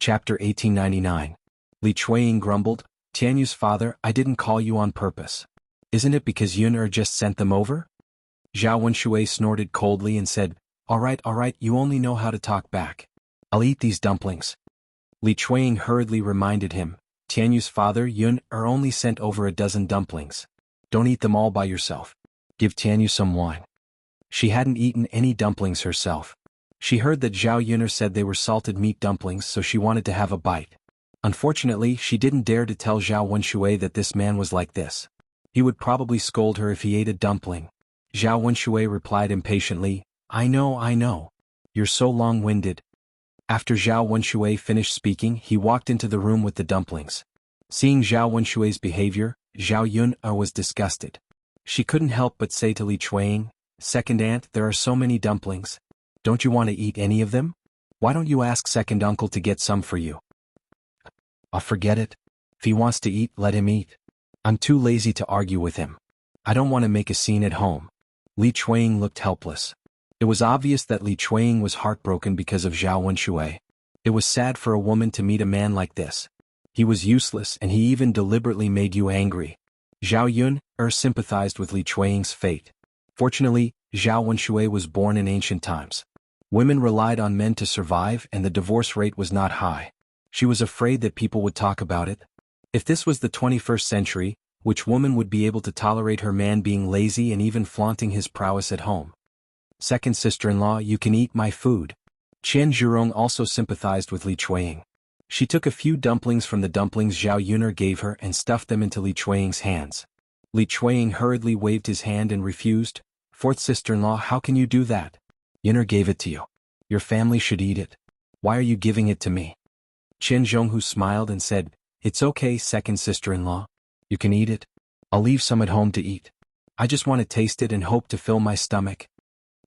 Chapter 1899. Li Chuanying grumbled, Tianyu's father, I didn't call you on purpose. Isn't it because Yun just sent them over? Zhao Wenshui snorted coldly and said, all right, you only know how to talk back. I'll eat these dumplings. Li Chuanying hurriedly reminded him, Tianyu's father, Yun, only sent over a dozen dumplings. Don't eat them all by yourself. Give Tianyu some wine. She hadn't eaten any dumplings herself. She heard that Zhao Yun'er said they were salted meat dumplings, so she wanted to have a bite. Unfortunately, she didn't dare to tell Zhao Wenshui that this man was like this. He would probably scold her if he ate a dumpling. Zhao Wenshui replied impatiently, I know. You're so long-winded. After Zhao Wenshui finished speaking, he walked into the room with the dumplings. Seeing Zhao Wenshui's behavior, Zhao Yun'er was disgusted. She couldn't help but say to Li Chuanying, Second aunt, there are so many dumplings. Don't you want to eat any of them? Why don't you ask second uncle to get some for you? I'll forget it. If he wants to eat, let him eat. I'm too lazy to argue with him. I don't want to make a scene at home. Li Chuanying looked helpless. It was obvious that Li Chuanying was heartbroken because of Zhao Wenshui. It was sad for a woman to meet a man like this. He was useless and he even deliberately made you angry. Zhao Yun'er sympathized with Li Chuanying's fate. Fortunately, Zhao Wenshui was born in ancient times. Women relied on men to survive and the divorce rate was not high. She was afraid that people would talk about it. If this was the 21st century, which woman would be able to tolerate her man being lazy and even flaunting his prowess at home? Second sister-in-law, you can eat my food. Qian Zhurong also sympathized with Li Chuanying. She took a few dumplings from the dumplings Zhao Yun'er gave her and stuffed them into Li Chuanying's hands. Li Chuanying hurriedly waved his hand and refused. Fourth sister-in-law, how can you do that? Yun'er gave it to you. Your family should eat it. Why are you giving it to me? Qian Zhonghu smiled and said, It's okay, second sister-in-law. You can eat it. I'll leave some at home to eat. I just want to taste it and hope to fill my stomach.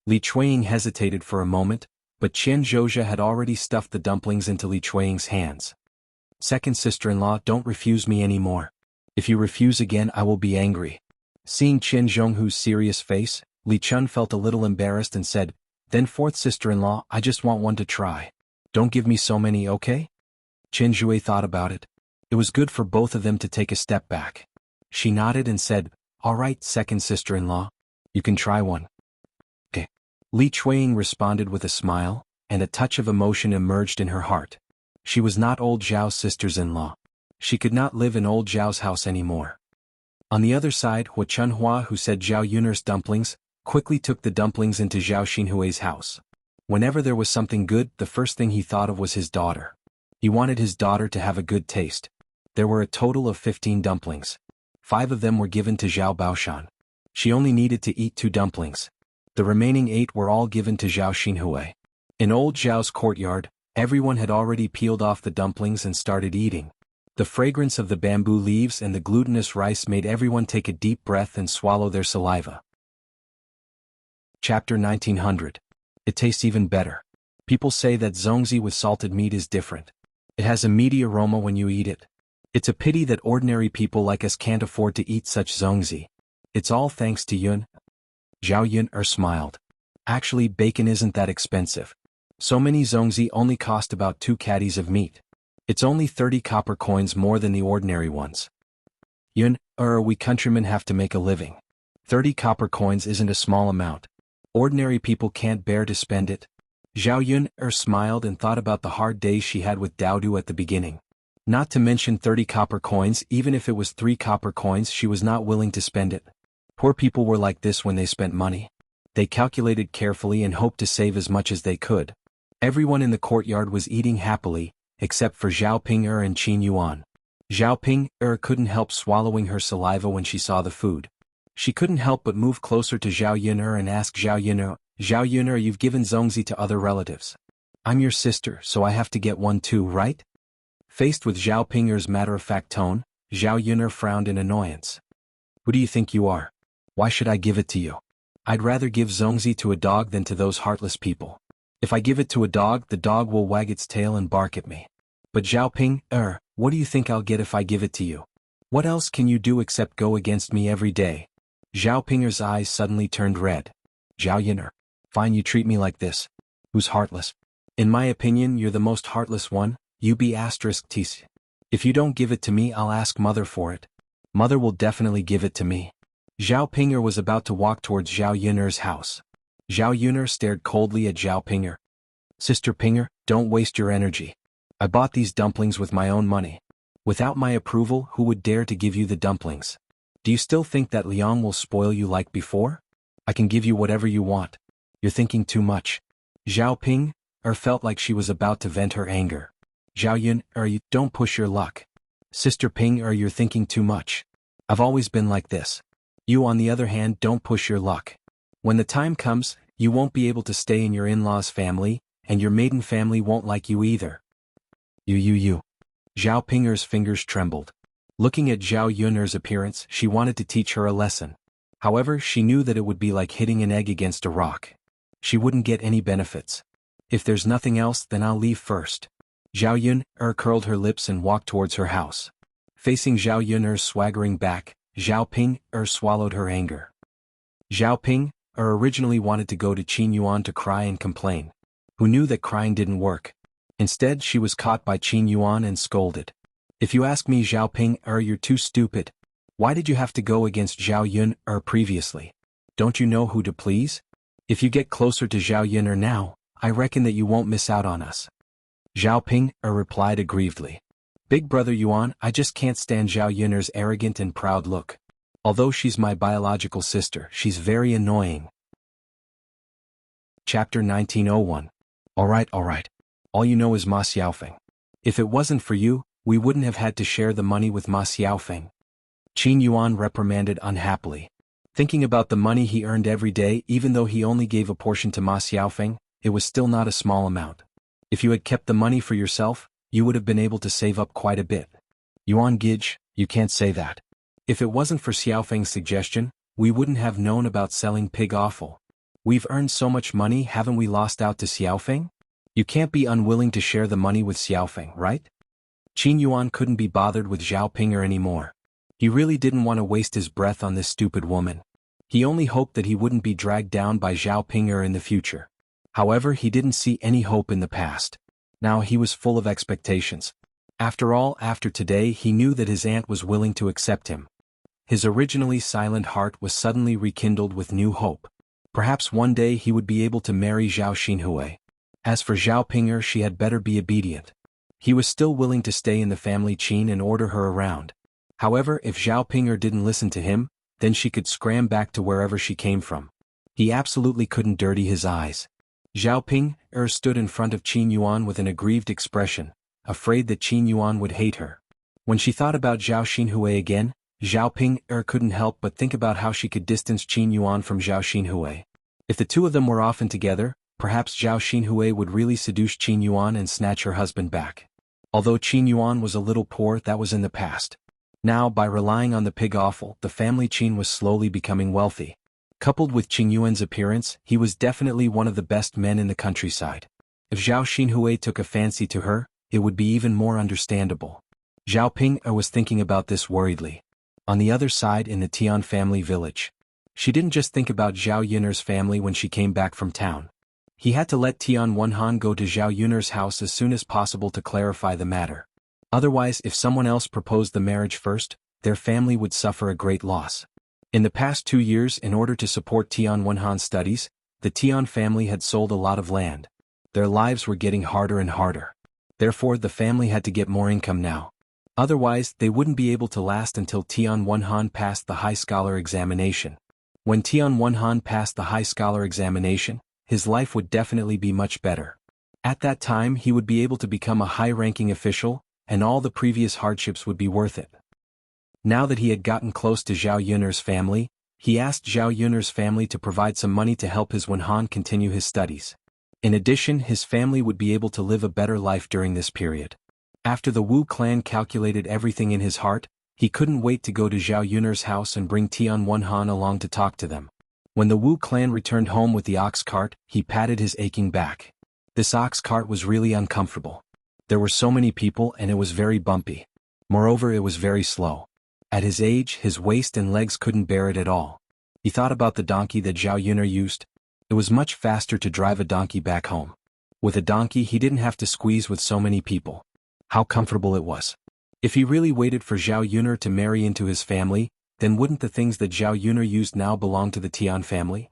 Li Chuanying hesitated for a moment, but Qian Zhozha had already stuffed the dumplings into Li Chuanying's hands. Second sister-in-law, don't refuse me anymore. If you refuse again, I will be angry. Seeing Qian Zhonghu's serious face, Li Chun felt a little embarrassed and said, Then fourth sister-in-law, I just want one to try. Don't give me so many, okay? Qian Zhui thought about it. It was good for both of them to take a step back. She nodded and said, All right, second sister-in-law. You can try one. Okay. Li Chuanying responded with a smile, and a touch of emotion emerged in her heart. She was not old Zhao's sisters-in-law. She could not live in old Zhao's house anymore. On the other side, Hua Chunhua, who said Zhao Yun'er's dumplings, quickly took the dumplings into Zhao Xinhui's house. Whenever there was something good, the first thing he thought of was his daughter. He wanted his daughter to have a good taste. There were a total of 15 dumplings. 5 of them were given to Zhao Baoshan. She only needed to eat 2 dumplings. The remaining 8 were all given to Zhao Xinhui. In old Zhao's courtyard, everyone had already peeled off the dumplings and started eating. The fragrance of the bamboo leaves and the glutinous rice made everyone take a deep breath and swallow their saliva. Chapter 1900. It tastes even better. People say that zongzi with salted meat is different. It has a meaty aroma when you eat it. It's a pity that ordinary people like us can't afford to eat such zongzi. It's all thanks to Yun. Zhao Yun'er smiled. Actually, bacon isn't that expensive. So many zongzi only cost about 2 caddies of meat. It's only 30 copper coins more than the ordinary ones. Yun, we countrymen have to make a living. 30 copper coins isn't a small amount. Ordinary people can't bear to spend it. Zhao Yun'er smiled and thought about the hard days she had with Daodu at the beginning. Not to mention 30 copper coins, even if it was 3 copper coins, she was not willing to spend it. Poor people were like this when they spent money. They calculated carefully and hoped to save as much as they could. Everyone in the courtyard was eating happily, except for Zhao Ping'er and Qin Yuan. Zhao Ping'er couldn't help swallowing her saliva when she saw the food. She couldn't help but move closer to Zhao Yun'er and ask Zhao Yun'er, you've given zongzi to other relatives. I'm your sister, so I have to get one too, right? Faced with Zhao Ping'er's matter-of-fact tone, Zhao Yun'er frowned in annoyance. Who do you think you are? Why should I give it to you? I'd rather give zongzi to a dog than to those heartless people. If I give it to a dog, the dog will wag its tail and bark at me. But Zhao Ping'er, what do you think I'll get if I give it to you? What else can you do except go against me every day? Zhao Ping'er's eyes suddenly turned red. Zhao Yun'er, fine, you treat me like this. Who's heartless? In my opinion, you're the most heartless one, UB*TC. If you don't give it to me, I'll ask Mother for it. Mother will definitely give it to me. Zhao Ping'er was about to walk towards Zhao Yun'er's house. Zhao Yun'er stared coldly at Zhao Ping'er. Sister Ping'er, don't waste your energy. I bought these dumplings with my own money. Without my approval, who would dare to give you the dumplings? Do you still think that Liang will spoil you like before? I can give you whatever you want. You're thinking too much. Zhao Ping'er felt like she was about to vent her anger. Zhao Yun'er, you don't push your luck. Sister Ping'er, you're thinking too much. I've always been like this. You, on the other hand, don't push your luck. When the time comes, you won't be able to stay in your in-laws' family, and your maiden family won't like you either. You. Zhao Ping'er's fingers trembled. Looking at Zhao Yun'er's appearance, she wanted to teach her a lesson. However, she knew that it would be like hitting an egg against a rock. She wouldn't get any benefits. If there's nothing else, then I'll leave first. Zhao Yun'er curled her lips and walked towards her house. Facing Zhao Yun'er's swaggering back, Zhao Ping'er swallowed her anger. Zhao Ping'er originally wanted to go to Qin Yuan to cry and complain. Who knew that crying didn't work? Instead, she was caught by Qin Yuan and scolded. If you ask me, Zhao Ping'er, you're too stupid. Why did you have to go against Zhao Yun'er previously? Don't you know who to please? If you get closer to Zhao Yun'er now, I reckon that you won't miss out on us. Zhao Ping'er replied aggrievedly. Big brother Yuan, I just can't stand Zhao Yun'er's arrogant and proud look. Although she's my biological sister, she's very annoying. Chapter 1901. Alright. All you know is Ma Xiaofeng. If it wasn't for you, we wouldn't have had to share the money with Ma Xiaofeng. Qin Yuan reprimanded unhappily. Thinking about the money he earned every day, even though he only gave a portion to Ma Xiaofeng, it was still not a small amount. If you had kept the money for yourself, you would have been able to save up quite a bit. Yuan Gij, you can't say that. If it wasn't for Xiaofeng's suggestion, we wouldn't have known about selling pig offal. We've earned so much money, haven't we lost out to Xiaofeng? You can't be unwilling to share the money with Xiaofeng, right? Qin Yuan couldn't be bothered with Zhao Ping'er anymore. He really didn't want to waste his breath on this stupid woman. He only hoped that he wouldn't be dragged down by Zhao Ping'er in the future. However, he didn't see any hope in the past. Now he was full of expectations. After all, after today he knew that his aunt was willing to accept him. His originally silent heart was suddenly rekindled with new hope. Perhaps one day he would be able to marry Zhao Xinhui. As for Zhao Ping'er, she had better be obedient. He was still willing to stay in the family Qin and order her around. However, if Zhao Ping'er didn't listen to him, then she could scram back to wherever she came from. He absolutely couldn't dirty his eyes. Zhao Ping'er stood in front of Qin Yuan with an aggrieved expression, afraid that Qin Yuan would hate her. When she thought about Zhao Xinhui again, Zhao Ping'er couldn't help but think about how she could distance Qin Yuan from Zhao Xinhui. If the two of them were often together, perhaps Zhao Xinhui would really seduce Qin Yuan and snatch her husband back. Although Qin Yuan was a little poor, that was in the past. Now, by relying on the pig offal, the family Qin was slowly becoming wealthy. Coupled with Qin Yuan's appearance, he was definitely one of the best men in the countryside. If Zhao Xinhui took a fancy to her, it would be even more understandable. Zhao Ping'er was thinking about this worriedly. On the other side, in the Tian family village, she didn't just think about Zhao Yun'er's family when she came back from town. He had to let Tian Wenhan go to Zhao Yun'er's house as soon as possible to clarify the matter. Otherwise, if someone else proposed the marriage first, their family would suffer a great loss. In the past 2 years, in order to support Tian Wenhan's studies, the Tian family had sold a lot of land. Their lives were getting harder and harder. Therefore, the family had to get more income now. Otherwise, they wouldn't be able to last until Tian Wenhan passed the high scholar examination. When Tian Wenhan passed the high scholar examination, his life would definitely be much better. At that time, he would be able to become a high-ranking official, and all the previous hardships would be worth it. Now that he had gotten close to Zhao Yun'er's family, he asked Zhao Yun'er's family to provide some money to help his Wenhan continue his studies. In addition, his family would be able to live a better life during this period. After the Wu clan calculated everything in his heart, he couldn't wait to go to Zhao Yun'er's house and bring Tian Wenhan along to talk to them. When the Wu clan returned home with the ox cart, he patted his aching back. This ox cart was really uncomfortable. There were so many people and it was very bumpy. Moreover, it was very slow. At his age, his waist and legs couldn't bear it at all. He thought about the donkey that Zhao Yun'er used. It was much faster to drive a donkey back home. With a donkey, he didn't have to squeeze with so many people. How comfortable it was. If he really waited for Zhao Yun'er to marry into his family, then wouldn't the things that Zhao Yun'er used now belong to the Tian family?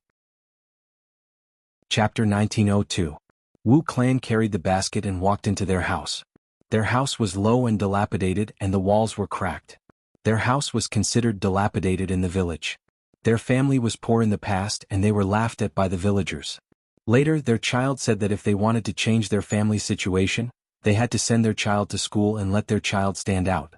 Chapter 1902. Wu clan carried the basket and walked into their house. Their house was low and dilapidated and the walls were cracked. Their house was considered dilapidated in the village. Their family was poor in the past and they were laughed at by the villagers. Later, their child said that if they wanted to change their family situation, they had to send their child to school and let their child stand out.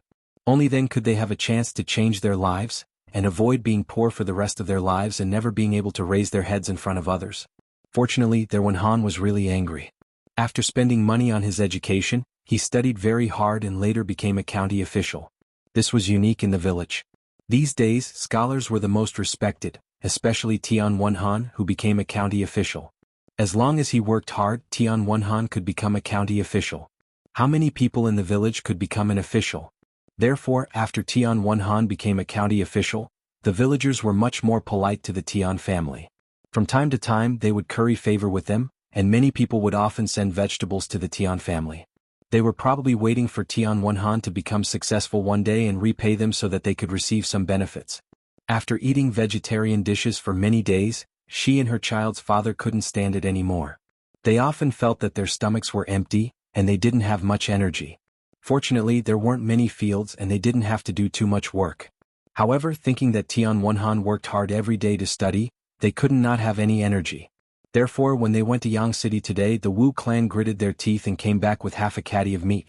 Only then could they have a chance to change their lives, and avoid being poor for the rest of their lives and never being able to raise their heads in front of others. Fortunately, their Wenhan was really angry. After spending money on his education, he studied very hard and later became a county official. This was unique in the village. These days, scholars were the most respected, especially Tian Wenhan, who became a county official. As long as he worked hard, Tian Wenhan could become a county official. How many people in the village could become an official? Therefore, after Tian Wenhan became a county official, the villagers were much more polite to the Tian family. From time to time they would curry favor with them, and many people would often send vegetables to the Tian family. They were probably waiting for Tian Wenhan to become successful one day and repay them so that they could receive some benefits. After eating vegetarian dishes for many days, she and her child's father couldn't stand it anymore. They often felt that their stomachs were empty, and they didn't have much energy. Fortunately, there weren't many fields and they didn't have to do too much work. However, thinking that Tian Wenhan worked hard every day to study, they couldn't not have any energy. Therefore, when they went to Yang City today, the Wu clan gritted their teeth and came back with half a caddy of meat.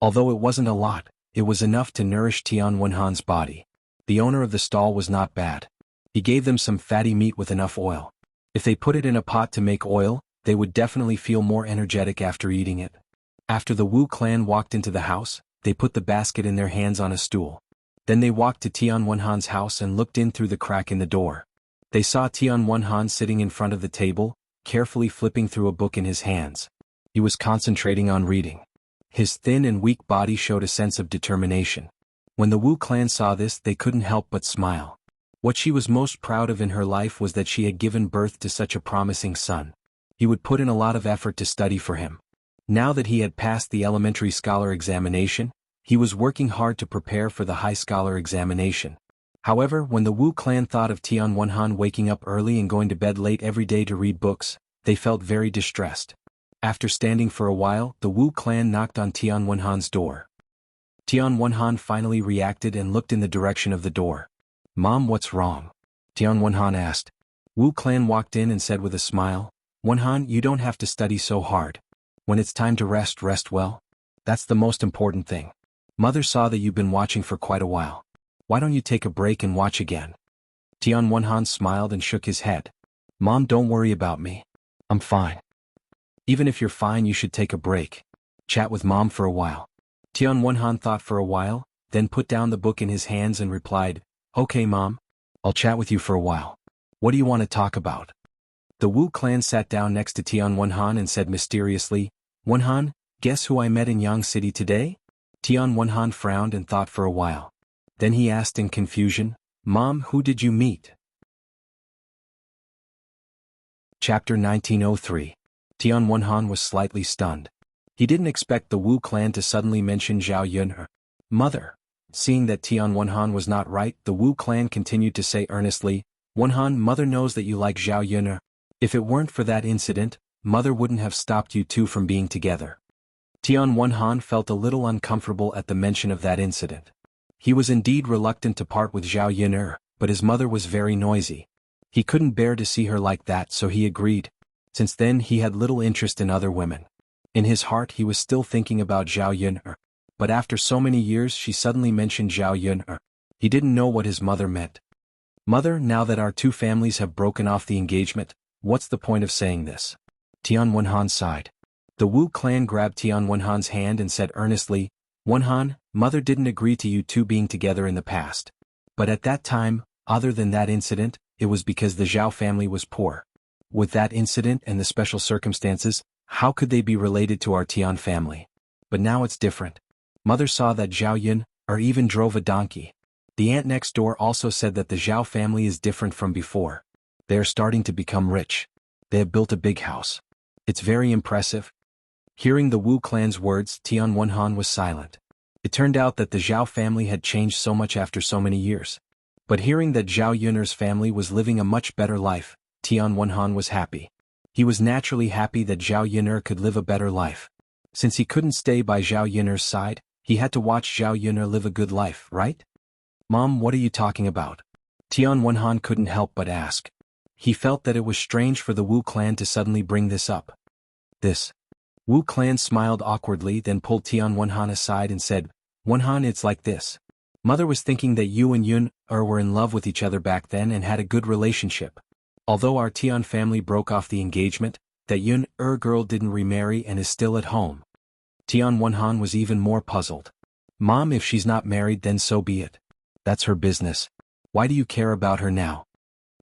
Although it wasn't a lot, it was enough to nourish Tian Wenhan's body. The owner of the stall was not bad. He gave them some fatty meat with enough oil. If they put it in a pot to make oil, they would definitely feel more energetic after eating it. After the Wu clan walked into the house, they put the basket in their hands on a stool. Then they walked to Tian Wenhan's house and looked in through the crack in the door. They saw Tian Wenhan sitting in front of the table, carefully flipping through a book in his hands. He was concentrating on reading. His thin and weak body showed a sense of determination. When the Wu clan saw this, they couldn't help but smile. What she was most proud of in her life was that she had given birth to such a promising son. He would put in a lot of effort to study for him. Now that he had passed the elementary scholar examination, he was working hard to prepare for the high scholar examination. However, when the Wu clan thought of Tian Wenhan waking up early and going to bed late every day to read books, they felt very distressed. After standing for a while, the Wu clan knocked on Tian Wenhan's door. Tian Wenhan finally reacted and looked in the direction of the door. "Mom, what's wrong?" Tian Wenhan asked. Wu clan walked in and said with a smile, "Wenhan, you don't have to study so hard. When it's time to rest, rest well. That's the most important thing. Mother saw that you've been watching for quite a while. Why don't you take a break and watch again?" Tian Wenhan smiled and shook his head. "Mom, don't worry about me. I'm fine." "Even if you're fine, you should take a break. Chat with Mom for a while." Tian Wenhan thought for a while, then put down the book in his hands and replied, "Okay, Mom. I'll chat with you for a while. What do you want to talk about?" The Wu clan sat down next to Tian Wenhan and said mysteriously, "Wenhan, guess who I met in Yang City today?" Tian Wenhan frowned and thought for a while. Then he asked in confusion, "Mom, who did you meet?" Chapter 1903. Tian Wenhan was slightly stunned. He didn't expect the Wu clan to suddenly mention Zhao Yun'er. "Mother." Seeing that Tian Wenhan was not right, the Wu clan continued to say earnestly, "Wenhan, Mother knows that you like Zhao Yun'er. If it weren't for that incident, Mother wouldn't have stopped you two from being together." Tian Wenhan felt a little uncomfortable at the mention of that incident. He was indeed reluctant to part with Zhao Yun'er, but his mother was very noisy. He couldn't bear to see her like that, so he agreed. Since then he had little interest in other women. In his heart he was still thinking about Zhao Yun'er. But after so many years she suddenly mentioned Zhao Yun'er. He didn't know what his mother meant. "Mother, now that our two families have broken off the engagement, what's the point of saying this?" Tian Wenhan sighed. The Wu clan grabbed Tian Wenhan's hand and said earnestly, "Wenhan, Mother didn't agree to you two being together in the past. But at that time, other than that incident, it was because the Zhao family was poor. With that incident and the special circumstances, how could they be related to our Tian family? But now it's different. Mother saw that Zhao Yun, or even drove a donkey. The aunt next door also said that the Zhao family is different from before. They are starting to become rich. They have built a big house. It's very impressive." Hearing the Wu clan's words, Tian Wenhan was silent. It turned out that the Zhao family had changed so much after so many years. But hearing that Zhao Yuner's family was living a much better life, Tian Wenhan was happy. He was naturally happy that Zhao Yuner could live a better life. Since he couldn't stay by Zhao Yuner's side, he had to watch Zhao Yuner live a good life, right? Mom, what are you talking about? Tian Wenhan couldn't help but ask. He felt that it was strange for the Wu clan to suddenly bring this up. This. Wu clan smiled awkwardly, then pulled Tian Wenhan aside and said, Wenhan, it's like this. Mother was thinking that you and Yun were in love with each other back then and had a good relationship. Although our Tian family broke off the engagement, that Yun girl didn't remarry and is still at home. Tian Wenhan was even more puzzled. Mom, if she's not married then so be it. That's her business. Why do you care about her now?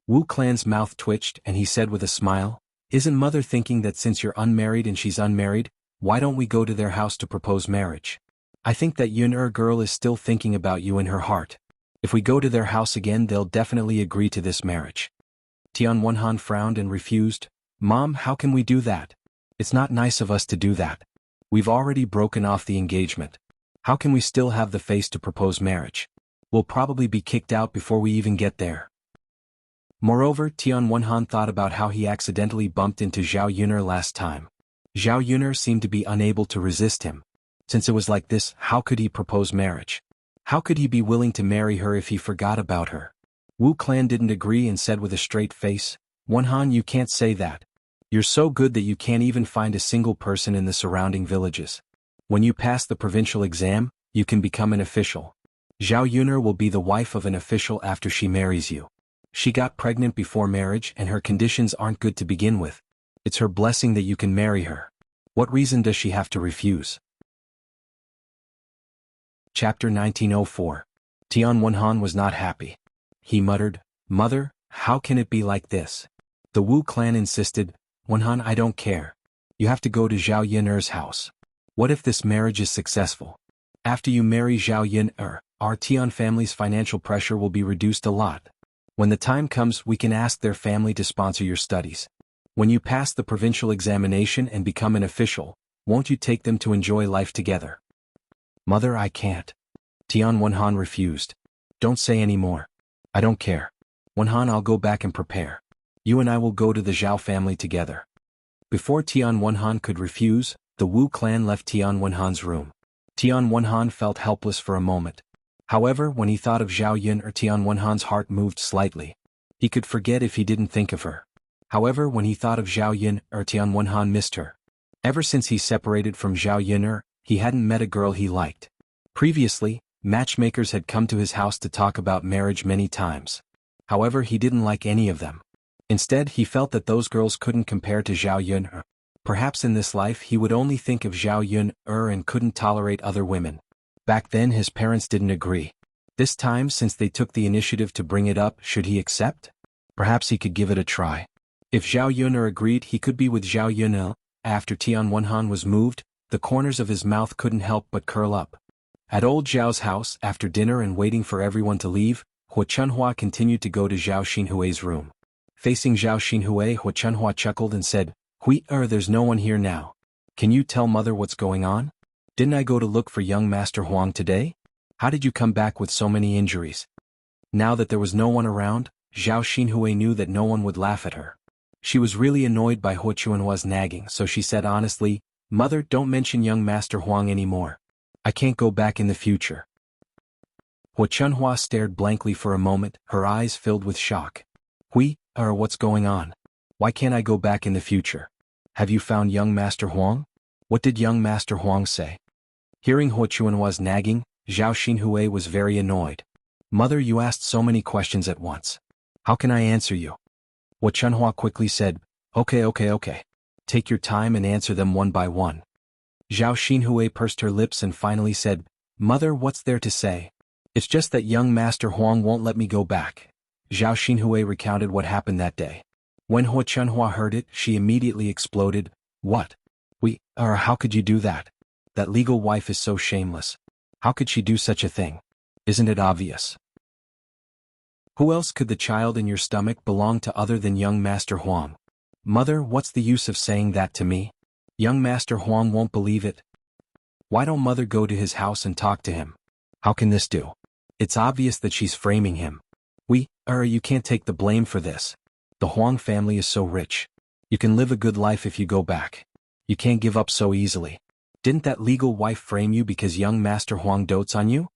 Wu clan's mouth twitched and he said with a smile, Isn't mother thinking that since you're unmarried and she's unmarried, why don't we go to their house to propose marriage? I think that Yun girl is still thinking about you in her heart. If we go to their house again they'll definitely agree to this marriage. Tian Wenhan frowned and refused. Mom, how can we do that? It's not nice of us to do that. We've already broken off the engagement. How can we still have the face to propose marriage? We'll probably be kicked out before we even get there. Moreover, Tian Wenhan thought about how he accidentally bumped into Zhao Yuner last time. Zhao Yuner seemed to be unable to resist him. Since it was like this, how could he propose marriage? How could he be willing to marry her if he forgot about her? Wu clan didn't agree and said with a straight face, Wenhan, you can't say that. You're so good that you can't even find a single person in the surrounding villages. When you pass the provincial exam, you can become an official. Zhao Yuner will be the wife of an official after she marries you. She got pregnant before marriage and her conditions aren't good to begin with. It's her blessing that you can marry her. What reason does she have to refuse? Chapter 1904. Tian Wenhan was not happy. He muttered, Mother, how can it be like this? The Wu clan insisted, Wenhan, I don't care. You have to go to Zhao Yuner's house. What if this marriage is successful? After you marry Zhao Yuner, our Tian family's financial pressure will be reduced a lot. When the time comes, we can ask their family to sponsor your studies. When you pass the provincial examination and become an official, won't you take them to enjoy life together? Mother, I can't. Tian Wenhan refused. Don't say any more. I don't care. Wenhan, I'll go back and prepare. You and I will go to the Zhao family together. Before Tian Wenhan could refuse, the Wu clan left Tian Wenhan's room. Tian Wenhan felt helpless for a moment. However, when he thought of Zhao Yun Tian Wenhan's heart moved slightly. He could forget if he didn't think of her. However, when he thought of Zhao Yun Tian Wenhan missed her. Ever since he separated from Zhao Yun he hadn't met a girl he liked. Previously, matchmakers had come to his house to talk about marriage many times. However, he didn't like any of them. Instead, he felt that those girls couldn't compare to Zhao Yun. Perhaps in this life he would only think of Zhao Yun and couldn't tolerate other women. Back then his parents didn't agree. This time, since they took the initiative to bring it up, should he accept? Perhaps he could give it a try. If Zhao Yun agreed, he could be with Zhao Yun. After Tian Wenhan was moved, the corners of his mouth couldn't help but curl up. At old Zhao's house, after dinner and waiting for everyone to leave, Hua Chunhua continued to go to Zhao Xinhui's room. Facing Zhao Xinhui, Hua Chunhua chuckled and said, there's no one here now. Can you tell mother what's going on? Didn't I go to look for young Master Huang today? How did you come back with so many injuries? Now that there was no one around, Zhao Xinhui knew that no one would laugh at her. She was really annoyed by Hua Chunhua's nagging, so she said honestly, Mother, don't mention young Master Huang anymore. I can't go back in the future. Hua Chunhua stared blankly for a moment, her eyes filled with shock. What's going on? Why can't I go back in the future? Have you found young Master Huang? What did young Master Huang say? Hearing Hua Chunhua's nagging, Zhao Xinhui was very annoyed. Mother, you asked so many questions at once. How can I answer you? Hua Chunhua quickly said, Okay. Take your time and answer them one by one. Zhao Xinhui pursed her lips and finally said, Mother, what's there to say? It's just that young Master Huang won't let me go back. Zhao Xinhui recounted what happened that day. When Hua Chunhua heard it, she immediately exploded. What? How could you do that? That legal wife is so shameless. How could she do such a thing? Isn't it obvious? Who else could the child in your stomach belong to other than young Master Huang? Mother, what's the use of saying that to me? Young Master Huang won't believe it. Why don't mother go to his house and talk to him? How can this do? It's obvious that she's framing him. You can't take the blame for this. The Huang family is so rich. You can live a good life if you go back. You can't give up so easily. Didn't that legal wife frame you because young Master Huang dotes on you?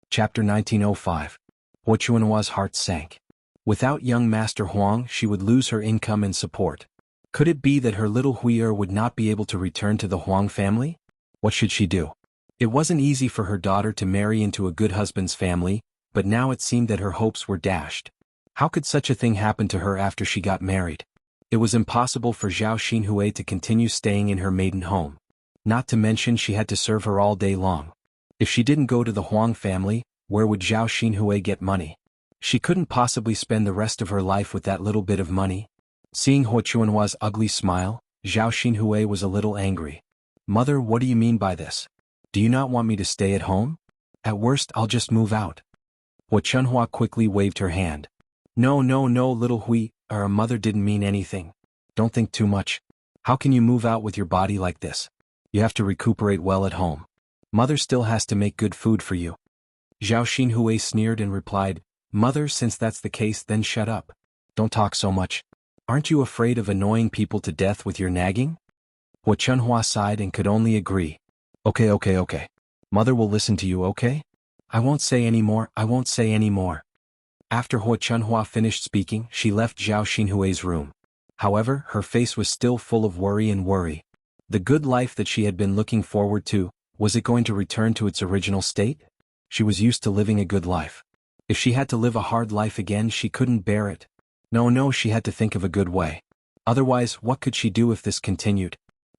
Chapter 1905. Huo Chuanhua's heart sank. Without young Master Huang, she would lose her income and support. Could it be that her little Hui would not be able to return to the Huang family? What should she do? It wasn't easy for her daughter to marry into a good husband's family, but now it seemed that her hopes were dashed. How could such a thing happen to her after she got married? It was impossible for Zhao Xinhui to continue staying in her maiden home. Not to mention she had to serve her all day long. If she didn't go to the Huang family, where would Zhao Xinhui get money? She couldn't possibly spend the rest of her life with that little bit of money. Seeing Huo Chuanhua's ugly smile, Zhao Xinhui was a little angry. Mother, what do you mean by this? Do you not want me to stay at home? At worst, I'll just move out. Huo Chuanhua quickly waved her hand. No, little Hui, our mother didn't mean anything. Don't think too much. How can you move out with your body like this? You have to recuperate well at home. Mother still has to make good food for you. Zhao Xinhui sneered and replied, Mother, since that's the case, then shut up. Don't talk so much. Aren't you afraid of annoying people to death with your nagging? Huo Chuanhua sighed and could only agree. Okay. Mother will listen to you, okay? I won't say any more. After Huo Chuanhua finished speaking, she left Zhao Xinhui's room. However, her face was still full of worry. The good life that she had been looking forward to, was it going to return to its original state? She was used to living a good life. If she had to live a hard life again, she couldn't bear it. No, she had to think of a good way. Otherwise, what could she do if this continued?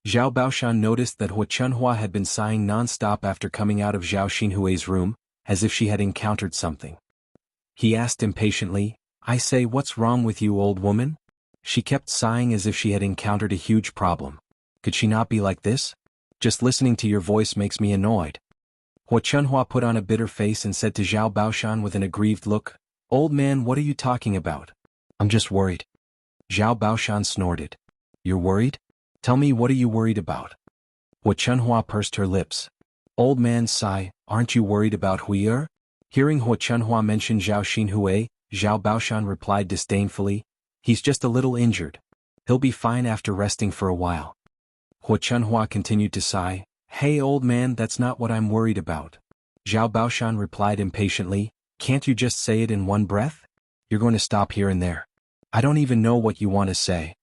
Zhao Baoshan noticed that Huo Chuanhua had been sighing non-stop after coming out of Zhao Xinhui's room, as if she had encountered something. He asked impatiently, I say, what's wrong with you, old woman? She kept sighing as if she had encountered a huge problem. Could she not be like this? Just listening to your voice makes me annoyed. Huo Chuanhua put on a bitter face and said to Zhao Baoshan with an aggrieved look, Old man, what are you talking about? I'm just worried. Zhao Baoshan snorted. You're worried? Tell me, what are you worried about? Huo Chuanhua pursed her lips. Old man sigh, aren't you worried about Hui? Hearing Huo Chuanhua mention Zhao Xinhui, Zhao Baoshan replied disdainfully, He's just a little injured. He'll be fine after resting for a while. Huo Chuanhua continued to sigh, Hey old man, that's not what I'm worried about. Zhao Baoshan replied impatiently, Can't you just say it in one breath? You're going to stop here and there. I don't even know what you want to say.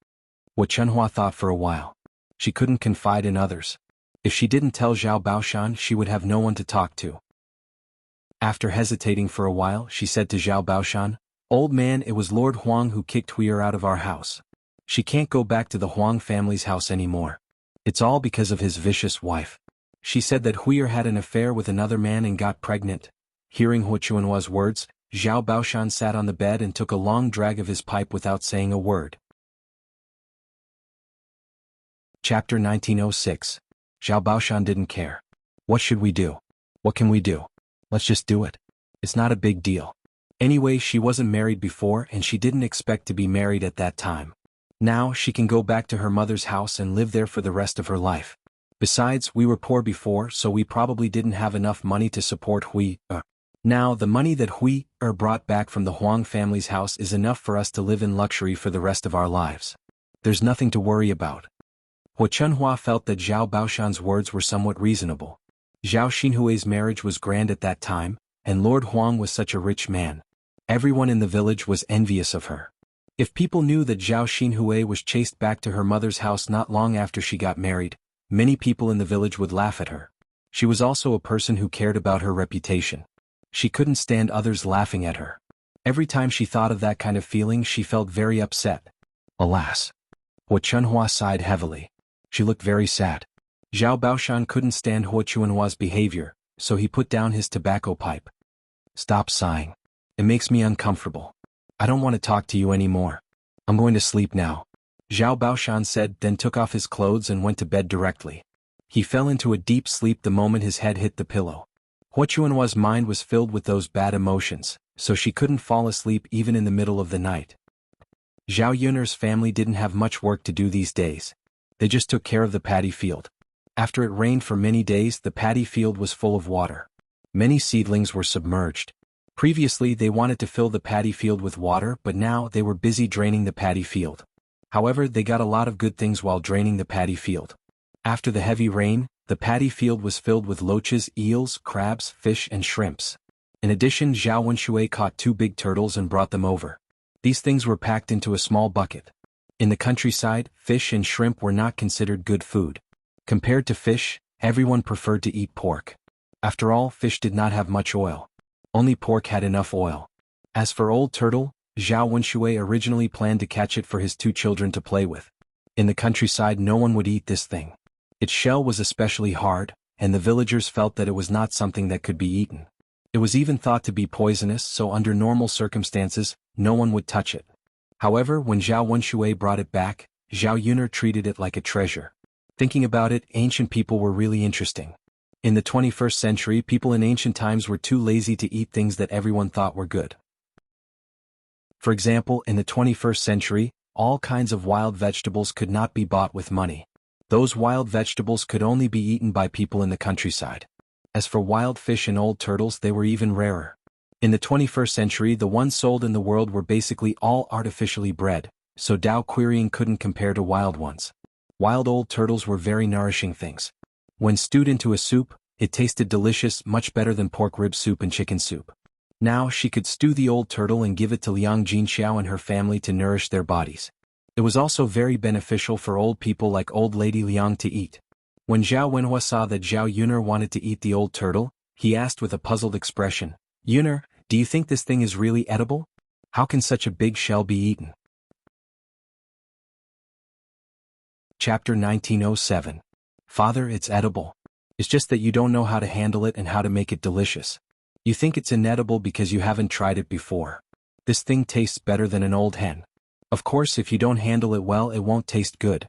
Huo Chuanhua thought for a while. She couldn't confide in others. If she didn't tell Zhao Baoshan, she would have no one to talk to. After hesitating for a while, she said to Zhao Baoshan, Old man, it was Lord Huang who kicked Hui'er out of our house. She can't go back to the Huang family's house anymore. It's all because of his vicious wife. She said that Hui'er had an affair with another man and got pregnant. Hearing Huo Chuanhua's words, Zhao Baoshan sat on the bed and took a long drag of his pipe without saying a word. Chapter 1906. Zhao Baoshan didn't care. What should we do? What can we do? Let's just do it. It's not a big deal. Anyway, she wasn't married before and she didn't expect to be married at that time. Now, she can go back to her mother's house and live there for the rest of her life. Besides, we were poor before, so we probably didn't have enough money to support Hui'er. Now, the money that Hui'er brought back from the Huang family's house is enough for us to live in luxury for the rest of our lives. There's nothing to worry about. Huo Chuanhua felt that Zhao Baoshan's words were somewhat reasonable. Zhao Xinhui's marriage was grand at that time, and Lord Huang was such a rich man. Everyone in the village was envious of her. If people knew that Zhao Xinhui was chased back to her mother's house not long after she got married, many people in the village would laugh at her. She was also a person who cared about her reputation. She couldn't stand others laughing at her. Every time she thought of that kind of feeling, she felt very upset. Alas! Huo Chuanhua sighed heavily. She looked very sad. Zhao Baoshan couldn't stand Huo Chuanhua's behavior, so he put down his tobacco pipe. Stop sighing. It makes me uncomfortable. I don't want to talk to you anymore. I'm going to sleep now. Zhao Baoshan said, then took off his clothes and went to bed directly. He fell into a deep sleep the moment his head hit the pillow. Huo Chuanhua's mind was filled with those bad emotions, so she couldn't fall asleep even in the middle of the night. Zhao Yun'er's family didn't have much work to do these days. They just took care of the paddy field. After it rained for many days, the paddy field was full of water. Many seedlings were submerged. Previously they wanted to fill the paddy field with water, but now they were busy draining the paddy field. However, they got a lot of good things while draining the paddy field. After the heavy rain, the paddy field was filled with loaches, eels, crabs, fish and shrimps. In addition, Zhao Wenshui caught 2 big turtles and brought them over. These things were packed into a small bucket. In the countryside, fish and shrimp were not considered good food. Compared to fish, everyone preferred to eat pork. After all, fish did not have much oil. Only pork had enough oil. As for Old Turtle, Zhao Wenshui originally planned to catch it for his 2 children to play with. In the countryside, no one would eat this thing. Its shell was especially hard, and the villagers felt that it was not something that could be eaten. It was even thought to be poisonous, so under normal circumstances, no one would touch it. However, when Zhao Wenshui brought it back, Zhao Yun'er treated it like a treasure. Thinking about it, ancient people were really interesting. In the 21st century, people in ancient times were too lazy to eat things that everyone thought were good. For example, in the 21st century, all kinds of wild vegetables could not be bought with money. Those wild vegetables could only be eaten by people in the countryside. As for wild fish and old turtles, they were even rarer. In the 21st century, the ones sold in the world were basically all artificially bred, so Dao querying couldn't compare to wild ones. Wild old turtles were very nourishing things. When stewed into a soup, it tasted delicious, much better than pork rib soup and chicken soup. Now she could stew the old turtle and give it to Liang Jinxiao and her family to nourish their bodies. It was also very beneficial for old people like old lady Liang to eat. When Zhao Wenhua saw that Zhao Yun'er wanted to eat the old turtle, he asked with a puzzled expression, "Yun'er, do you think this thing is really edible? How can such a big shell be eaten?" Chapter 1907. Father, it's edible. It's just that you don't know how to handle it and how to make it delicious. You think it's inedible because you haven't tried it before. This thing tastes better than an old hen. Of course, if you don't handle it well, it won't taste good.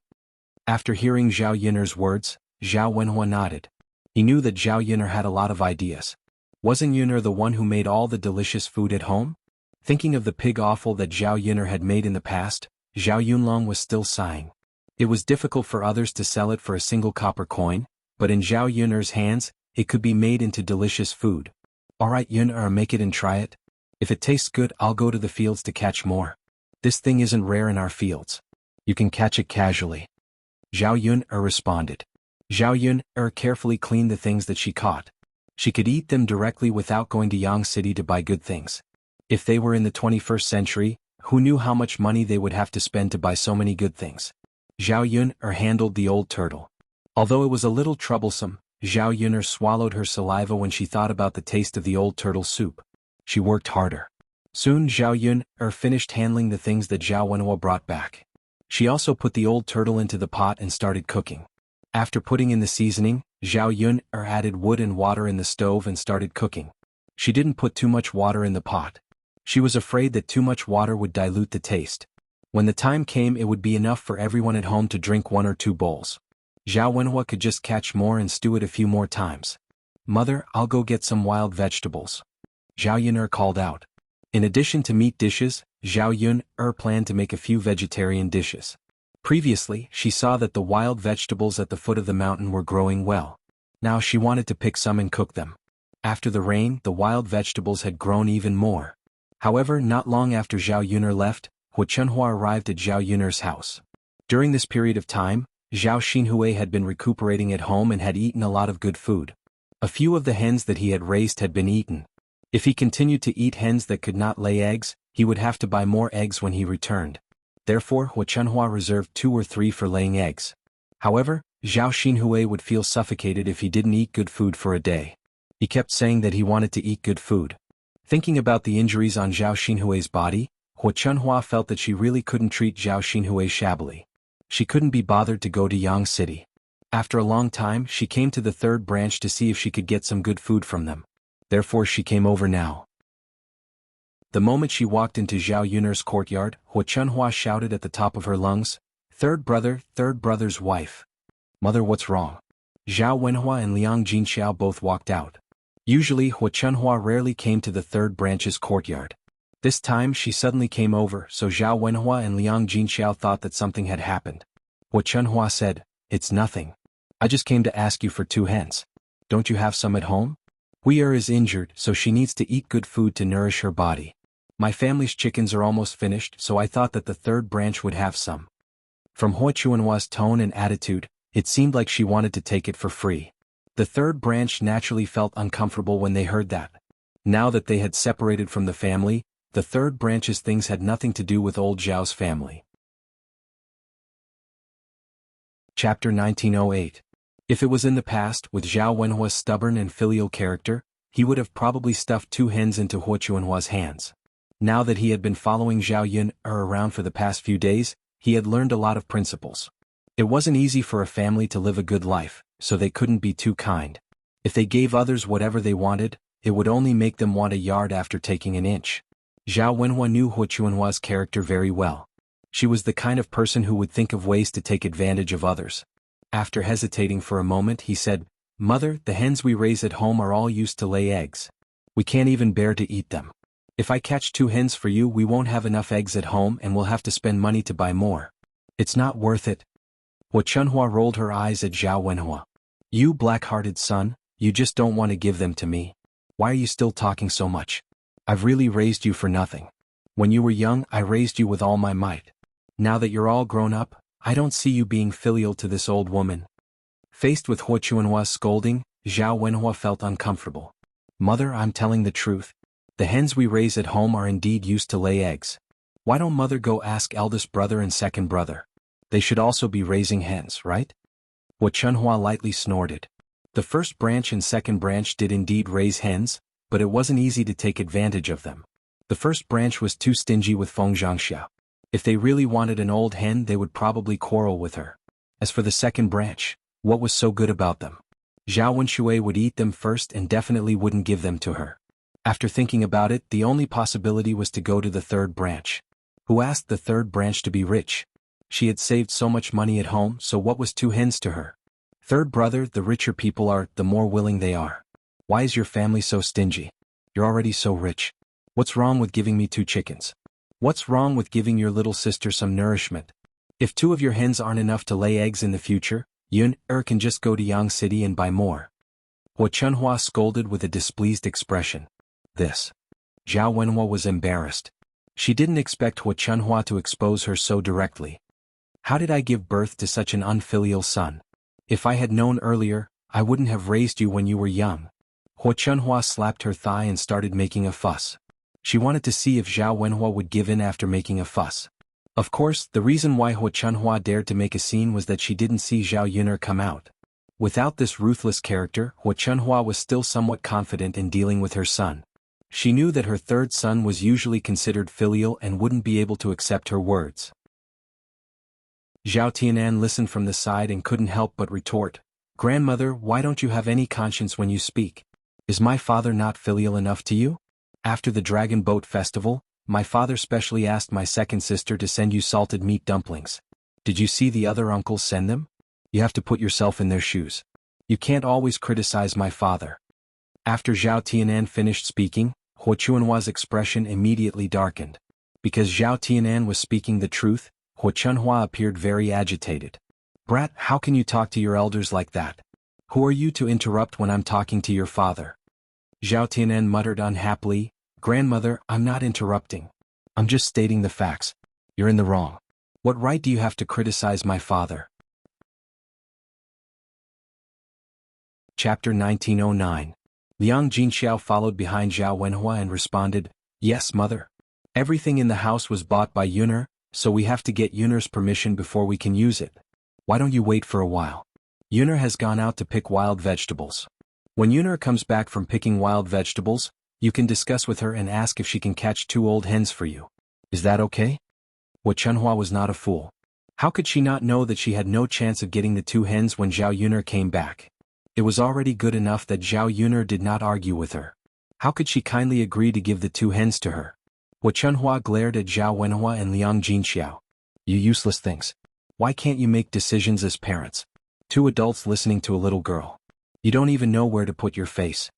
After hearing Zhao Yun'er's words, Zhao Wenhua nodded. He knew that Zhao Yun'er had a lot of ideas. Wasn't Yun'er the one who made all the delicious food at home? Thinking of the pig offal that Zhao Yun'er had made in the past, Zhao Yunlong was still sighing. It was difficult for others to sell it for a single copper coin, but in Zhao Yun'er's hands, it could be made into delicious food. Alright Yun'er, make it and try it. If it tastes good, I'll go to the fields to catch more. This thing isn't rare in our fields. You can catch it casually. Zhao Yun'er responded. Zhao Yun'er carefully cleaned the things that she caught. She could eat them directly without going to Yang City to buy good things. If they were in the 21st century, who knew how much money they would have to spend to buy so many good things? Zhao Yun'er handled the old turtle. Although it was a little troublesome, Zhao Yun'er swallowed her saliva when she thought about the taste of the old turtle soup. She worked harder. Soon Zhao Yun'er finished handling the things that Zhao Wenhua brought back. She also put the old turtle into the pot and started cooking. After putting in the seasoning, Zhao Yun'er added wood and water in the stove and started cooking. She didn't put too much water in the pot. She was afraid that too much water would dilute the taste. When the time came, it would be enough for everyone at home to drink 1 or 2 bowls. Zhao Wenhua could just catch more and stew it a few more times. Mother, I'll go get some wild vegetables. Zhao Yun'er called out. In addition to meat dishes, Zhao Yun'er planned to make a few vegetarian dishes. Previously, she saw that the wild vegetables at the foot of the mountain were growing well. Now she wanted to pick some and cook them. After the rain, the wild vegetables had grown even more. However, not long after Zhao Yun'er left, Hu Chunhua arrived at Zhao Yun'er's house. During this period of time, Zhao Xinhui had been recuperating at home and had eaten a lot of good food. A few of the hens that he had raised had been eaten. If he continued to eat hens that could not lay eggs, he would have to buy more eggs when he returned. Therefore, Hu Chunhua reserved 2 or 3 for laying eggs. However, Zhao Xinhui would feel suffocated if he didn't eat good food for a day. He kept saying that he wanted to eat good food. Thinking about the injuries on Zhao Xinhui's body, Hu Chunhua felt that she really couldn't treat Zhao Xinhui shabbily. She couldn't be bothered to go to Yang City. After a long time, she came to the 3rd branch to see if she could get some good food from them. Therefore she came over now. The moment she walked into Zhao Yun'er's courtyard, Hu Chunhua shouted at the top of her lungs, third brother's wife. Mother, what's wrong? Zhao Wenhua and Liang Jinxiao both walked out. Usually Hu Chunhua rarely came to the 3rd branch's courtyard. This time she suddenly came over, so Zhao Wenhua and Liang Jinxiao thought that something had happened. Hua Chunhua said, "It's nothing. I just came to ask you for 2 hens. Don't you have some at home? Hui is injured, so she needs to eat good food to nourish her body. My family's chickens are almost finished, so I thought that the 3rd branch would have some." From Hua Chunhua's tone and attitude, it seemed like she wanted to take it for free. The 3rd branch naturally felt uncomfortable when they heard that. Now that they had separated from the family, the 3rd branch's things had nothing to do with old Zhao's family. Chapter 1908. If it was in the past, with Zhao Wenhua's stubborn and filial character, he would have probably stuffed 2 hens into Hua Chunhua's hands. Now that he had been following Zhao Yun around for the past few days, he had learned a lot of principles. It wasn't easy for a family to live a good life, so they couldn't be too kind. If they gave others whatever they wanted, it would only make them want a yard after taking an inch. Zhao Wenhua knew Hua Chunhua's character very well. She was the kind of person who would think of ways to take advantage of others. After hesitating for a moment, he said, "Mother, the hens we raise at home are all used to lay eggs. We can't even bear to eat them. If I catch 2 hens for you, we won't have enough eggs at home and we'll have to spend money to buy more. It's not worth it." Hua Chunhua rolled her eyes at Zhao Wenhua. "You black-hearted son, you just don't want to give them to me. Why are you still talking so much? I've really raised you for nothing. When you were young, I raised you with all my might. Now that you're all grown up, I don't see you being filial to this old woman." Faced with Hua Chunhua's scolding, Zhao Wenhua felt uncomfortable. "Mother, I'm telling the truth. The hens we raise at home are indeed used to lay eggs. Why don't mother go ask eldest brother and second brother? They should also be raising hens, right?" Hua Chunhua lightly snorted. The 1st branch and 2nd branch did indeed raise hens, but it wasn't easy to take advantage of them. The 1st branch was too stingy with Feng Zhangxiao. If they really wanted an old hen, they would probably quarrel with her. As for the 2nd branch, what was so good about them? Zhao Wenshui would eat them first and definitely wouldn't give them to her. After thinking about it, the only possibility was to go to the 3rd branch. Who asked the 3rd branch to be rich? She had saved so much money at home, so what was 2 hens to her? 3rd brother, the richer people are, the more willing they are. Why is your family so stingy? You're already so rich. What's wrong with giving me 2 chickens? What's wrong with giving your little sister some nourishment? If 2 of your hens aren't enough to lay eggs in the future, Yun can just go to Yang City and buy more." Hua Chunhua scolded with a displeased expression. This. Zhao Wenhua was embarrassed. She didn't expect Hua Chunhua to expose her so directly. "How did I give birth to such an unfilial son? If I had known earlier, I wouldn't have raised you when you were young." Hua Chunhua slapped her thigh and started making a fuss. She wanted to see if Zhao Wenhua would give in after making a fuss. Of course, the reason why Hua Chunhua dared to make a scene was that she didn't see Zhao Yun'er come out. Without this ruthless character, Hua Chunhua was still somewhat confident in dealing with her son. She knew that her 3rd son was usually considered filial and wouldn't be able to accept her words. Zhao Tianan listened from the side and couldn't help but retort, "Grandmother, why don't you have any conscience when you speak? Is my father not filial enough to you? After the Dragon Boat Festival, my father specially asked my 2nd sister to send you salted meat dumplings. Did you see the other uncles send them? You have to put yourself in their shoes. You can't always criticize my father." After Zhao Tianan finished speaking, Hua Chunhua's expression immediately darkened. Because Zhao Tianan was speaking the truth, Hua Chunhua appeared very agitated. "Brat, how can you talk to your elders like that? Who are you to interrupt when I'm talking to your father?" Zhao Tianan muttered unhappily, "Grandmother, I'm not interrupting. I'm just stating the facts. You're in the wrong. What right do you have to criticize my father?" Chapter 1909. Liang Jinxiao followed behind Zhao Wenhua and responded, "Yes, mother. Everything in the house was bought by Yun'er, so we have to get Yun'er's permission before we can use it. Why don't you wait for a while? Yun'er has gone out to pick wild vegetables. When Yun'er comes back from picking wild vegetables, you can discuss with her and ask if she can catch 2 old hens for you. Is that okay?" Hua Chunhua was not a fool. How could she not know that she had no chance of getting the 2 hens when Zhao Yun'er came back? It was already good enough that Zhao Yun'er did not argue with her. How could she kindly agree to give the 2 hens to her? Hua Chunhua glared at Zhao Wenhua and Liang Jinxiao. "You useless things. Why can't you make decisions as parents? 2 adults listening to a little girl. You don't even know where to put your face."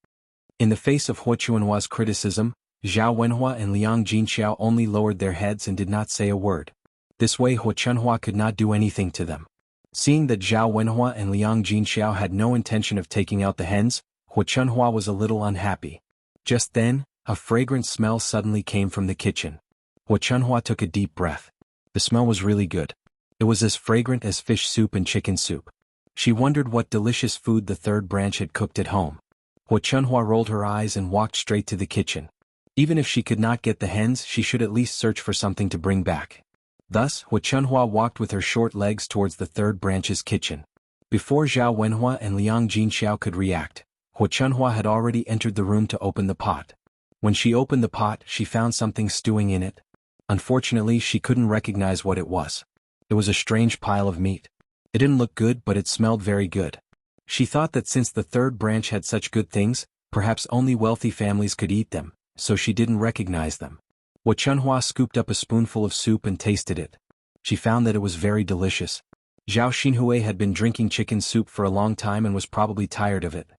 In the face of Hua Chunhua's criticism, Zhao Wenhua and Liang Jinxiao only lowered their heads and did not say a word. This way Hu Chunhua could not do anything to them. Seeing that Zhao Wenhua and Liang Jinxiao had no intention of taking out the hens, Hu Chunhua was a little unhappy. Just then, a fragrant smell suddenly came from the kitchen. Hu Chunhua took a deep breath. The smell was really good. It was as fragrant as fish soup and chicken soup. She wondered what delicious food the third branch had cooked at home. Hu Chunhua rolled her eyes and walked straight to the kitchen. Even if she could not get the hens, she should at least search for something to bring back. Thus, Hu Chunhua walked with her short legs towards the third branch's kitchen. Before Zhao Wenhua and Liang Jinxiao could react, Hu Chunhua had already entered the room to open the pot. When she opened the pot, she found something stewing in it. Unfortunately, she couldn't recognize what it was. It was a strange pile of meat. It didn't look good, but it smelled very good. She thought that since the third branch had such good things, perhaps only wealthy families could eat them, so she didn't recognize them. Hu Chunhua scooped up a spoonful of soup and tasted it. She found that it was very delicious. Zhao Xinhui had been drinking chicken soup for a long time and was probably tired of it.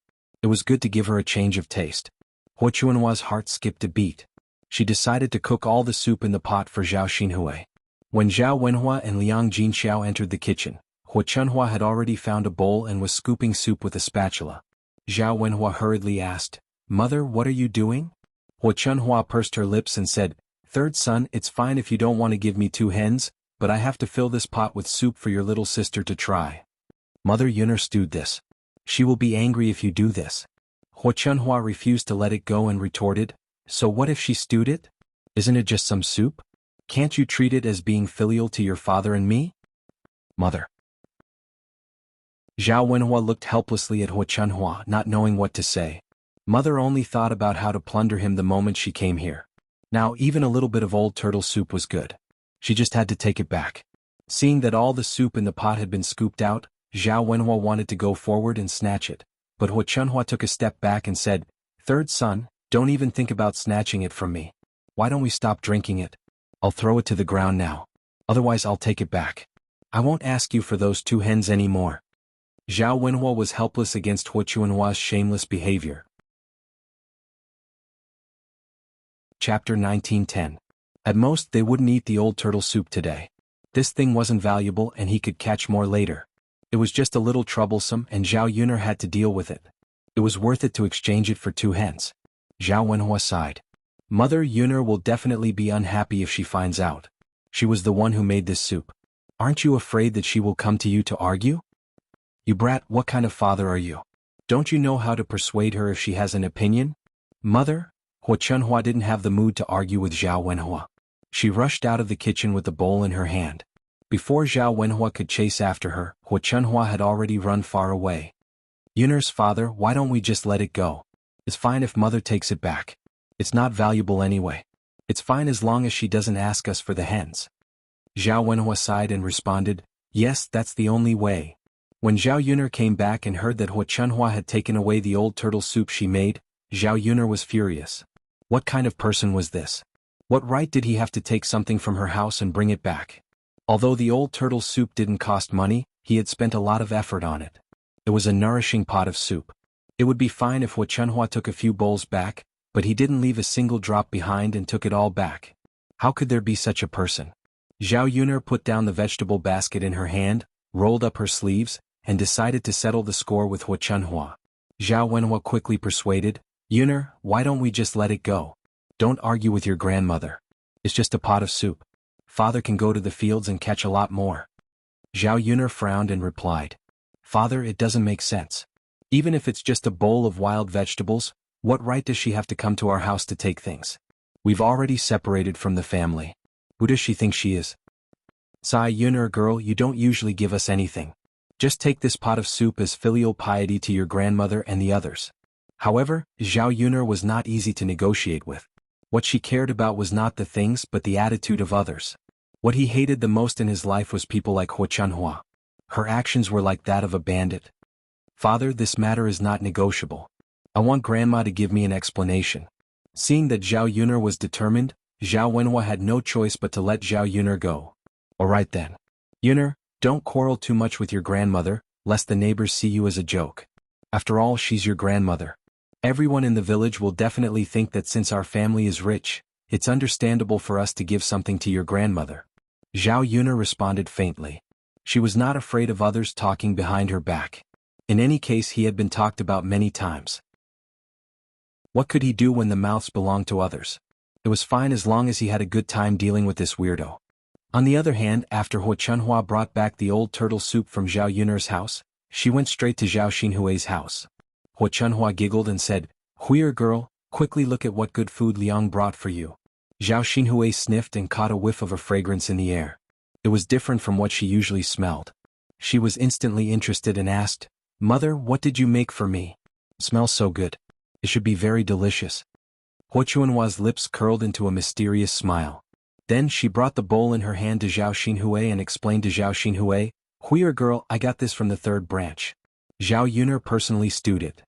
It was good to give her a change of taste. Hu Chunhua's heart skipped a beat. She decided to cook all the soup in the pot for Zhao Xinhui. When Zhao Wenhua and Liang Jinxiao entered the kitchen, Hu Chunhua had already found a bowl and was scooping soup with a spatula. Zhao Wenhua hurriedly asked, "Mother, what are you doing?" Hu Chunhua pursed her lips and said, "Third son, it's fine if you don't want to give me 2 hens, but I have to fill this pot with soup for your little sister to try. Mother Yuner stewed this. She will be angry if you do this." Hu Chunhua refused to let it go and retorted, "So what if she stewed it? Isn't it just some soup? Can't you treat it as being filial to your father and me?" "Mother." Zhao Wenhua looked helplessly at Hu Chunhua, not knowing what to say. Mother only thought about how to plunder him the moment she came here. Now even a little bit of old turtle soup was good. She just had to take it back. Seeing that all the soup in the pot had been scooped out, Zhao Wenhua wanted to go forward and snatch it, but Hu Chunhua took a step back and said, "Third son, don't even think about snatching it from me. Why don't we stop drinking it? I'll throw it to the ground now. Otherwise I'll take it back. I won't ask you for those 2 hens anymore." Zhao Wenhua was helpless against Hu Chunhua's shameless behavior. Chapter 19:10. At most they wouldn't eat the old turtle soup today. This thing wasn't valuable and he could catch more later. It was just a little troublesome and Zhao Yuner had to deal with it. It was worth it to exchange it for 2 hens. Zhao Wenhua sighed. Mother Yuner will definitely be unhappy if she finds out. She was the one who made this soup. Aren't you afraid that she will come to you to argue? You brat, what kind of father are you? Don't you know how to persuade her if she has an opinion? Mother? Hu Chunhua didn't have the mood to argue with Zhao Wenhua. She rushed out of the kitchen with the bowl in her hand. Before Zhao Wenhua could chase after her, Hu Chunhua had already run far away. Yuner's father, why don't we just let it go? It's fine if mother takes it back. It's not valuable anyway. It's fine as long as she doesn't ask us for the hens. Zhao Wenhua sighed and responded, "Yes, that's the only way." When Zhao Yuner came back and heard that Hu Chunhua had taken away the old turtle soup she made, Zhao Yuner was furious. What kind of person was this? What right did he have to take something from her house and bring it back? Although the old turtle soup didn't cost money, he had spent a lot of effort on it. It was a nourishing pot of soup. It would be fine if Hu Chunhua took a few bowls back, but he didn't leave a single drop behind and took it all back. How could there be such a person? Zhao Yuner put down the vegetable basket in her hand, rolled up her sleeves, and decided to settle the score with Hu Chunhua. Zhao Wenhua quickly persuaded, "Yuner, why don't we just let it go? Don't argue with your grandmother. It's just a pot of soup. Father can go to the fields and catch a lot more." Zhao Yuner frowned and replied, "Father, it doesn't make sense. Even if it's just a bowl of wild vegetables, what right does she have to come to our house to take things? We've already separated from the family. Who does she think she is? Sai Yuner, girl, you don't usually give us anything. Just take this pot of soup as filial piety to your grandmother and the others." However, Zhao Yuner was not easy to negotiate with. What she cared about was not the things but the attitude of others. What he hated the most in his life was people like Hu Chunhua. Her actions were like that of a bandit. "Father, this matter is not negotiable. I want Grandma to give me an explanation." Seeing that Zhao Yuner was determined, Zhao Wenhua had no choice but to let Zhao Yuner go. "Alright then. Yuner, don't quarrel too much with your grandmother, lest the neighbors see you as a joke. After all, she's your grandmother. Everyone in the village will definitely think that since our family is rich, it's understandable for us to give something to your grandmother. Zhao Yun'er responded faintly. She was not afraid of others talking behind her back. In any case, he had been talked about many times. What could he do when the mouths belonged to others? It was fine as long as he had a good time dealing with this weirdo. On the other hand, after Huo Chunhua brought back the old turtle soup from Zhao Yun'er's house, she went straight to Zhao Xinhui's house. Huo Chunhua giggled and said, "Huier girl, quickly look at what good food Liang brought for you." Zhao Xinhui sniffed and caught a whiff of a fragrance in the air. It was different from what she usually smelled. She was instantly interested and asked, "Mother, what did you make for me? Smells so good. It should be very delicious." Huo Chunhua's lips curled into a mysterious smile. Then she brought the bowl in her hand to Zhao Xinhui and explained to Zhao Xinhui, "Huier girl, I got this from the third branch. Zhao Yun'er personally stewed it."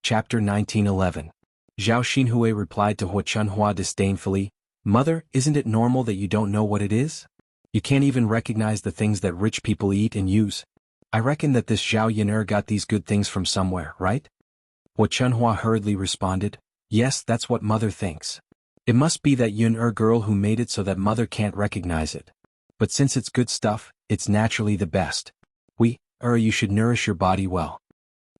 Chapter 1911. Zhao Xinhui replied to Huo Chunhua disdainfully, "Mother, isn't it normal that you don't know what it is? You can't even recognize the things that rich people eat and use. I reckon that this Zhao Yun'er got these good things from somewhere, right?" Huo Chunhua hurriedly responded, "Yes, that's what mother thinks. It must be that Yun'er girl who made it so that mother can't recognize it. But since it's good stuff, it's naturally the best. You should nourish your body well."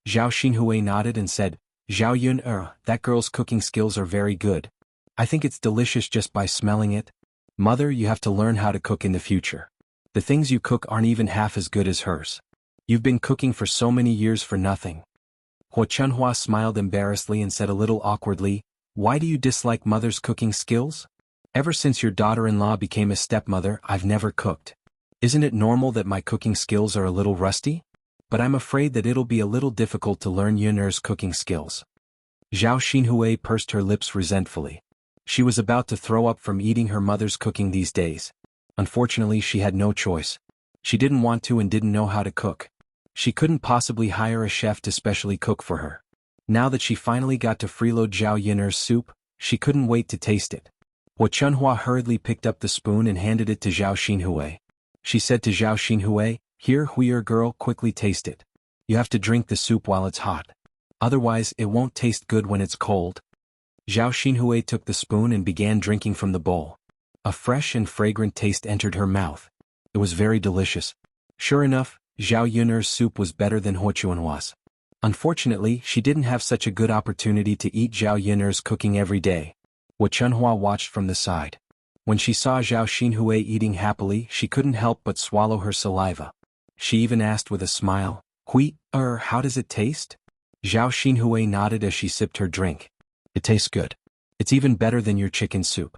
Zhao Xinhui nodded and said, "Zhao Yun'er, that girl's cooking skills are very good. I think it's delicious just by smelling it. Mother, you have to learn how to cook in the future. The things you cook aren't even half as good as hers. You've been cooking for so many years for nothing." Huo Chunhua smiled embarrassedly and said a little awkwardly, "Why do you dislike mother's cooking skills? Ever since your daughter-in-law became a stepmother, I've never cooked. Isn't it normal that my cooking skills are a little rusty? But I'm afraid that it'll be a little difficult to learn Yun'er's cooking skills." Zhao Xinhui pursed her lips resentfully. She was about to throw up from eating her mother's cooking these days. Unfortunately, she had no choice. She didn't want to and didn't know how to cook. She couldn't possibly hire a chef to specially cook for her. Now that she finally got to freeload Zhao Yun'er's soup, she couldn't wait to taste it. Huo Chunhua hurriedly picked up the spoon and handed it to Zhao Xinhui. She said to Zhao Xinhui, "Here, Huier girl, quickly taste it. You have to drink the soup while it's hot. Otherwise, it won't taste good when it's cold." Zhao Xinhui took the spoon and began drinking from the bowl. A fresh and fragrant taste entered her mouth. It was very delicious. Sure enough, Zhao Yun'er's soup was better than Huo Chunhua's. Unfortunately, she didn't have such a good opportunity to eat Zhao Yun'er's cooking every day. Huo Chunhua watched from the side. When she saw Zhao Xinhui eating happily, she couldn't help but swallow her saliva. She even asked with a smile, how does it taste?" Zhao Xinhui nodded as she sipped her drink. "It tastes good. It's even better than your chicken soup."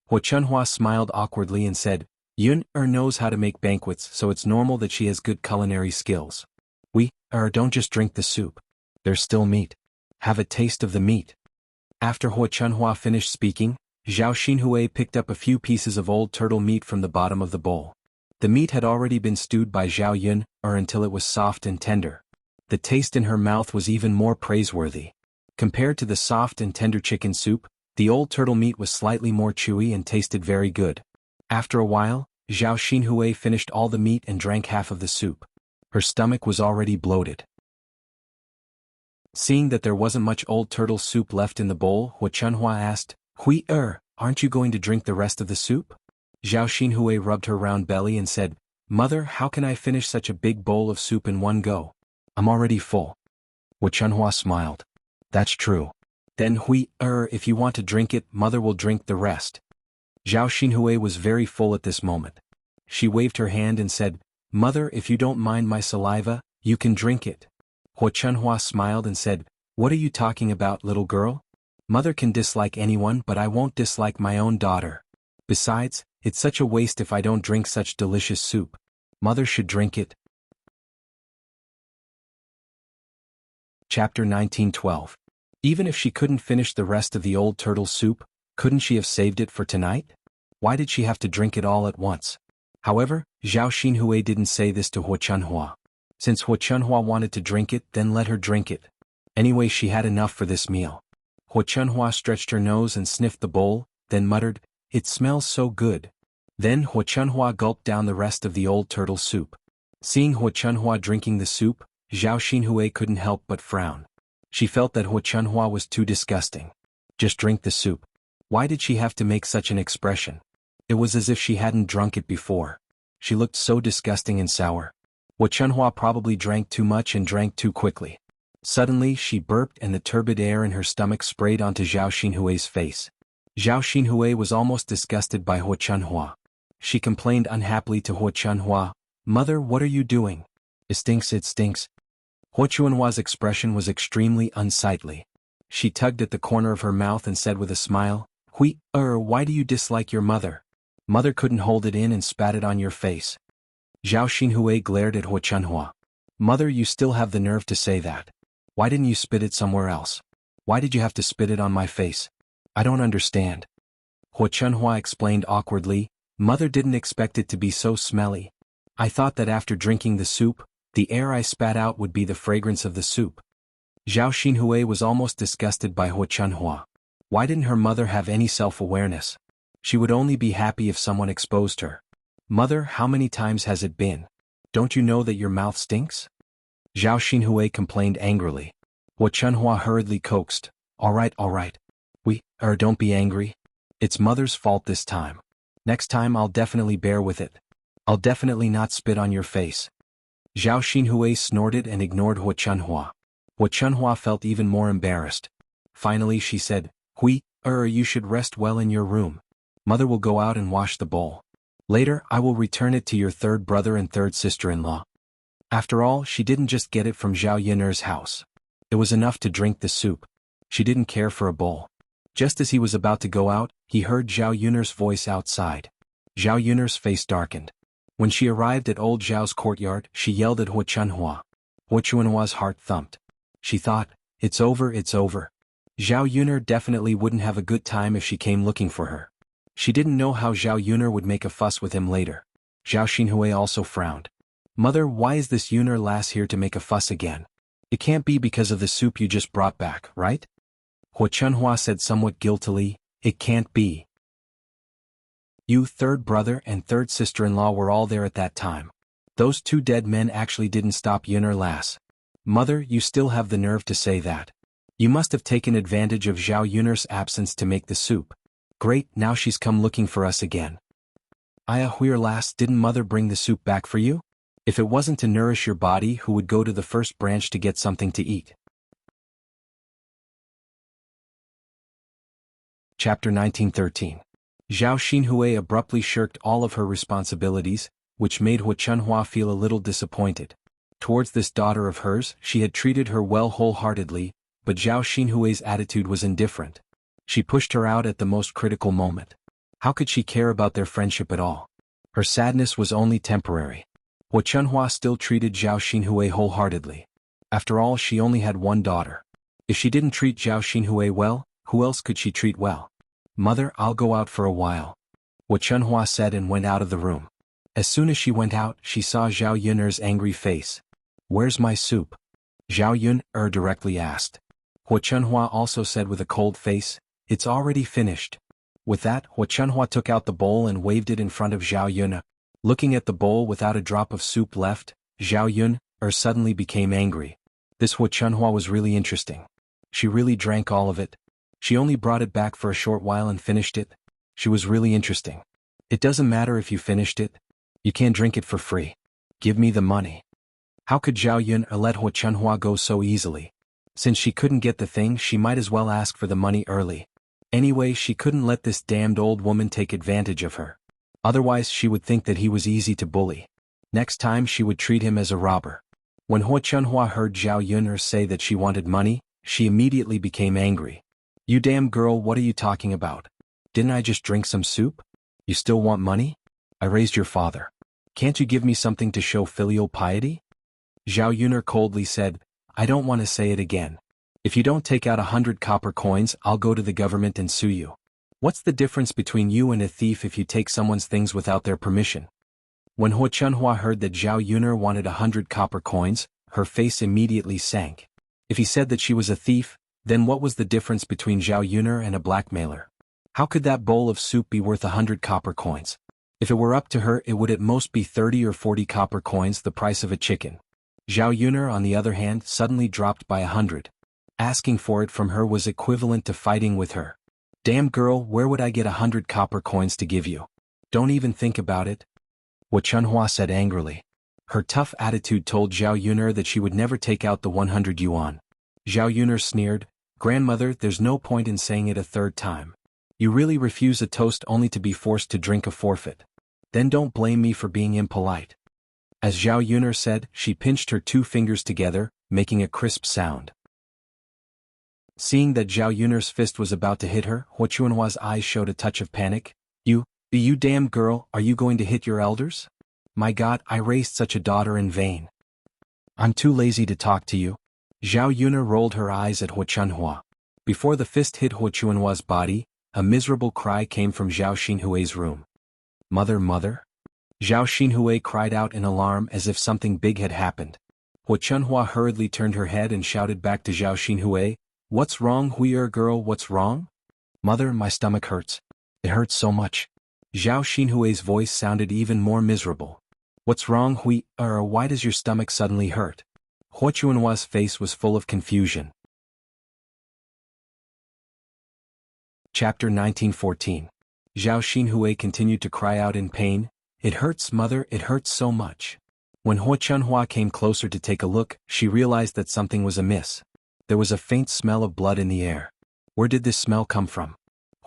Huo Chunhua smiled awkwardly and said, "Yun-er knows how to make banquets, so it's normal that she has good culinary skills. Don't just drink the soup. There's still meat. Have a taste of the meat." After Huo Chunhua finished speaking, Zhao Xinhui picked up a few pieces of old turtle meat from the bottom of the bowl. The meat had already been stewed by Zhao Yun'er until it was soft and tender. The taste in her mouth was even more praiseworthy. Compared to the soft and tender chicken soup, the old turtle meat was slightly more chewy and tasted very good. After a while, Zhao Xinhui finished all the meat and drank half of the soup. Her stomach was already bloated. Seeing that there wasn't much old turtle soup left in the bowl, Huo Chunhua asked, "Aren't you going to drink the rest of the soup?" Zhao Xinhui rubbed her round belly and said, "Mother, how can I finish such a big bowl of soup in one go? I'm already full." Huo Chunhua smiled. "That's true. Then if you want to drink it, mother will drink the rest." Zhao Xinhui was very full at this moment. She waved her hand and said, "Mother, if you don't mind my saliva, you can drink it." Huo Chunhua smiled and said, "What are you talking about, little girl? Mother can dislike anyone, but I won't dislike my own daughter. Besides, it's such a waste if I don't drink such delicious soup. Mother should drink it." Chapter 1912. Even if she couldn't finish the rest of the old turtle soup, couldn't she have saved it for tonight? Why did she have to drink it all at once? However, Zhao Xinhui didn't say this to Huo Chunhua. Since Huo Chunhua wanted to drink it, then let her drink it. Anyway, she had enough for this meal. Huo Chunhua stretched her nose and sniffed the bowl, then muttered, "It smells so good." Then Huo Chunhua gulped down the rest of the old turtle soup. Seeing Huo Chunhua drinking the soup, Zhao Xinhui couldn't help but frown. She felt that Hu Chunhua was too disgusting. Just drink the soup. Why did she have to make such an expression? It was as if she hadn't drunk it before. She looked so disgusting and sour. Hu Chunhua probably drank too much and drank too quickly. Suddenly she burped and the turbid air in her stomach sprayed onto Zhao Xinhui's face. Zhao Xinhui was almost disgusted by Hu Chunhua. She complained unhappily to Hu Chunhua, "Mother, what are you doing? It stinks, it stinks." Hu Chunhua's expression was extremely unsightly. She tugged at the corner of her mouth and said with a smile, why do you dislike your mother? Mother couldn't hold it in and spat it on your face." Zhao Xinhui glared at Hu Chunhua. "Mother, you still have the nerve to say that. Why didn't you spit it somewhere else? Why did you have to spit it on my face? I don't understand." Hu Chunhua explained awkwardly, "Mother didn't expect it to be so smelly. I thought that after drinking the soup, the air I spat out would be the fragrance of the soup." Zhao Xinhui was almost disgusted by Hu Chunhua. Why didn't her mother have any self-awareness? She would only be happy if someone exposed her. "Mother, how many times has it been? Don't you know that your mouth stinks?" Zhao Xinhui complained angrily. Hu Chunhua hurriedly coaxed, all right. Don't be angry. It's Mother's fault this time. Next time I'll definitely bear with it. I'll definitely not spit on your face." Zhao Xinhui snorted and ignored Hu Chunhua. Hu Chunhua felt even more embarrassed. Finally she said, You should rest well in your room. Mother will go out and wash the bowl. Later I will return it to your third brother and third sister-in-law." After all, she didn't just get it from Zhao Yun'er's house. It was enough to drink the soup. She didn't care for a bowl. Just as he was about to go out, he heard Zhao Yun'er's voice outside. Zhao Yun'er's face darkened. When she arrived at old Zhao's courtyard, she yelled at Hu Chunhua. Hu Chunhua's heart thumped. She thought, it's over. Zhao Yun'er definitely wouldn't have a good time if she came looking for her. She didn't know how Zhao Yun'er would make a fuss with him later. Zhao Xinhui also frowned. "Mother, why is this Yun'er lass here to make a fuss again? It can't be because of the soup you just brought back, right?" Hu Chunhua said somewhat guiltily, "It can't be. You third brother and third sister-in-law were all there at that time. Those two dead men actually didn't stop Yun'er lass. Mother, you still have the nerve to say that. You must have taken advantage of Zhao Yun'er's absence to make the soup. Great, now she's come looking for us again. Huir lass, didn't Mother bring the soup back for you? If it wasn't to nourish your body, who would go to the first branch to get something to eat?" Chapter 1913. Zhao Xinhui abruptly shirked all of her responsibilities, which made Hu Chunhua feel a little disappointed. Towards this daughter of hers, she had treated her well wholeheartedly, but Zhao Xinhui's attitude was indifferent. She pushed her out at the most critical moment. How could she care about their friendship at all? Her sadness was only temporary. Hu Chunhua still treated Zhao Xinhui wholeheartedly. After all, she only had one daughter. If she didn't treat Zhao Xinhui well, who else could she treat well? "Mother, I'll go out for a while," Hu Chunhua said and went out of the room. As soon as she went out, she saw Zhao Yun'er's angry face. "Where's my soup?" Zhao Yun'er directly asked. Hu Chunhua also said with a cold face, "It's already finished." With that, Hu Chunhua took out the bowl and waved it in front of Zhao Yun'er. Looking at the bowl without a drop of soup left, Zhao Yun'er suddenly became angry. This Hu Chunhua was really interesting. She really drank all of it. She only brought it back for a short while and finished it. She was really interesting. It doesn't matter if you finished it. You can't drink it for free. Give me the money. How could Zhao Yun'er let Hu Chunhua go so easily? Since she couldn't get the thing, she might as well ask for the money early. Anyway, she couldn't let this damned old woman take advantage of her. Otherwise she would think that he was easy to bully. Next time she would treat him as a robber. When Hu Chunhua heard Zhao Yun'er say that she wanted money, she immediately became angry. "You damn girl, what are you talking about? Didn't I just drink some soup? You still want money? I raised your father. Can't you give me something to show filial piety?" Zhao Yun'er coldly said, "I don't want to say it again. If you don't take out 100 copper coins, I'll go to the government and sue you. What's the difference between you and a thief if you take someone's things without their permission?" When Hu Chunhua heard that Zhao Yun'er wanted 100 copper coins, her face immediately sank. If he said that she was a thief, then what was the difference between Zhao Yun'er and a blackmailer? How could that bowl of soup be worth 100 copper coins? If it were up to her, it would at most be 30 or 40 copper coins, the price of a chicken. Zhao Yuner, on the other hand, suddenly dropped by 100. Asking for it from her was equivalent to fighting with her. Damn girl, where would I get 100 copper coins to give you? Don't even think about it. Wu Chunhua said angrily. Her tough attitude told Zhao Yuner that she would never take out the 100 yuan. Zhao Yuner sneered, Grandmother, there's no point in saying it a third time. You really refuse a toast only to be forced to drink a forfeit. Then don't blame me for being impolite. As Zhao Yuner said, she pinched her 2 fingers together, making a crisp sound. Seeing that Zhao Yuner's fist was about to hit her, Wu Chunhua's eyes showed a touch of panic. You damn girl, are you going to hit your elders? My God, I raised such a daughter in vain. I'm too lazy to talk to you. Zhao Yuner rolled her eyes at Wu Chunhua. Before the fist hit Wu Chunhua's body, a miserable cry came from Zhao Xinhui's room. Mother, mother? Zhao Xinhui cried out in alarm as if something big had happened. Wu Chunhua hurriedly turned her head and shouted back to Zhao Xinhui, What's wrong, Hui'er girl, what's wrong? Mother, my stomach hurts. It hurts so much. Zhao Xinhui's voice sounded even more miserable. What's wrong, Hui'er, why does your stomach suddenly hurt? Wu Chunhua's face was full of confusion. Chapter 1914. Zhao Xinhui continued to cry out in pain, It hurts, mother, it hurts so much. When Wu Chunhua came closer to take a look, she realized that something was amiss. There was a faint smell of blood in the air. Where did this smell come from?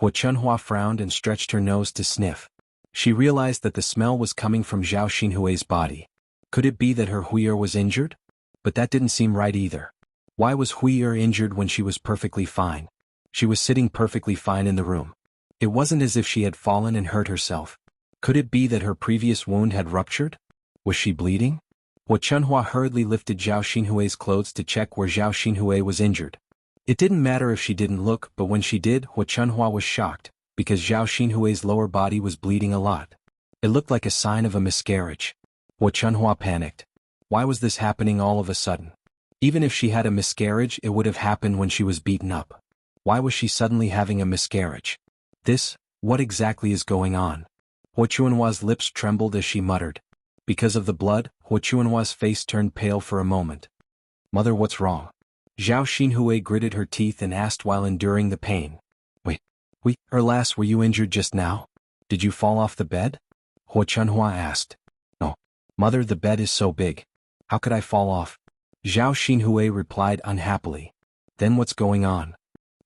Wu Chunhua frowned and stretched her nose to sniff. She realized that the smell was coming from Zhao Xinhui's body. Could it be that her Hui'er was injured? But that didn't seem right either. Why was Hui'er injured when she was perfectly fine? She was sitting perfectly fine in the room. It wasn't as if she had fallen and hurt herself. Could it be that her previous wound had ruptured? Was she bleeding? Wu Chunhua hurriedly lifted Zhao Xinhui's clothes to check where Zhao Xinhui was injured. It didn't matter if she didn't look, but when she did, Wu Chunhua was shocked, because Zhao Xinhui's lower body was bleeding a lot. It looked like a sign of a miscarriage. Wu Chunhua panicked. Why was this happening all of a sudden? Even if she had a miscarriage, it would have happened when she was beaten up. Why was she suddenly having a miscarriage? What exactly is going on? Wu Chunhua's lips trembled as she muttered. Because of the blood, Wu Chunhua's face turned pale for a moment. Mother, what's wrong? Zhao Xinhui gritted her teeth and asked while enduring the pain. Lass, were you injured just now? Did you fall off the bed? Wu Chunhua asked. No. Mother, the bed is so big. How could I fall off? Zhao Xinhui replied unhappily. Then what's going on?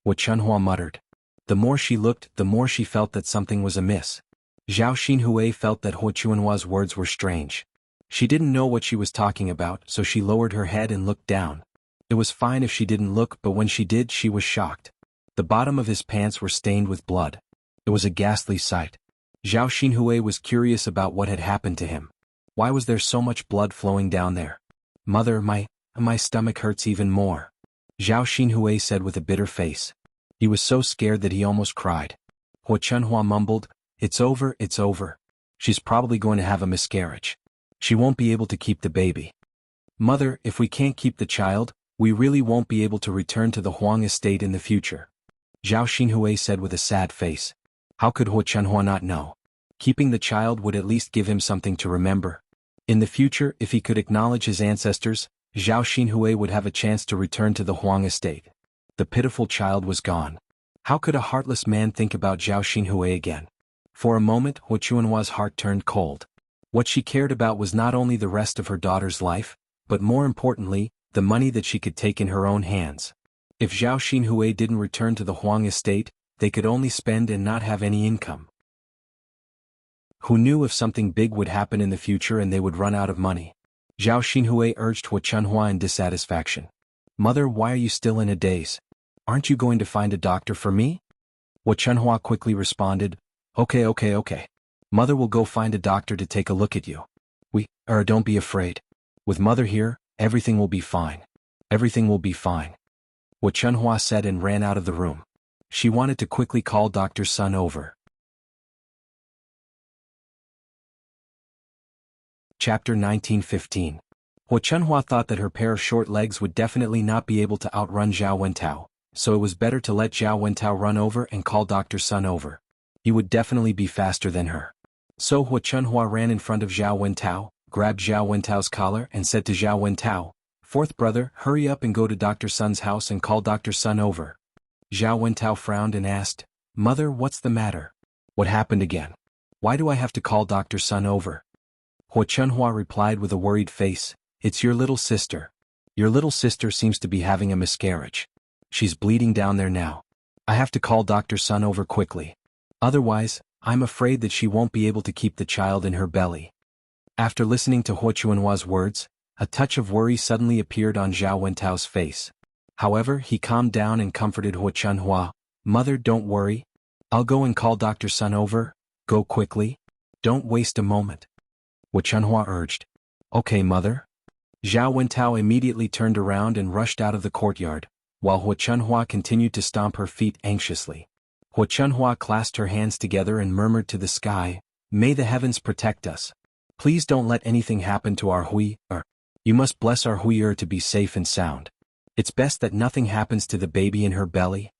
Wu Chunhua muttered. The more she looked, the more she felt that something was amiss. Zhao Xinhui felt that Wu Chunhua's words were strange. She didn't know what she was talking about, so she lowered her head and looked down. It was fine if she didn't look, but when she did, she was shocked. The bottom of his pants were stained with blood. It was a ghastly sight. Zhao Xinhui was curious about what had happened to him. Why was there so much blood flowing down there? Mother, my stomach hurts even more. Zhao Xinhui said with a bitter face. He was so scared that he almost cried. Wu Chunhua mumbled, It's over, it's over. She's probably going to have a miscarriage. She won't be able to keep the baby. Mother, if we can't keep the child, we really won't be able to return to the Huang estate in the future. Zhao Xinhui said with a sad face. How could Wu Chunhua not know? Keeping the child would at least give him something to remember. In the future, if he could acknowledge his ancestors, Zhao Xinhui would have a chance to return to the Huang estate. The pitiful child was gone. How could a heartless man think about Zhao Xinhui again? For a moment, Wu Chunhua's heart turned cold. What she cared about was not only the rest of her daughter's life, but more importantly, the money that she could take in her own hands. If Zhao Xinhui didn't return to the Huang estate, they could only spend and not have any income. Who knew if something big would happen in the future and they would run out of money? Zhao Xinhui urged Wu Chunhua in dissatisfaction. Mother, why are you still in a daze? Aren't you going to find a doctor for me? Wu Chunhua quickly responded, Okay. Mother will go find a doctor to take a look at you. Don't be afraid. With Mother here, everything will be fine. Everything will be fine. Wu Chunhua said and ran out of the room. She wanted to quickly call Dr. Sun over. Chapter 1915. Wu Chunhua thought that her pair of short legs would definitely not be able to outrun Zhao Wentao, so it was better to let Zhao Wentao run over and call Dr. Sun over. He would definitely be faster than her. So Wu Chunhua ran in front of Zhao Wentao, grabbed Zhao Wentao's collar and said to Zhao Wentao, "Fourth brother, hurry up and go to Dr. Sun's house and call Dr. Sun over." Zhao Wentao frowned and asked, "Mother, what's the matter? What happened again? Why do I have to call Dr. Sun over?" Hua Chunhua replied with a worried face, "It's your little sister. Your little sister seems to be having a miscarriage. She's bleeding down there now. I have to call Dr. Sun over quickly. Otherwise, I'm afraid that she won't be able to keep the child in her belly." After listening to Hua Chunhua's words, a touch of worry suddenly appeared on Zhao Wentao's face. However, he calmed down and comforted Hua Chunhua, "Mother, don't worry. I'll go and call Dr. Sun over. Go quickly. Don't waste a moment." Hua Chunhua urged. "Okay, mother." Zhao Wentao immediately turned around and rushed out of the courtyard, while Hua Chunhua continued to stomp her feet anxiously. Hua Chunhua clasped her hands together and murmured to the sky, "May the heavens protect us. Please don't let anything happen to our Hui. You must bless our Hui to be safe and sound. It's best that nothing happens to the baby in her belly."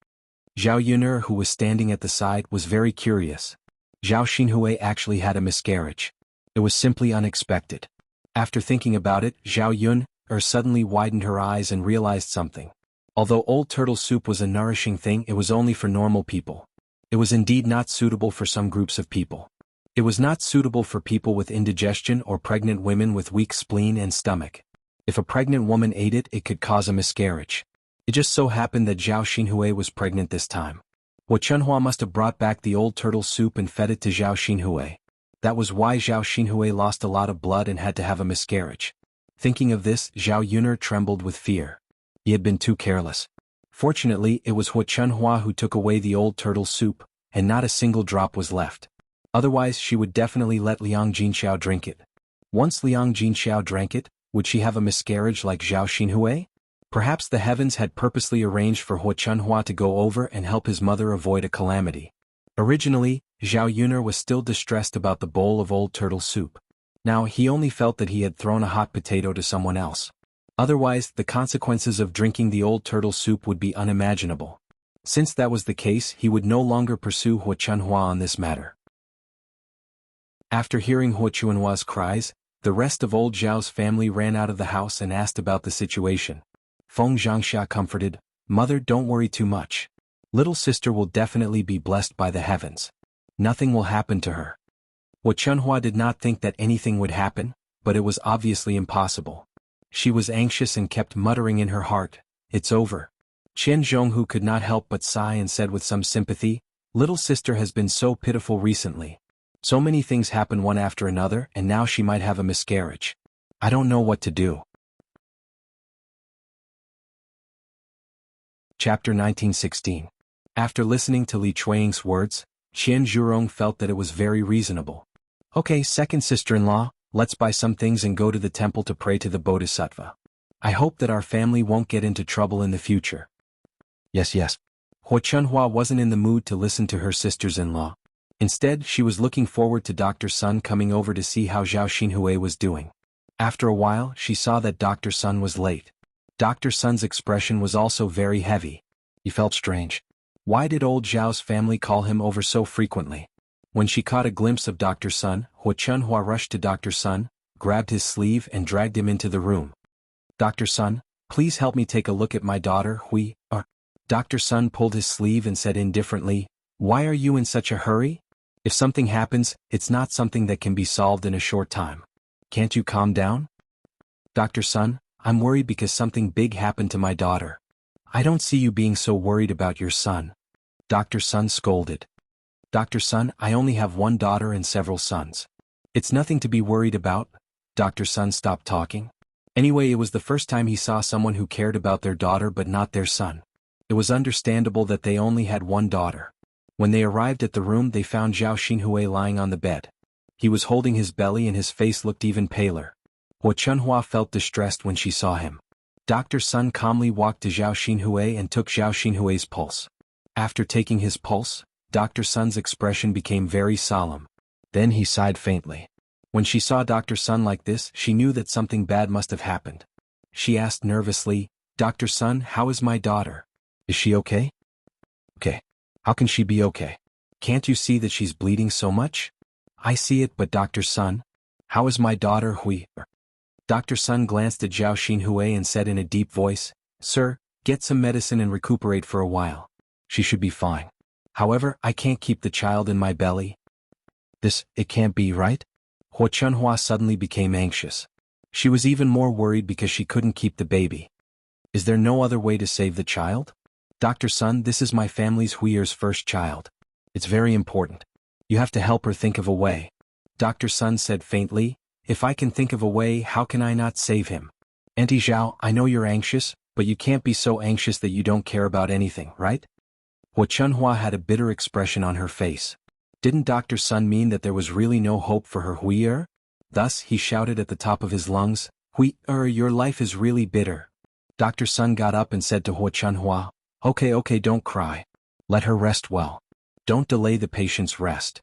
Zhao Yun'er, who was standing at the side, was very curious. Zhao Xinhui actually had a miscarriage. It was simply unexpected. After thinking about it, Zhao Yun'er suddenly widened her eyes and realized something. Although old turtle soup was a nourishing thing, it was only for normal people. It was indeed not suitable for some groups of people. It was not suitable for people with indigestion or pregnant women with weak spleen and stomach. If a pregnant woman ate it, it could cause a miscarriage. It just so happened that Zhao Xinhui was pregnant this time. Hua Chunhua must have brought back the old turtle soup and fed it to Zhao Xinhui. That was why Zhao Xinhui lost a lot of blood and had to have a miscarriage. Thinking of this, Zhao Yun'er trembled with fear. He had been too careless. Fortunately, it was Hua Chunhua who took away the old turtle soup, and not a single drop was left. Otherwise, she would definitely let Liang Jinxiao drink it. Once Liang Jinxiao drank it, would she have a miscarriage like Zhao Xinhui? Perhaps the heavens had purposely arranged for Hua Chunhua to go over and help his mother avoid a calamity. Originally, Zhao Yun'er was still distressed about the bowl of old turtle soup. Now he only felt that he had thrown a hot potato to someone else. Otherwise, the consequences of drinking the old turtle soup would be unimaginable. Since that was the case, he would no longer pursue Hua Chunhua on this matter. After hearing Hua Chunhua's cries, the rest of old Zhao's family ran out of the house and asked about the situation. Feng Zhangxia comforted, "Mother, don't worry too much. Little sister will definitely be blessed by the heavens. Nothing will happen to her." Hua Chunhua did not think that anything would happen, but it was obviously impossible. She was anxious and kept muttering in her heart, "It's over." Qian Zhonghu could not help but sigh and said with some sympathy, "Little sister has been so pitiful recently. So many things happen one after another, and now she might have a miscarriage. I don't know what to do." Chapter 1916. After listening to Li Chuanying's words, Qian Zhurong felt that it was very reasonable. "Okay, second sister-in-law, let's buy some things and go to the temple to pray to the Bodhisattva. I hope that our family won't get into trouble in the future." Yes. Hua Chunhua wasn't in the mood to listen to her sisters-in-law. Instead, she was looking forward to Dr. Sun coming over to see how Zhao Xinhui was doing. After a while, she saw that Dr. Sun was late. Dr. Sun's expression was also very heavy. He felt strange. Why did old Zhao's family call him over so frequently? When she caught a glimpse of Dr. Sun, Hua Chunhua rushed to Dr. Sun, grabbed his sleeve and dragged him into the room. "Dr. Sun, please help me take a look at my daughter, Hui." Dr. Sun pulled his sleeve and said indifferently, "Why are you in such a hurry? If something happens, it's not something that can be solved in a short time. Can't you calm down?" "Dr. Sun, I'm worried because something big happened to my daughter." "I don't see you being so worried about your son." Dr. Sun scolded. "Dr. Sun, I only have one daughter and several sons. It's nothing to be worried about." Dr. Sun stopped talking. Anyway, it was the first time he saw someone who cared about their daughter but not their son. It was understandable that they only had one daughter. When they arrived at the room, they found Zhao Xinhui lying on the bed. He was holding his belly and his face looked even paler. Hua Chunhua felt distressed when she saw him. Dr. Sun calmly walked to Zhao Xinhui and took Zhao Xinhui's pulse. After taking his pulse, Dr. Sun's expression became very solemn. Then he sighed faintly. When she saw Dr. Sun like this, she knew that something bad must have happened. She asked nervously, "Dr. Sun, how is my daughter? Is she okay?" "Okay. How can she be okay? Can't you see that she's bleeding so much?" "I see it, but Dr. Sun, How is my daughter Hui? Dr. Sun glanced at Zhao Xinhui and said in a deep voice, Sir, get some medicine and recuperate for a while. She should be fine. However, I can't keep the child in my belly. It can't be, right? Hua Chunhua suddenly became anxious. She was even more worried because she couldn't keep the baby. Is there no other way to save the child? Dr. Sun, this is my family's Huiyer's first child. It's very important. You have to help her think of a way. Dr. Sun said faintly, if I can think of a way, how can I not save him? Auntie Zhao, I know you're anxious, but you can't be so anxious that you don't care about anything, right? Hua Chunhua had a bitter expression on her face. Didn't Dr. Sun mean that there was really no hope for her Huiyer? Thus, he shouted at the top of his lungs, Huiyer, your life is really bitter. Dr. Sun got up and said to Hua Chunhua, Okay, don't cry. Let her rest well. Don't delay the patient's rest.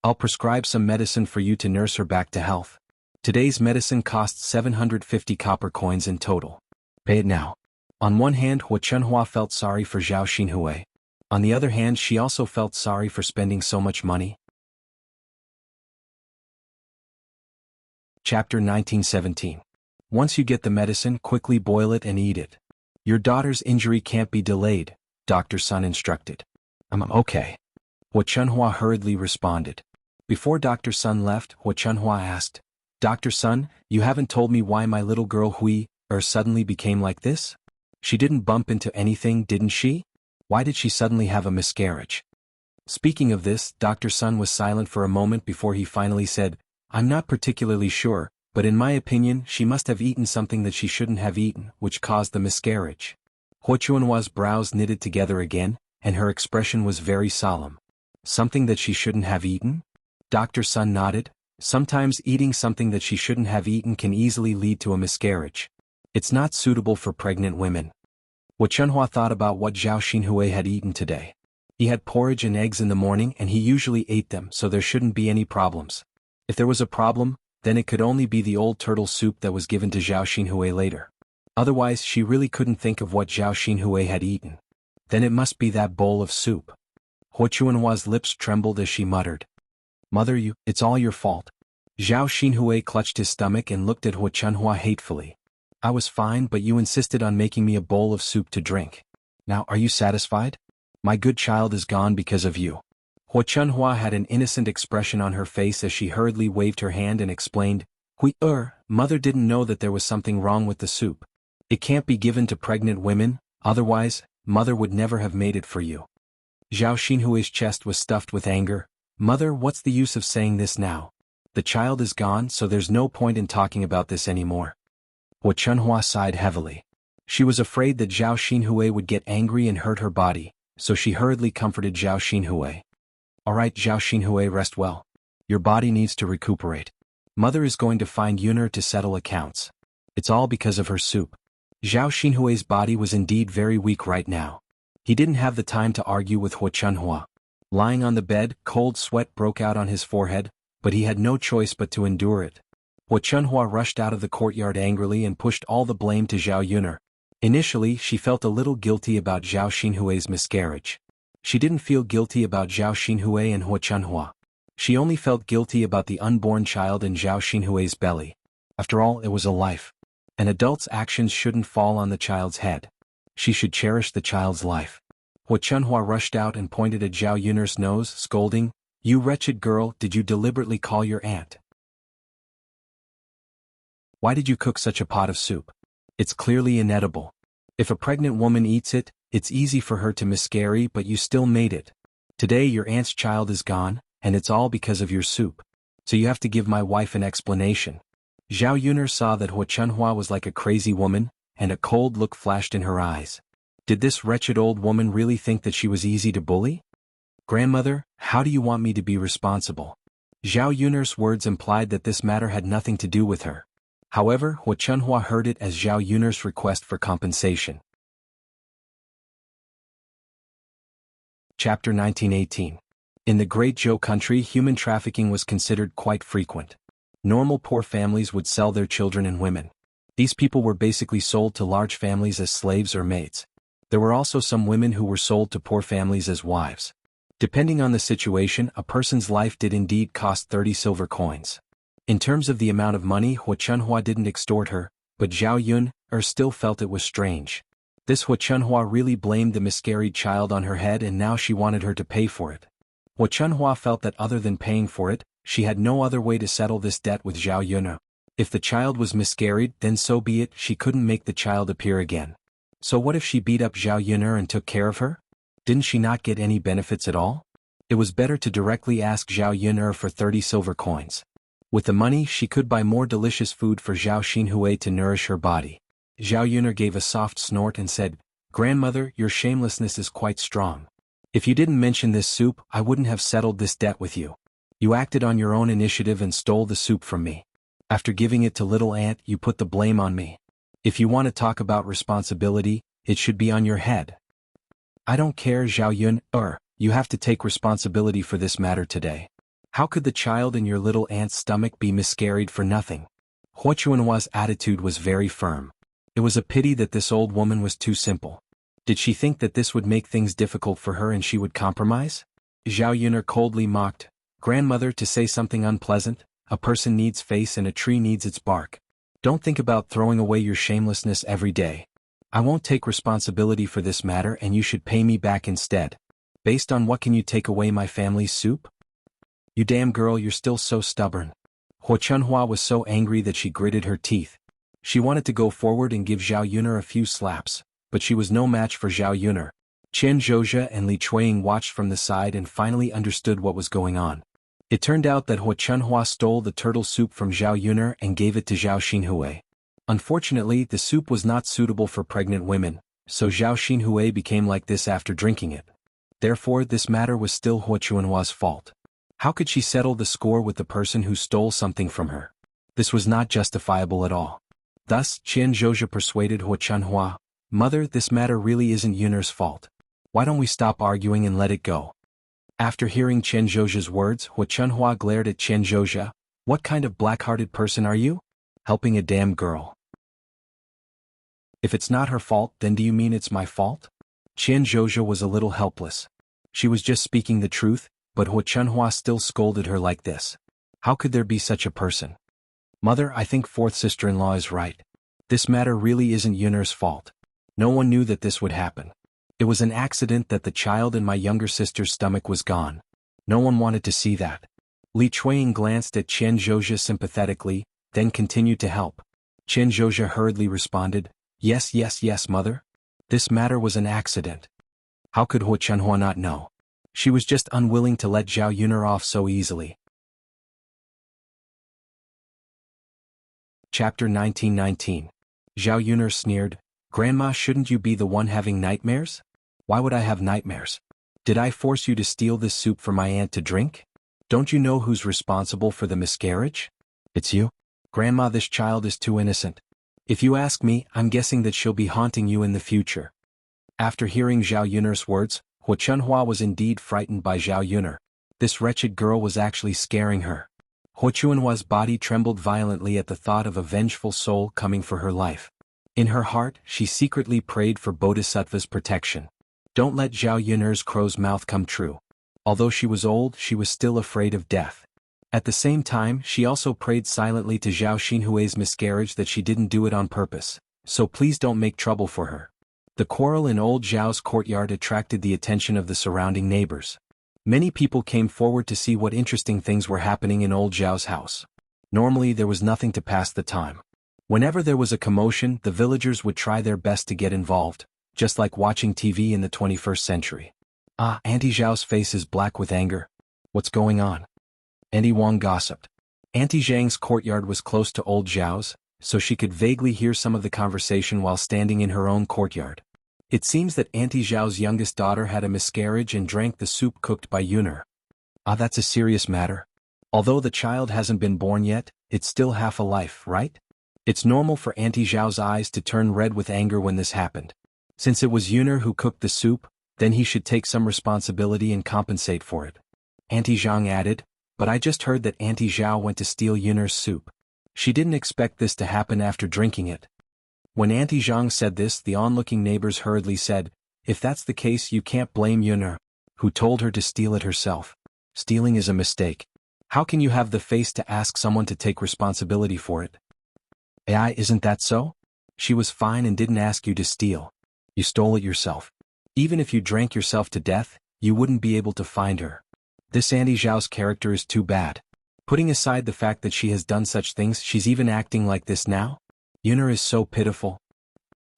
I'll prescribe some medicine for you to nurse her back to health. Today's medicine costs 750 copper coins in total. Pay it now. On one hand, Hua Chunhua felt sorry for Zhao Xinhui. On the other hand, she also felt sorry for spending so much money. Chapter 1917. Once you get the medicine, quickly boil it and eat it. Your daughter's injury can't be delayed, Dr. Sun instructed. I'm okay. Hua Chunhua hurriedly responded. Before Dr. Sun left, Hua Chunhua asked, Dr. Sun, you haven't told me why my little girl Hui suddenly became like this? She didn't bump into anything, didn't she? Why did she suddenly have a miscarriage? Speaking of this, Dr. Sun was silent for a moment before he finally said, I'm not particularly sure, but in my opinion she must have eaten something that she shouldn't have eaten, which caused the miscarriage. Hua Chunhua's brows knitted together again, and her expression was very solemn. Something that she shouldn't have eaten? Dr. Sun nodded. Sometimes eating something that she shouldn't have eaten can easily lead to a miscarriage. It's not suitable for pregnant women. Hua Chunhua thought about what Zhao Xinhui had eaten today. He had porridge and eggs in the morning and he usually ate them, so there shouldn't be any problems. If there was a problem, then it could only be the old turtle soup that was given to Zhao Xinhui later. Otherwise, she really couldn't think of what Zhao Xinhui had eaten. Then it must be that bowl of soup. Hua Chunhua's lips trembled as she muttered, Mother, it's all your fault. Zhao Xinhui clutched his stomach and looked at Hua Chunhua hatefully. I was fine, but you insisted on making me a bowl of soup to drink. Now, are you satisfied? My good child is gone because of you. Hua Chunhua had an innocent expression on her face as she hurriedly waved her hand and explained, Mother didn't know that there was something wrong with the soup. It can't be given to pregnant women, otherwise, Mother would never have made it for you. Zhao Xinhui's chest was stuffed with anger. Mother, what's the use of saying this now? The child is gone, so there's no point in talking about this anymore. Hua Chunhua sighed heavily. She was afraid that Zhao Xinhui would get angry and hurt her body, so she hurriedly comforted Zhao Xinhui. All right, Zhao Xinhui, rest well. Your body needs to recuperate. Mother is going to find Yuner to settle accounts. It's all because of her soup. Zhao Xinhui's body was indeed very weak right now. He didn't have the time to argue with Hua Chunhua. Lying on the bed, cold sweat broke out on his forehead, but he had no choice but to endure it. Hua Chunhua rushed out of the courtyard angrily and pushed all the blame to Zhao Yuner. Initially, she felt a little guilty about Zhao Xinhui's miscarriage. She didn't feel guilty about Zhao Xinhui and Hua Chunhua. She only felt guilty about the unborn child in Zhao Xinhui's belly. After all, it was a life. An adult's actions shouldn't fall on the child's head. She should cherish the child's life. Hua Chunhua rushed out and pointed at Zhao Yuner's nose, scolding, You wretched girl, did you deliberately call your aunt? Why did you cook such a pot of soup? It's clearly inedible. If a pregnant woman eats it, it's easy for her to miscarry, but you still made it. Today your aunt's child is gone, and it's all because of your soup. So you have to give my wife an explanation. Zhao Yuner saw that Hua Chunhua was like a crazy woman, and a cold look flashed in her eyes. Did this wretched old woman really think that she was easy to bully? Grandmother, how do you want me to be responsible? Zhao Yuner's words implied that this matter had nothing to do with her. However, Hua Chunhua heard it as Zhao Yuner's request for compensation. Chapter 1918. In the Great Zhou country, human trafficking was considered quite frequent. Normal poor families would sell their children and women. These people were basically sold to large families as slaves or maids. There were also some women who were sold to poor families as wives. Depending on the situation, a person's life did indeed cost 30 silver coins. In terms of the amount of money, Hua Chunhua didn't extort her, but Zhao Yun still felt it was strange. This Hua Chunhua really blamed the miscarried child on her head, and now she wanted her to pay for it. Hua Chunhua felt that other than paying for it, she had no other way to settle this debt with Zhao Yun. If the child was miscarried, then so be it, she couldn't make the child appear again. So what if she beat up Zhao Yun and took care of her? Didn't she not get any benefits at all? It was better to directly ask Zhao Yun for 30 silver coins. With the money, she could buy more delicious food for Zhao Xinhui to nourish her body. Zhao Yun gave a soft snort and said, "Grandmother, your shamelessness is quite strong. If you didn't mention this soup, I wouldn't have settled this debt with you. You acted on your own initiative and stole the soup from me. After giving it to little aunt, you put the blame on me. If you want to talk about responsibility, it should be on your head." "I don't care, Zhao Yun, you have to take responsibility for this matter today. How could the child in your little aunt's stomach be miscarried for nothing?" Hua Chunhua's attitude was very firm. It was a pity that this old woman was too simple. Did she think that this would make things difficult for her and she would compromise? Zhao Yun coldly mocked, "Grandmother, to say something unpleasant, a person needs face and a tree needs its bark. Don't think about throwing away your shamelessness every day. I won't take responsibility for this matter and you should pay me back instead. Based on what can you take away my family's soup? You damn girl, you're still so stubborn." Hua Chunhua was so angry that she gritted her teeth. She wanted to go forward and give Zhao Yun a few slaps, but she was no match for Zhao Yun. Chen Zhozhi and Li Chuiying watched from the side and finally understood what was going on. It turned out that Hua Chunhua stole the turtle soup from Zhao Yun and gave it to Zhao Xinhui. Unfortunately, the soup was not suitable for pregnant women, so Zhao Xinhui became like this after drinking it. Therefore, this matter was still Hua Chunhua's fault. How could she settle the score with the person who stole something from her? This was not justifiable at all. Thus, Chen Zhozhi persuaded Hua Chunhua, "Mother, this matter really isn't Yun's fault. Why don't we stop arguing and let it go?" After hearing Chen Zhozhi's words, Hua Chunhua glared at Chen Zhozhi. "What kind of black-hearted person are you? Helping a damn girl. If it's not her fault, then do you mean it's my fault?" Chen Zhozhi was a little helpless. She was just speaking the truth, but Hua Chunhua still scolded her like this. How could there be such a person? "Mother, I think fourth sister-in-law is right. This matter really isn't Yun's fault. No one knew that this would happen. It was an accident that the child in my younger sister's stomach was gone. No one wanted to see that." Li Chuiying glanced at Chen Zhozhi sympathetically, then continued to help. Chen Zhozhi hurriedly responded, Yes, mother. This matter was an accident. How could Hua Chunhua not know? She was just unwilling to let Zhao Yun off so easily. Chapter 1919. Zhao Yun sneered, "Grandma, shouldn't you be the one having nightmares? Why would I have nightmares? Did I force you to steal this soup for my aunt to drink? Don't you know who's responsible for the miscarriage? It's you. Grandma, this child is too innocent. If you ask me, I'm guessing that she'll be haunting you in the future." After hearing Zhao Yun's words, Hua Chunhua was indeed frightened by Zhao Yun. This wretched girl was actually scaring her. Hua Chunhua's body trembled violently at the thought of a vengeful soul coming for her life. In her heart, she secretly prayed for Bodhisattva's protection. Don't let Zhao Yun's crow's mouth come true. Although she was old, she was still afraid of death. At the same time, she also prayed silently to Zhao Xinhui's miscarriage that she didn't do it on purpose, so please don't make trouble for her. The quarrel in old Zhao's courtyard attracted the attention of the surrounding neighbors. Many people came forward to see what interesting things were happening in old Zhao's house. Normally there was nothing to pass the time. Whenever there was a commotion, the villagers would try their best to get involved, just like watching TV in the 21st century. Auntie Zhao's face is black with anger. What's going on? Auntie Wang gossiped. Auntie Zhang's courtyard was close to old Zhao's, so she could vaguely hear some of the conversation while standing in her own courtyard. It seems that Auntie Zhao's youngest daughter had a miscarriage and drank the soup cooked by Yun. That's a serious matter. Although the child hasn't been born yet, it's still half a life, right? It's normal for Auntie Zhao's eyes to turn red with anger when this happened. Since it was Yun who cooked the soup, then he should take some responsibility and compensate for it. Auntie Zhang added, but I just heard that Auntie Zhao went to steal Yun's soup. She didn't expect this to happen after drinking it. When Auntie Zhang said this, the onlooking neighbors hurriedly said, if that's the case, you can't blame Yun. Who told her to steal it herself? Stealing is a mistake. How can you have the face to ask someone to take responsibility for it? AI, isn't that so? She was fine and didn't ask you to steal. You stole it yourself. Even if you drank yourself to death, you wouldn't be able to find her. This Auntie Zhao's character is too bad. Putting aside the fact that she has done such things, she's even acting like this now? Yuner is so pitiful.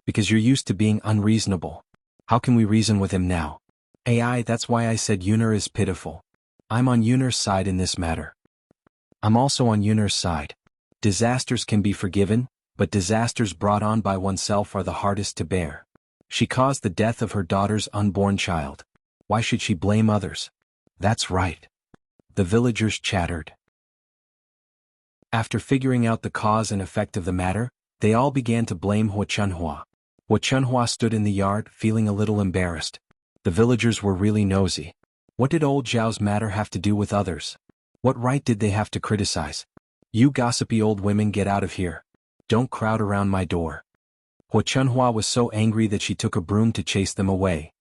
Because you're used to being unreasonable. How can we reason with him now? AI, that's why I said Yuner is pitiful. I'm on Yuner's side in this matter. I'm also on Yuner's side. Disasters can be forgiven, but disasters brought on by oneself are the hardest to bear. She caused the death of her daughter's unborn child. Why should she blame others? That's right. The villagers chattered. After figuring out the cause and effect of the matter, they all began to blame Hua Chunhua. Hua Chunhua stood in the yard, feeling a little embarrassed. The villagers were really nosy. What did old Zhao's matter have to do with others? What right did they have to criticize? You gossipy old women, get out of here. Don't crowd around my door. Hua Chunhua was so angry that she took a broom to chase them away.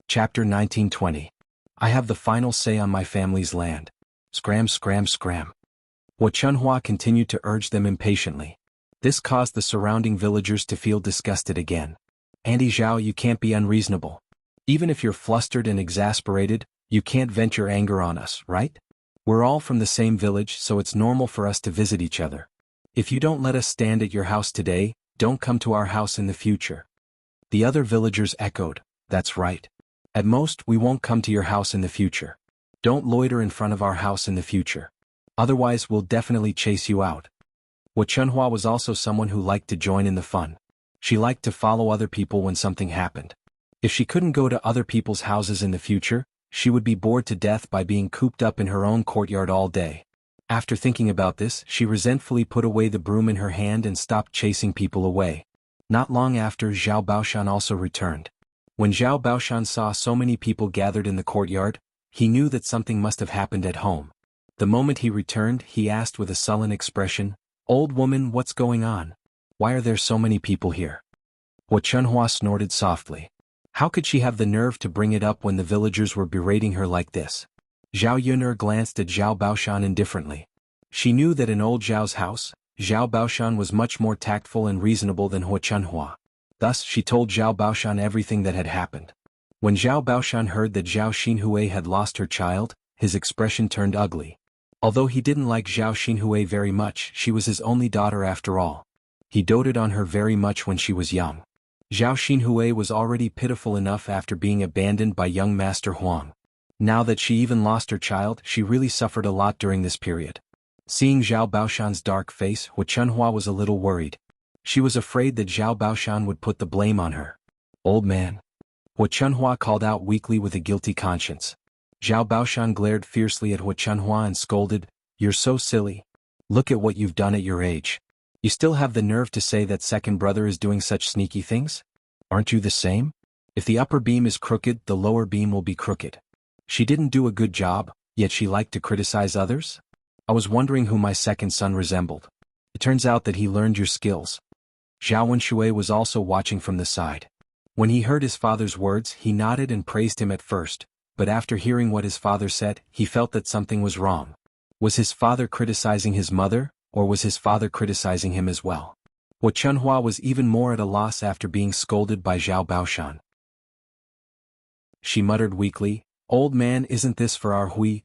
Chapter 1920. I have the final say on my family's land. Scram, scram, scram. Hua Chunhua continued to urge them impatiently. This caused the surrounding villagers to feel disgusted again. Auntie Zhao, you can't be unreasonable. Even if you're flustered and exasperated, you can't vent your anger on us, right? We're all from the same village, so it's normal for us to visit each other. If you don't let us stand at your house today, don't come to our house in the future. The other villagers echoed, that's right. At most, we won't come to your house in the future. Don't loiter in front of our house in the future. Otherwise, we'll definitely chase you out. Hua Chunhua was also someone who liked to join in the fun. She liked to follow other people when something happened. If she couldn't go to other people's houses in the future, she would be bored to death by being cooped up in her own courtyard all day. After thinking about this, she resentfully put away the broom in her hand and stopped chasing people away. Not long after, Zhao Baoshan also returned. When Zhao Baoshan saw so many people gathered in the courtyard, he knew that something must have happened at home. The moment he returned, he asked with a sullen expression, "Old woman, what's going on? Why are there so many people here?" Hua Chunhua snorted softly. How could she have the nerve to bring it up when the villagers were berating her like this? Zhao Yuner glanced at Zhao Baoshan indifferently. She knew that in old Zhao's house, Zhao Baoshan was much more tactful and reasonable than Hua Chunhua. Thus, she told Zhao Baoshan everything that had happened. When Zhao Baoshan heard that Zhao Xinhui had lost her child, his expression turned ugly. Although he didn't like Zhao Xinhui very much, she was his only daughter after all. He doted on her very much when she was young. Zhao Xinhui was already pitiful enough after being abandoned by young Master Huang. Now that she even lost her child, she really suffered a lot during this period. Seeing Zhao Baoshan's dark face, Hua Chunhua was a little worried. She was afraid that Zhao Baoshan would put the blame on her. Old man. Hua Chunhua called out weakly with a guilty conscience. Zhao Baoshan glared fiercely at Hua Chunhua and scolded, "You're so silly. Look at what you've done at your age. You still have the nerve to say that second brother is doing such sneaky things? Aren't you the same? If the upper beam is crooked, the lower beam will be crooked. She didn't do a good job, yet she liked to criticize others? I was wondering who my second son resembled. It turns out that he learned your skills." Zhao Wenshui was also watching from the side. When he heard his father's words, he nodded and praised him at first, but after hearing what his father said, he felt that something was wrong. Was his father criticizing his mother, or was his father criticizing him as well? Hua Chunhua was even more at a loss after being scolded by Zhao Baoshan. She muttered weakly, "Old man, isn't this for our Hui?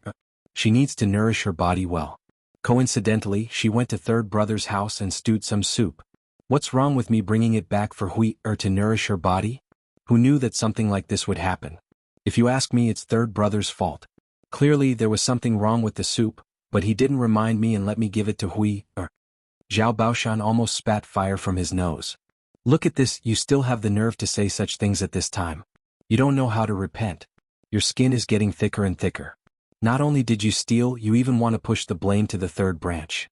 She needs to nourish her body well." Coincidentally, she went to third brother's house and stewed some soup. What's wrong with me bringing it back for Hui to nourish her body? Who knew that something like this would happen? If you ask me, it's third brother's fault. Clearly there was something wrong with the soup, but he didn't remind me and let me give it to Hui. Zhao Baoshan almost spat fire from his nose. Look at this, you still have the nerve to say such things at this time. You don't know how to repent. Your skin is getting thicker and thicker. Not only did you steal, you even want to push the blame to the third branch.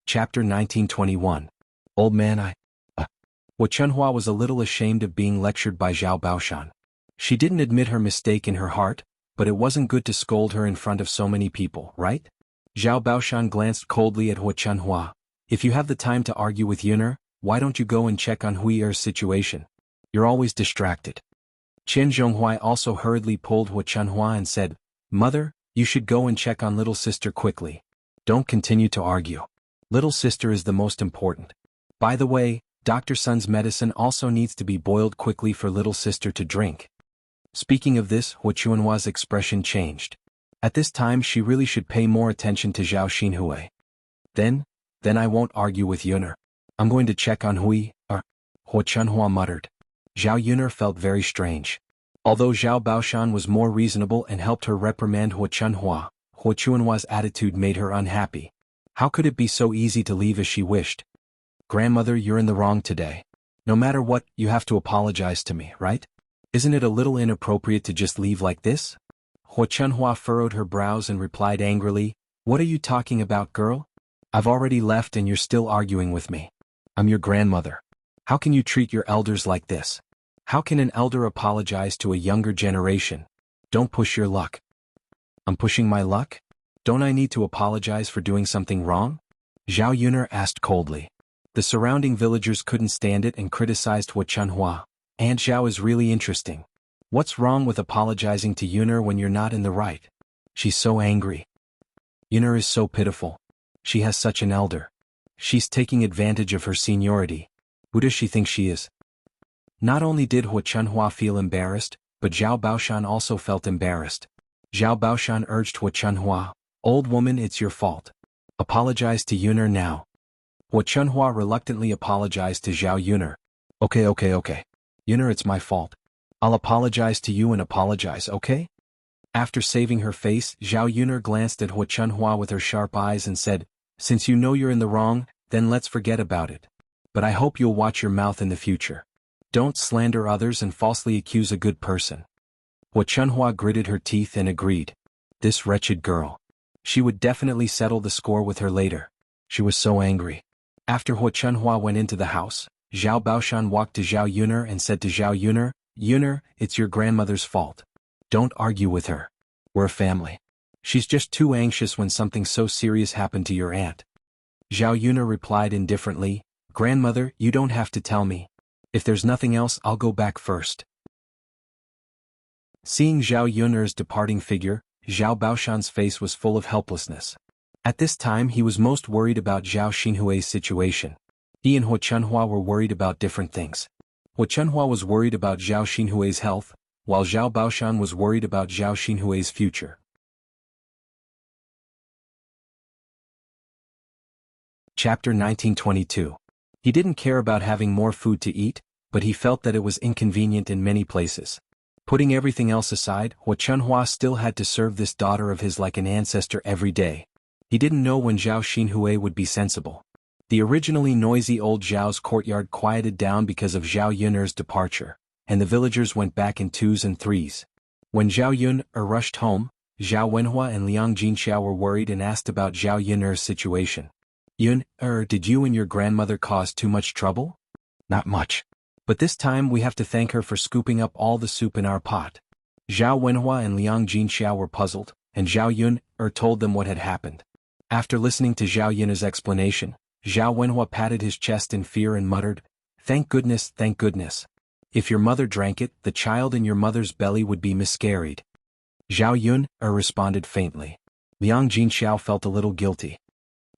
Chapter 1921. Old man, Hua Chunhua was a little ashamed of being lectured by Zhao Baoshan. She didn't admit her mistake in her heart, but it wasn't good to scold her in front of so many people, right? Zhao Baoshan glanced coldly at Hua Chunhua. If you have the time to argue with Yuner, why don't you go and check on Huiyer's situation? You're always distracted. Chen Zhonghui also hurriedly pulled Hu Chunhua and said, Mother, you should go and check on little sister quickly. Don't continue to argue. Little sister is the most important. By the way, Dr. Sun's medicine also needs to be boiled quickly for little sister to drink. Speaking of this, Hu Chunhua's expression changed. At this time she really should pay more attention to Zhao Xinhui. Then I won't argue with Yuner. I'm going to check on Hui, Hu Chunhua muttered. Zhao Yuner felt very strange. Although Zhao Baoshan was more reasonable and helped her reprimand Hu Chunhua's attitude made her unhappy. How could it be so easy to leave as she wished? Grandmother, you're in the wrong today. No matter what, you have to apologize to me, right? Isn't it a little inappropriate to just leave like this? Hu Chunhua furrowed her brows and replied angrily, What are you talking about, girl? I've already left and you're still arguing with me. I'm your grandmother. How can you treat your elders like this? How can an elder apologize to a younger generation? Don't push your luck. I'm pushing my luck? Don't I need to apologize for doing something wrong? Zhao Yuner asked coldly. The surrounding villagers couldn't stand it and criticized Hu Chunhua. Aunt Zhao is really interesting. What's wrong with apologizing to Yuner when you're not in the right? She's so angry. Yuner is so pitiful. She has such an elder. She's taking advantage of her seniority. Who does she think she is? Not only did Hu Chunhua feel embarrassed, but Zhao Baoshan also felt embarrassed. Zhao Baoshan urged Hu Chunhua, Old woman, it's your fault. Apologize to Yuner now. Hu Chunhua reluctantly apologized to Zhao Yuner. Okay. Yuner, it's my fault. I'll apologize to you and apologize, okay? After saving her face, Zhao Yuner glanced at Hu Chunhua with her sharp eyes and said, Since you know you're in the wrong, then let's forget about it. But I hope you'll watch your mouth in the future. Don't slander others and falsely accuse a good person. Hu Chunhua gritted her teeth and agreed. This wretched girl. She would definitely settle the score with her later. She was so angry. After Hu Chunhua went into the house, Zhao Baoshan walked to Zhao Yuner and said to Zhao Yuner, Yuner, it's your grandmother's fault. Don't argue with her. We're a family. She's just too anxious when something so serious happened to your aunt. Zhao Yuner replied indifferently, Grandmother, you don't have to tell me. If there's nothing else, I'll go back first. Seeing Zhao Yuner's departing figure, Zhao Baoshan's face was full of helplessness. At this time he was most worried about Zhao Xinhui's situation. He and Hu Chunhua were worried about different things. Hu Chunhua was worried about Zhao Xinhui's health, while Zhao Baoshan was worried about Zhao Xinhui's future. Chapter 1922. He didn't care about having more food to eat, but he felt that it was inconvenient in many places. Putting everything else aside, Hu Chunhua still had to serve this daughter of his like an ancestor every day. He didn't know when Zhao Xinhui would be sensible. The originally noisy old Zhao's courtyard quieted down because of Zhao Yuner's departure, and the villagers went back in twos and threes. When Zhao Yuner rushed home, Zhao Wenhua and Liang Jinxiao were worried and asked about Zhao Yuner's situation. Yuner, did you and your grandmother cause too much trouble? Not much. But this time we have to thank her for scooping up all the soup in our pot. Zhao Wenhua and Liang Jinxiao were puzzled, and Zhao Yuner told them what had happened. After listening to Zhao Yuner's explanation, Zhao Wenhua patted his chest in fear and muttered, Thank goodness, thank goodness. If your mother drank it, the child in your mother's belly would be miscarried. Zhao Yuner responded faintly. Liang Jinxiao felt a little guilty.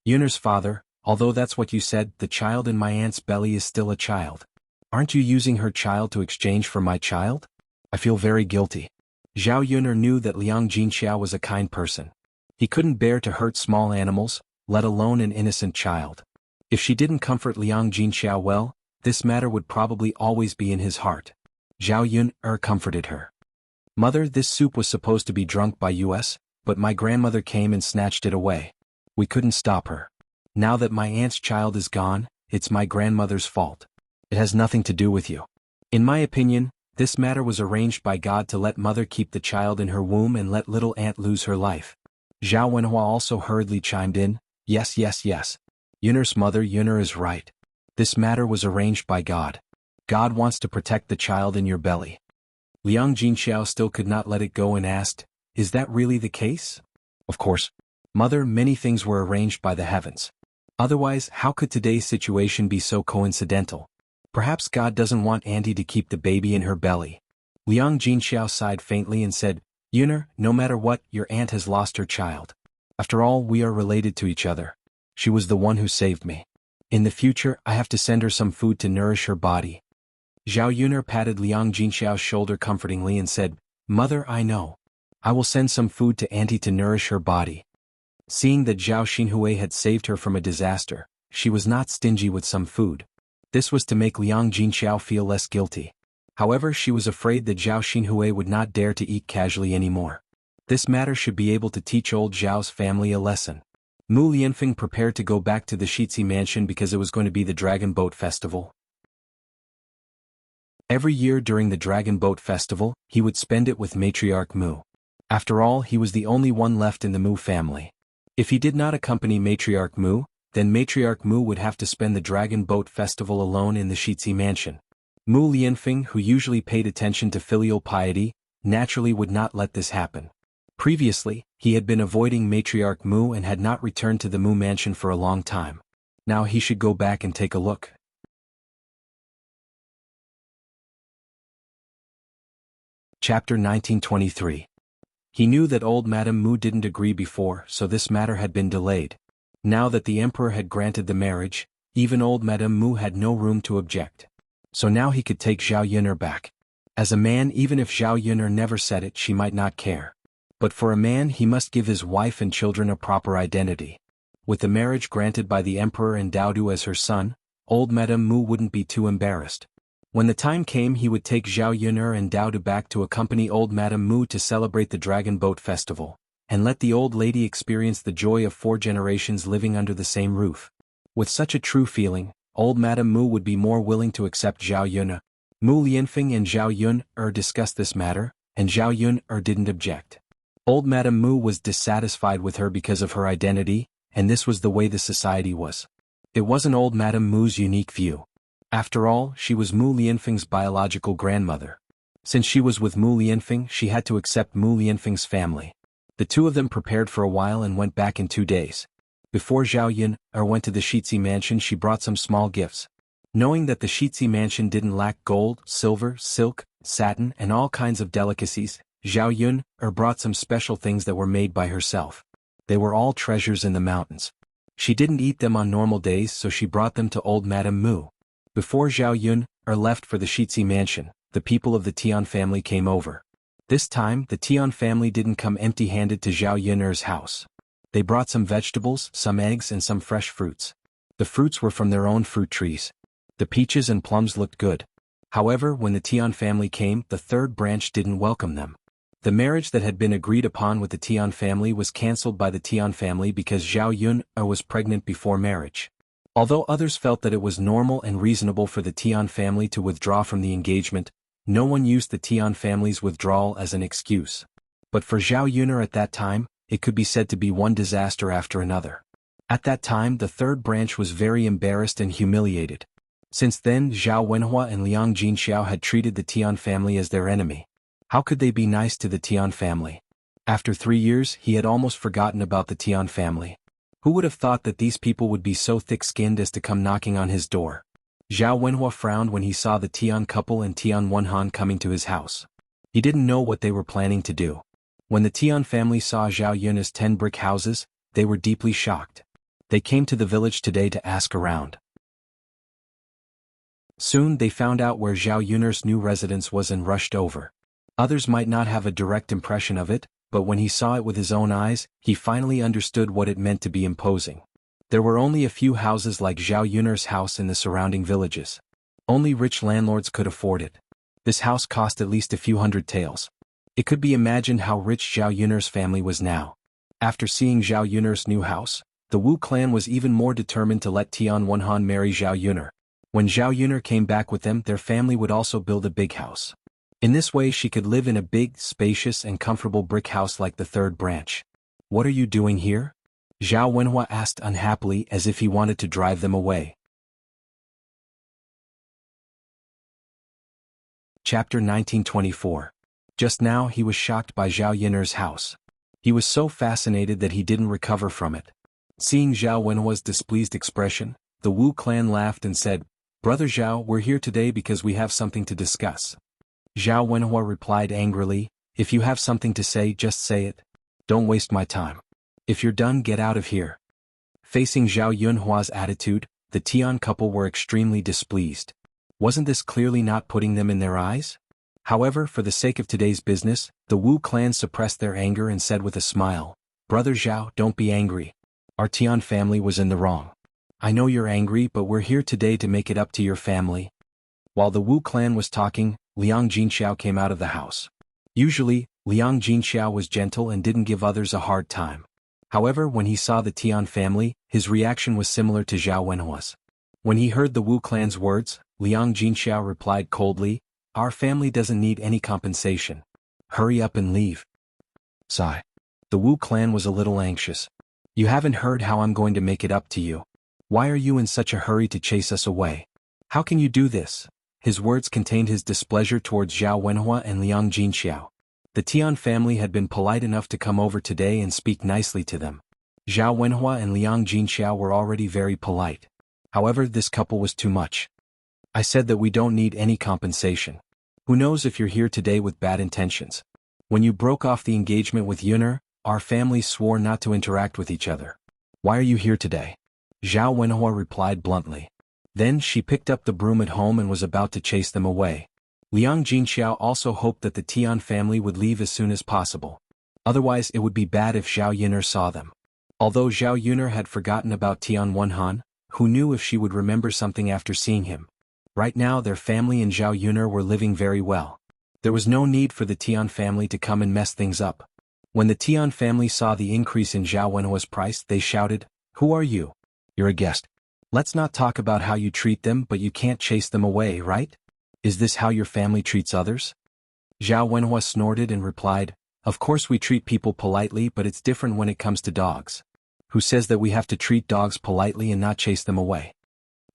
Yuner's father, although that's what you said, the child in my aunt's belly is still a child. Aren't you using her child to exchange for my child? I feel very guilty. Zhao Yuner knew that Liang Jinxiao was a kind person. He couldn't bear to hurt small animals, let alone an innocent child. If she didn't comfort Liang Jinxiao well, this matter would probably always be in his heart. Zhao Yuner comforted her. Mother, this soup was supposed to be drunk by us, but my grandmother came and snatched it away. We couldn't stop her. Now that my aunt's child is gone, it's my grandmother's fault. It has nothing to do with you. In my opinion, this matter was arranged by God to let mother keep the child in her womb and let little aunt lose her life. Zhao Wenhua also hurriedly chimed in, Yes. Yuner's mother, Yuner is right. This matter was arranged by God. God wants to protect the child in your belly. Liang Jinxiao still could not let it go and asked, Is that really the case? Of course. Mother, many things were arranged by the heavens. Otherwise, how could today's situation be so coincidental? Perhaps God doesn't want Auntie to keep the baby in her belly. Liang Jinxiao sighed faintly and said, Yuner, no matter what, your aunt has lost her child. After all, we are related to each other. She was the one who saved me. In the future, I have to send her some food to nourish her body. Zhao Yuner patted Liang Jinxiao's shoulder comfortingly and said, Mother, I know. I will send some food to Auntie to nourish her body. Seeing that Zhao Xinhui had saved her from a disaster, she was not stingy with some food. This was to make Liang Jinxiao feel less guilty. However, she was afraid that Zhao Xinhui would not dare to eat casually anymore. This matter should be able to teach old Zhao's family a lesson. Mu Lianfeng prepared to go back to the Shixi mansion because it was going to be the Dragon Boat Festival. Every year during the Dragon Boat Festival, he would spend it with Matriarch Mu. After all, he was the only one left in the Mu family. If he did not accompany Matriarch Mu, then Matriarch Mu would have to spend the Dragon Boat Festival alone in the Shixi mansion. Mu Lianfeng, who usually paid attention to filial piety, naturally would not let this happen. Previously, he had been avoiding Matriarch Mu and had not returned to the Mu mansion for a long time. Now he should go back and take a look. Chapter 1923. He knew that old Madame Mu didn't agree before, so this matter had been delayed. Now that the emperor had granted the marriage, even old Madame Mu had no room to object. So now he could take Zhao Yuner back. As a man, even if Zhao Yuner never said it, she might not care. But for a man, he must give his wife and children a proper identity. With the marriage granted by the emperor and Daodu as her son, old Madame Mu wouldn't be too embarrassed. When the time came, he would take Zhao Yuner and Daodu back to accompany old Madame Mu to celebrate the Dragon Boat Festival, and let the old lady experience the joy of 4 generations living under the same roof. With such a true feeling, old Madame Mu would be more willing to accept Zhao Yuner. Mu Lianfeng and Zhao Yuner discussed this matter, and Zhao Yuner didn't object. Old Madame Mu was dissatisfied with her because of her identity, and this was the way the society was. It wasn't old Madame Mu's unique view. After all, she was Mu Lianfeng's biological grandmother. Since she was with Mu Lianfeng, she had to accept Mu Lianfeng's family. The two of them prepared for a while and went back in 2 days. Before Zhao Yuner went to the Shixi mansion, she brought some small gifts. Knowing that the Shixi mansion didn't lack gold, silver, silk, satin, and all kinds of delicacies, Zhao Yuner brought some special things that were made by herself. They were all treasures in the mountains. She didn't eat them on normal days, so she brought them to old Madame Mu. Before Zhao Yuner left for the Shixi mansion, the people of the Tian family came over. This time, the Tian family didn't come empty-handed to Zhao Yuner's house. They brought some vegetables, some eggs, and some fresh fruits. The fruits were from their own fruit trees. The peaches and plums looked good. However, when the Tian family came, the 3rd branch didn't welcome them. The marriage that had been agreed upon with the Tian family was cancelled by the Tian family because Zhao Yuner was pregnant before marriage. Although others felt that it was normal and reasonable for the Tian family to withdraw from the engagement, no one used the Tian family's withdrawal as an excuse. But for Zhao Yuner at that time, it could be said to be one disaster after another. At that time, the 3rd branch was very embarrassed and humiliated. Since then, Zhao Wenhua and Liang Jinxiao had treated the Tian family as their enemy. How could they be nice to the Tian family? After 3 years, he had almost forgotten about the Tian family. Who would have thought that these people would be so thick-skinned as to come knocking on his door? Zhao Wenhua frowned when he saw the Tian couple and Tian Wenhan coming to his house. He didn't know what they were planning to do. When the Tian family saw Zhao Yun's 10 brick houses, they were deeply shocked. They came to the village today to ask around. Soon they found out where Zhao Yuner's new residence was and rushed over. Others might not have a direct impression of it, but when he saw it with his own eyes, he finally understood what it meant to be imposing. There were only a few houses like Zhao Yuner's house in the surrounding villages. Only rich landlords could afford it. This house cost at least a few hundred taels. It could be imagined how rich Zhao Yuner's family was now. After seeing Zhao Yuner's new house, the Wu clan was even more determined to let Tian Wenhan marry Zhao Yuner. When Zhao Yuner came back with them, their family would also build a big house. In this way she could live in a big, spacious and comfortable brick house like the 3rd branch. What are you doing here? Zhao Wenhua asked unhappily as if he wanted to drive them away. Chapter 1924. Just now he was shocked by Zhao Yuner's house. He was so fascinated that he didn't recover from it. Seeing Zhao Wenhua's displeased expression, the Wu clan laughed and said, "Brother Zhao, we're here today because we have something to discuss." Zhao Wenhua replied angrily, "If you have something to say, just say it. Don't waste my time. If you're done, get out of here." Facing Zhao Yunhua's attitude, the Tian couple were extremely displeased. Wasn't this clearly not putting them in their eyes? However, for the sake of today's business, the Wu clan suppressed their anger and said with a smile, "Brother Zhao, don't be angry. Our Tian family was in the wrong. I know you're angry, but we're here today to make it up to your family." While the Wu clan was talking, Liang Jinxiao came out of the house. Usually, Liang Jinxiao was gentle and didn't give others a hard time. However, when he saw the Tian family, his reaction was similar to Zhao Wenhua's. When he heard the Wu clan's words, Liang Jinxiao replied coldly, "Our family doesn't need any compensation. Hurry up and leave." Sigh. The Wu clan was a little anxious. "You haven't heard how I'm going to make it up to you. Why are you in such a hurry to chase us away? How can you do this?" His words contained his displeasure towards Zhao Wenhua and Liang Jinxiao. The Tian family had been polite enough to come over today and speak nicely to them. Zhao Wenhua and Liang Jinxiao were already very polite. However, this couple was too much. "I said that we don't need any compensation. Who knows if you're here today with bad intentions? When you broke off the engagement with Yuner, our families swore not to interact with each other. Why are you here today?" Zhao Wenhua replied bluntly. Then she picked up the broom at home and was about to chase them away. Liang Jinxiao also hoped that the Tian family would leave as soon as possible. Otherwise it would be bad if Zhao Yuner saw them. Although Zhao Yuner had forgotten about Tian Wenhan, who knew if she would remember something after seeing him. Right now their family and Zhao Yuner were living very well. There was no need for the Tian family to come and mess things up. When the Tian family saw the increase in Zhao Wenhua's price, they shouted, "Who are you? You're a guest. Let's not talk about how you treat them, but you can't chase them away, right? Is this how your family treats others?" Zhao Wenhua snorted and replied, "Of course we treat people politely, but it's different when it comes to dogs. Who says that we have to treat dogs politely and not chase them away?"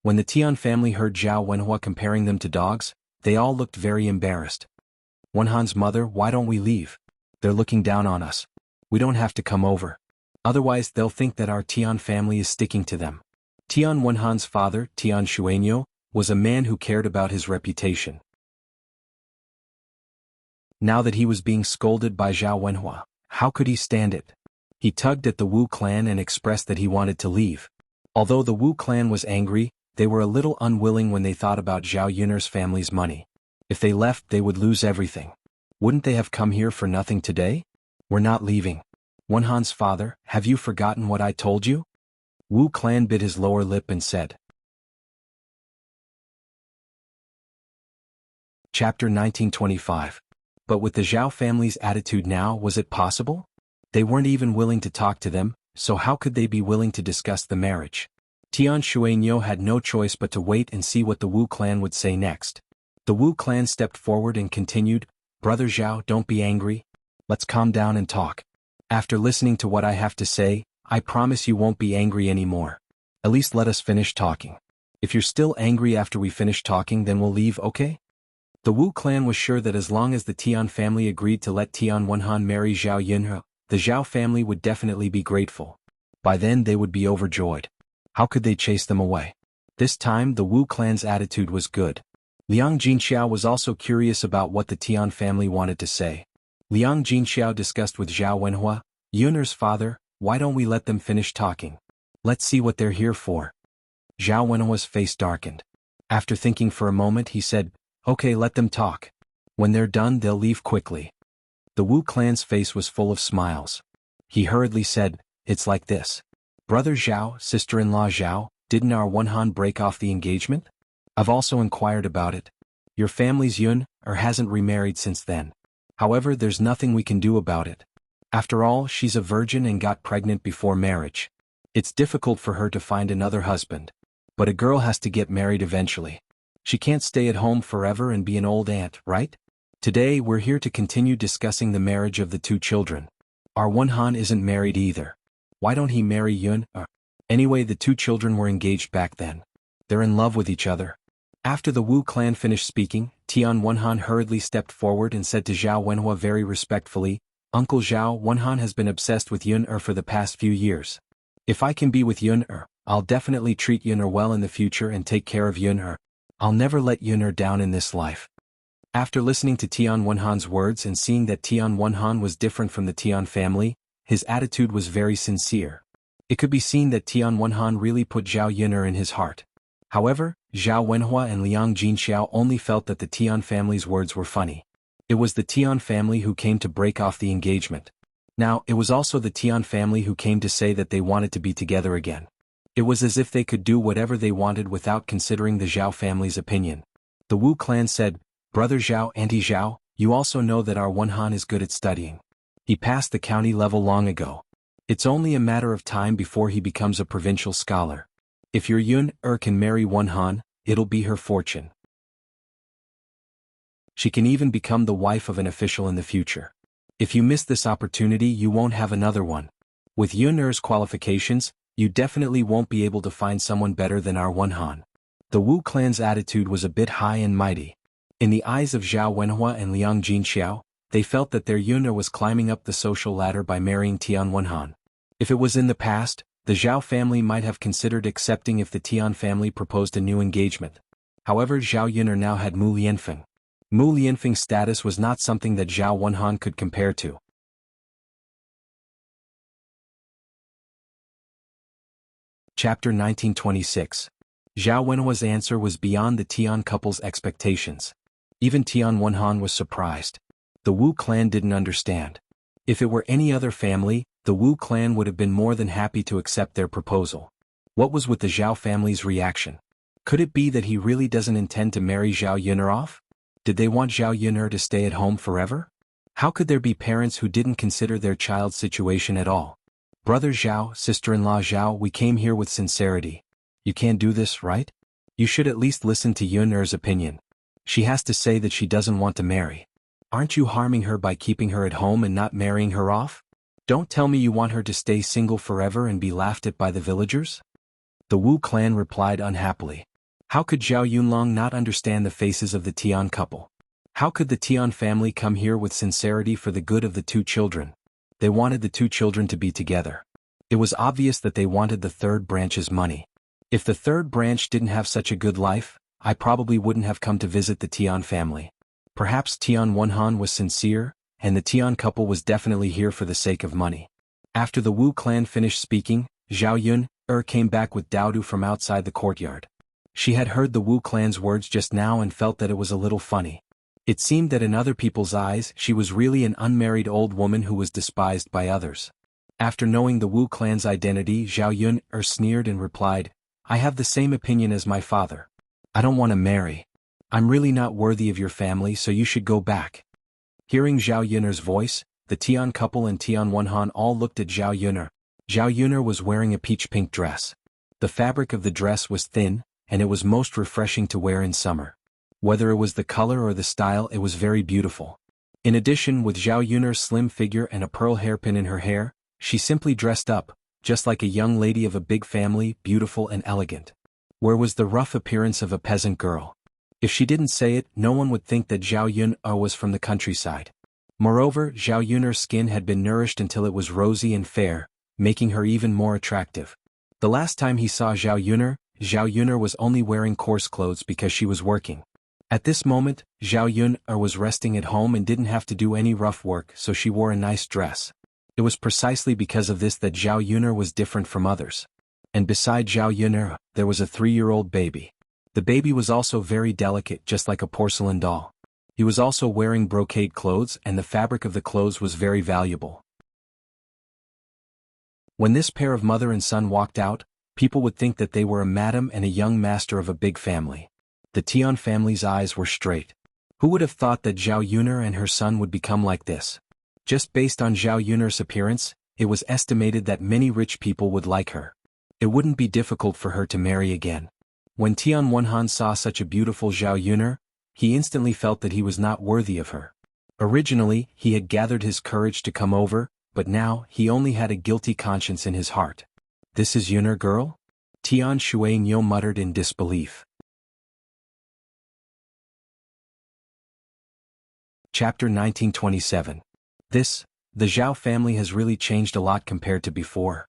When the Tian family heard Zhao Wenhua comparing them to dogs, they all looked very embarrassed. "Wenhan's mother, why don't we leave? They're looking down on us. We don't have to come over. Otherwise they'll think that our Tian family is sticking to them." Tian Wenhan's father, Tian Xuanyo, was a man who cared about his reputation. Now that he was being scolded by Zhao Wenhua, how could he stand it? He tugged at the Wu clan and expressed that he wanted to leave. Although the Wu clan was angry, they were a little unwilling when they thought about Zhao Yuner's family's money. If they left, they would lose everything. Wouldn't they have come here for nothing today? "We're not leaving. Wenhan's father, have you forgotten what I told you?" Wu clan bit his lower lip and said. Chapter 1925. But with the Zhao family's attitude now, was it possible? They weren't even willing to talk to them, so how could they be willing to discuss the marriage? Tian Xuanyo had no choice but to wait and see what the Wu clan would say next. The Wu clan stepped forward and continued, "Brother Zhao, don't be angry. Let's calm down and talk. After listening to what I have to say, I promise you won't be angry anymore. At least let us finish talking. If you're still angry after we finish talking, then we'll leave, okay?" The Wu clan was sure that as long as the Tian family agreed to let Tian Wenhan marry Zhao Yunhe, the Zhao family would definitely be grateful. By then they would be overjoyed. How could they chase them away? This time the Wu clan's attitude was good. Liang Jinxiao was also curious about what the Tian family wanted to say. Liang Jinxiao discussed with Zhao Wenhua, "Yuner's father, why don't we let them finish talking? Let's see what they're here for." Zhao Wenhua's face darkened. After thinking for a moment he said, "Okay, let them talk. When they're done they'll leave quickly." The Wu clan's face was full of smiles. He hurriedly said, "It's like this. Brother Zhao, sister-in-law Zhao, didn't our Wenhan break off the engagement? I've also inquired about it. Your family's Yun, hasn't remarried since then. However, there's nothing we can do about it. After all, she's a virgin and got pregnant before marriage. It's difficult for her to find another husband. But a girl has to get married eventually. She can't stay at home forever and be an old aunt, right? Today we're here to continue discussing the marriage of the two children. Our Wenhan isn't married either. Why don't he marry Yun? Anyway, the two children were engaged back then. They're in love with each other." After the Wu clan finished speaking, Tian Wenhan hurriedly stepped forward and said to Zhao Wenhua very respectfully, "Uncle Zhao, Wenhan has been obsessed with Yun for the past few years. If I can be with Yun-er, I'll definitely treat Yun-er well in the future and take care of Yun-er. I'll never let Yun-er down in this life. After listening to Tian Wenhan's words and seeing that Tian Wenhan was different from the Tian family, his attitude was very sincere. It could be seen that Tian Wenhan really put Zhao Yun-er in his heart. However, Zhao Wenhua and Liang Jinxiao only felt that the Tian family's words were funny. It was the Tian family who came to break off the engagement. Now, it was also the Tian family who came to say that they wanted to be together again. It was as if they could do whatever they wanted without considering the Zhao family's opinion. The Wu clan said, "Brother Zhao, Auntie Zhao, you also know that our Wenhan is good at studying. He passed the county level long ago. It's only a matter of time before he becomes a provincial scholar. If your Yun-er can marry Wenhan, it'll be her fortune. She can even become the wife of an official in the future. If you miss this opportunity, you won't have another one. With Yun-er's qualifications, you definitely won't be able to find someone better than our Wenhan." The Wu clan's attitude was a bit high and mighty. In the eyes of Zhao Wenhua and Liang Jinxiao, they felt that their Yun-er was climbing up the social ladder by marrying Tian Wenhan. If it was in the past, the Zhao family might have considered accepting if the Tian family proposed a new engagement. However, Zhao Yun-er now had Mu Lianfeng. Mu Lianfeng's status was not something that Zhao Wenhan could compare to. Chapter 1926. Zhao Wenhua's answer was beyond the Tian couple's expectations. Even Tian Wenhan was surprised. The Wu clan didn't understand. If it were any other family, the Wu clan would have been more than happy to accept their proposal. What was with the Zhao family's reaction? Could it be that he really doesn't intend to marry Zhao Yun-er off? Did they want Zhao Yun-er to stay at home forever? How could there be parents who didn't consider their child's situation at all? "Brother Zhao, sister-in-law Zhao, we came here with sincerity. You can't do this, right? You should at least listen to Yun-er's opinion. She has to say that she doesn't want to marry. Aren't you harming her by keeping her at home and not marrying her off? Don't tell me you want her to stay single forever and be laughed at by the villagers?" The Wu clan replied unhappily. How could Zhao Yunlong not understand the faces of the Tian couple? How could the Tian family come here with sincerity for the good of the two children? They wanted the two children to be together. It was obvious that they wanted the third branch's money. If the third branch didn't have such a good life, I probably wouldn't have come to visit the Tian family. Perhaps Tian Wenhan was sincere, and the Tian couple was definitely here for the sake of money. After the Wu clan finished speaking, Zhao Yun-er came back with Daodu from outside the courtyard. She had heard the Wu clan's words just now and felt that it was a little funny. It seemed that in other people's eyes she was really an unmarried old woman who was despised by others. After knowing the Wu clan's identity, Zhao Yun-er sneered and replied, "I have the same opinion as my father. I don't want to marry. I'm really not worthy of your family, so you should go back." Hearing Zhao Yun'er's voice, the Tian couple and Tian Wenhan all looked at Zhao Yun'er. Zhao Yun'er was wearing a peach-pink dress. The fabric of the dress was thin, and it was most refreshing to wear in summer. Whether it was the color or the style, it was very beautiful. In addition, with Zhao Yun'er's slim figure and a pearl hairpin in her hair, she simply dressed up, just like a young lady of a big family, beautiful and elegant. Where was the rough appearance of a peasant girl? If she didn't say it, no one would think that Zhao Yun'er was from the countryside. Moreover, Zhao Yun'er's skin had been nourished until it was rosy and fair, making her even more attractive. The last time he saw Zhao Yun'er was only wearing coarse clothes because she was working. At this moment, Zhao Yun'er was resting at home and didn't have to do any rough work, so she wore a nice dress. It was precisely because of this that Zhao Yun'er was different from others. And beside Zhao Yun'er, there was a 3-year-old baby. The baby was also very delicate, just like a porcelain doll. He was also wearing brocade clothes, and the fabric of the clothes was very valuable. When this pair of mother and son walked out, people would think that they were a madam and a young master of a big family. The Tian family's eyes were straight. Who would have thought that Zhao Yun'er and her son would become like this? Just based on Zhao Yun'er's appearance, it was estimated that many rich people would like her. It wouldn't be difficult for her to marry again. When Tian Wenhan saw such a beautiful Zhao Yun'er, he instantly felt that he was not worthy of her. Originally, he had gathered his courage to come over, but now he only had a guilty conscience in his heart. "This is Yun'er girl?" Tian Shuangyo muttered in disbelief. Chapter 1927. The Zhao family has really changed a lot compared to before.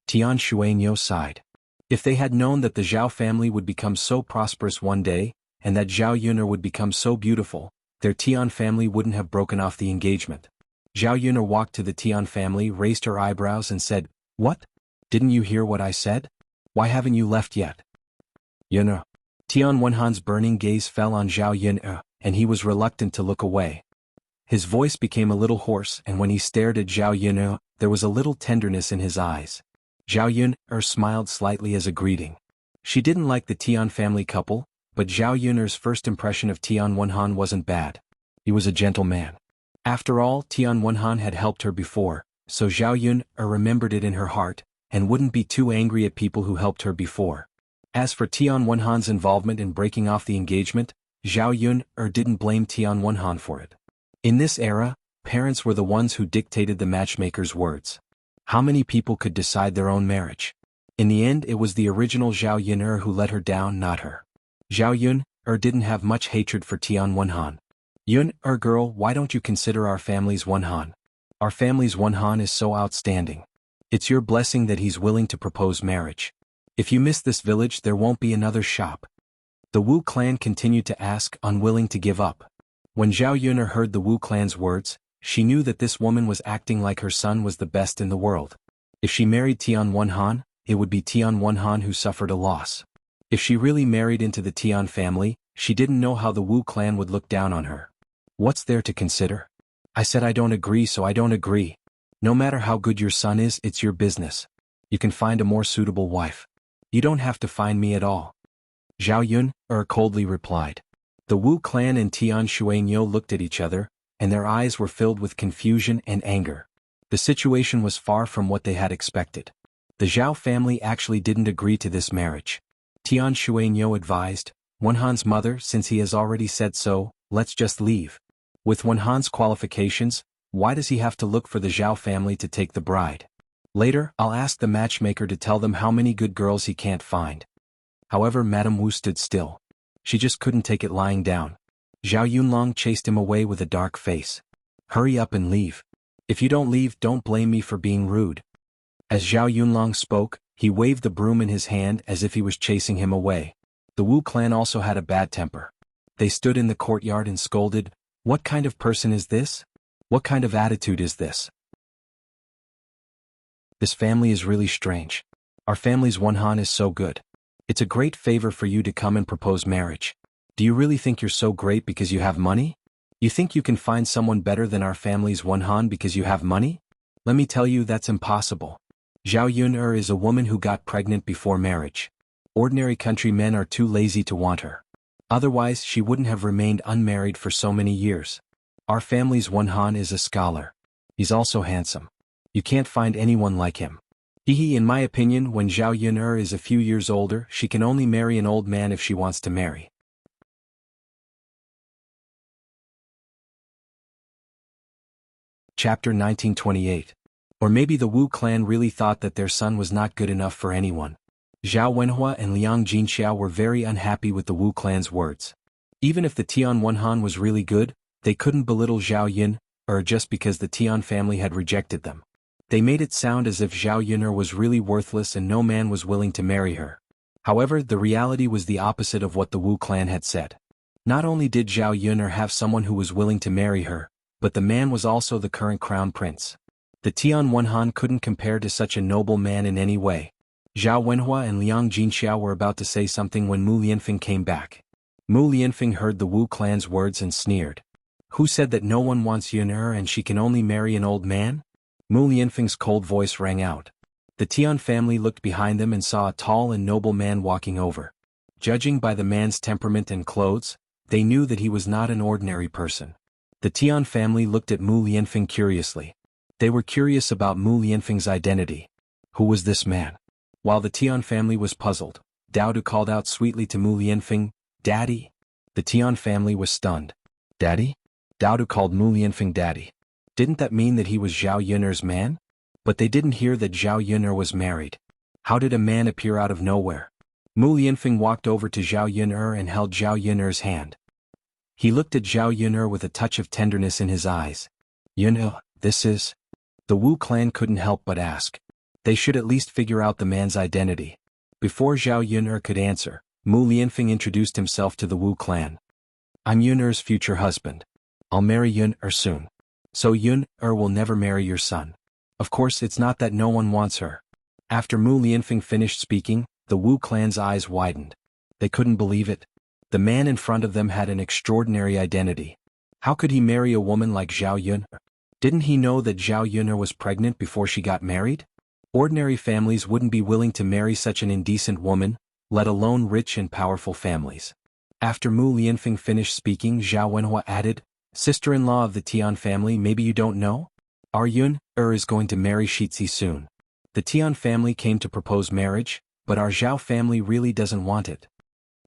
Tian Xuanyo sighed. If they had known that the Zhao family would become so prosperous one day, and that Zhao Yuner would become so beautiful, their Tian family wouldn't have broken off the engagement. Zhao Yuner walked to the Tian family, raised her eyebrows and said, "What? Didn't you hear what I said? Why haven't you left yet?" Yuner. Tian Wenhan's burning gaze fell on Zhao Yuner, and he was reluctant to look away. His voice became a little hoarse, and when he stared at Zhao Yuner, there was a little tenderness in his eyes. Zhao Yuner smiled slightly as a greeting. She didn't like the Tian family couple, but Zhao Yuner's first impression of Tian Wenhan wasn't bad. He was a gentle man. After all, Tian Wenhan had helped her before, so Zhao Yuner remembered it in her heart, and wouldn't be too angry at people who helped her before. As for Tian Wenhan's involvement in breaking off the engagement, Zhao Yuner didn't blame Tian Wenhan for it. In this era, parents were the ones who dictated the matchmaker's words. How many people could decide their own marriage? In the end, it was the original Zhao Yuner who let her down, not her. Zhao Yuner didn't have much hatred for Tian Wenhan. "Yuner girl, why don't you consider our family's Wenhan? Our family's Wenhan is so outstanding. It's your blessing that he's willing to propose marriage. If you miss this village, there won't be another shop." The Wu clan continued to ask, unwilling to give up. When Zhao Yuner heard the Wu clan's words, she knew that this woman was acting like her son was the best in the world. If she married Tian Wenhan, it would be Tian Wenhan who suffered a loss. If she really married into the Tian family, she didn't know how the Wu clan would look down on her. What's there to consider? I said I don't agree, so I don't agree. No matter how good your son is, it's your business. You can find a more suitable wife. You don't have to find me at all. Zhao Yuner coldly replied. The Wu clan and Tian Xuanyo looked at each other, and their eyes were filled with confusion and anger. The situation was far from what they had expected. The Zhao family actually didn't agree to this marriage. Tian Xuanyo advised, "Wenhan's mother, since he has already said so, let's just leave. With Wenhan's qualifications, why does he have to look for the Zhao family to take the bride? Later, I'll ask the matchmaker to tell them how many good girls he can't find." However, Madame Wu stood still. She just couldn't take it lying down. Zhao Yunlong chased him away with a dark face. "Hurry up and leave. If you don't leave, don't blame me for being rude." As Zhao Yunlong spoke, he waved the broom in his hand as if he was chasing him away. The Wu clan also had a bad temper. They stood in the courtyard and scolded, "What kind of person is this? What kind of attitude is this? This family is really strange. Our family's Wenhan is so good. It's a great favor for you to come and propose marriage. Do you really think you're so great because you have money? You think you can find someone better than our family's Wenhan because you have money? Let me tell you, that's impossible. Zhao Yuner is a woman who got pregnant before marriage. Ordinary countrymen are too lazy to want her. Otherwise, she wouldn't have remained unmarried for so many years. Our family's Wenhan is a scholar. He's also handsome. You can't find anyone like him. In my opinion, when Zhao Yuner is a few years older, she can only marry an old man if she wants to marry." Chapter 1928. Or maybe the Wu clan really thought that their son was not good enough for anyone. Zhao Wenhua and Liang Jinxiao were very unhappy with the Wu clan's words. Even if the Tian Wenhan was really good, they couldn't belittle Zhao Yuner just because the Tian family had rejected them. They made it sound as if Zhao Yuner was really worthless and no man was willing to marry her. However, the reality was the opposite of what the Wu clan had said. Not only did Zhao Yuner have someone who was willing to marry her, but the man was also the current crown prince. The Tian Wenhan couldn't compare to such a noble man in any way. Zhao Wenhua and Liang Jinxiao were about to say something when Mu Lianfeng came back. Mu Lianfeng heard the Wu clan's words and sneered. "Who said that no one wants Yuner and she can only marry an old man?" Mu Lianfeng's cold voice rang out. The Tian family looked behind them and saw a tall and noble man walking over. Judging by the man's temperament and clothes, they knew that he was not an ordinary person. The Tian family looked at Mu Lianfeng curiously. They were curious about Mu Lianfeng's identity. Who was this man? While the Tian family was puzzled, Dao Du called out sweetly to Mu Lianfeng, "Daddy." The Tian family was stunned. "Daddy?" Dao Du called Mu Lianfeng daddy. Didn't that mean that he was Zhao Yuner's man? But they didn't hear that Zhao Yuner was married. How did a man appear out of nowhere? Mu Lianfeng walked over to Zhao Yuner and held Zhao Yuner's hand. He looked at Zhao Yuner with a touch of tenderness in his eyes. "Yuner, this is..." The Wu clan couldn't help but ask. They should at least figure out the man's identity. Before Zhao Yun'er could answer, Mu Lianfeng introduced himself to the Wu clan. I'm Yun'er's future husband. I'll marry Yun'er soon. So Yun'er will never marry your son. Of course it's not that no one wants her. After Mu Lianfeng finished speaking, the Wu clan's eyes widened. They couldn't believe it. The man in front of them had an extraordinary identity. How could he marry a woman like Zhao Yun'er? Didn't he know that Zhao Yun'er was pregnant before she got married? Ordinary families wouldn't be willing to marry such an indecent woman, let alone rich and powerful families. After Mu Lianfeng finished speaking, Zhao Wenhua added, Sister-in-law of the Tian family, maybe you don't know? Our Yun'er is going to marry Shitzi soon. The Tian family came to propose marriage, but our Zhao family really doesn't want it.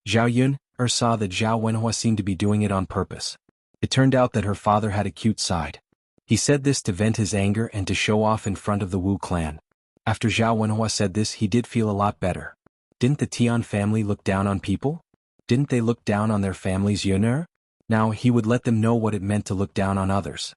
Zhao Yun'er saw that Zhao Wenhua seemed to be doing it on purpose. It turned out that her father had a cute side. He said this to vent his anger and to show off in front of the Wu clan. After Zhao Wenhua said this, he did feel a lot better. Didn't the Tian family look down on people? Didn't they look down on their family's Yun'er? Now he would let them know what it meant to look down on others.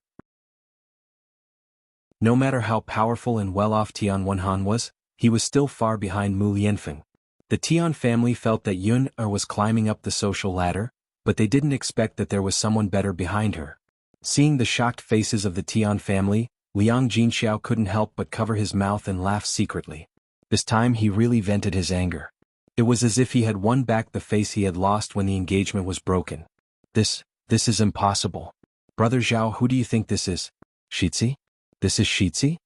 No matter how powerful and well-off Tian Wenhan was, he was still far behind Mu Lianfeng. The Tian family felt that Yun'er was climbing up the social ladder, but they didn't expect that there was someone better behind her. Seeing the shocked faces of the Tian family, Liang Jinxiao couldn't help but cover his mouth and laugh secretly. This time he really vented his anger. It was as if he had won back the face he had lost when the engagement was broken. This is impossible. Brother Zhao, who do you think this is? Shitzi? This is Shitzi?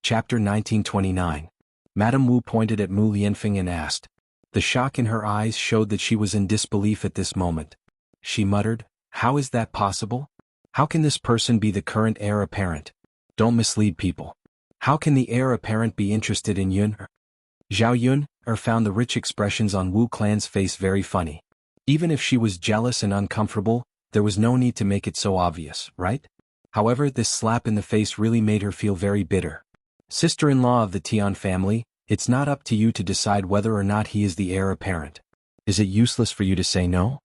Chapter 1929. Madame Wu pointed at Mu Lianfeng and asked. The shock in her eyes showed that she was in disbelief at this moment. She muttered, How is that possible? How can this person be the current heir apparent? Don't mislead people. How can the heir apparent be interested in Yun'er? Zhao Yun'er found the rich expressions on Wu clan's face very funny. Even if she was jealous and uncomfortable, there was no need to make it so obvious, right? However, this slap in the face really made her feel very bitter. Sister-in-law of the Tian family, it's not up to you to decide whether or not he is the heir apparent. Is it useless for you to say no?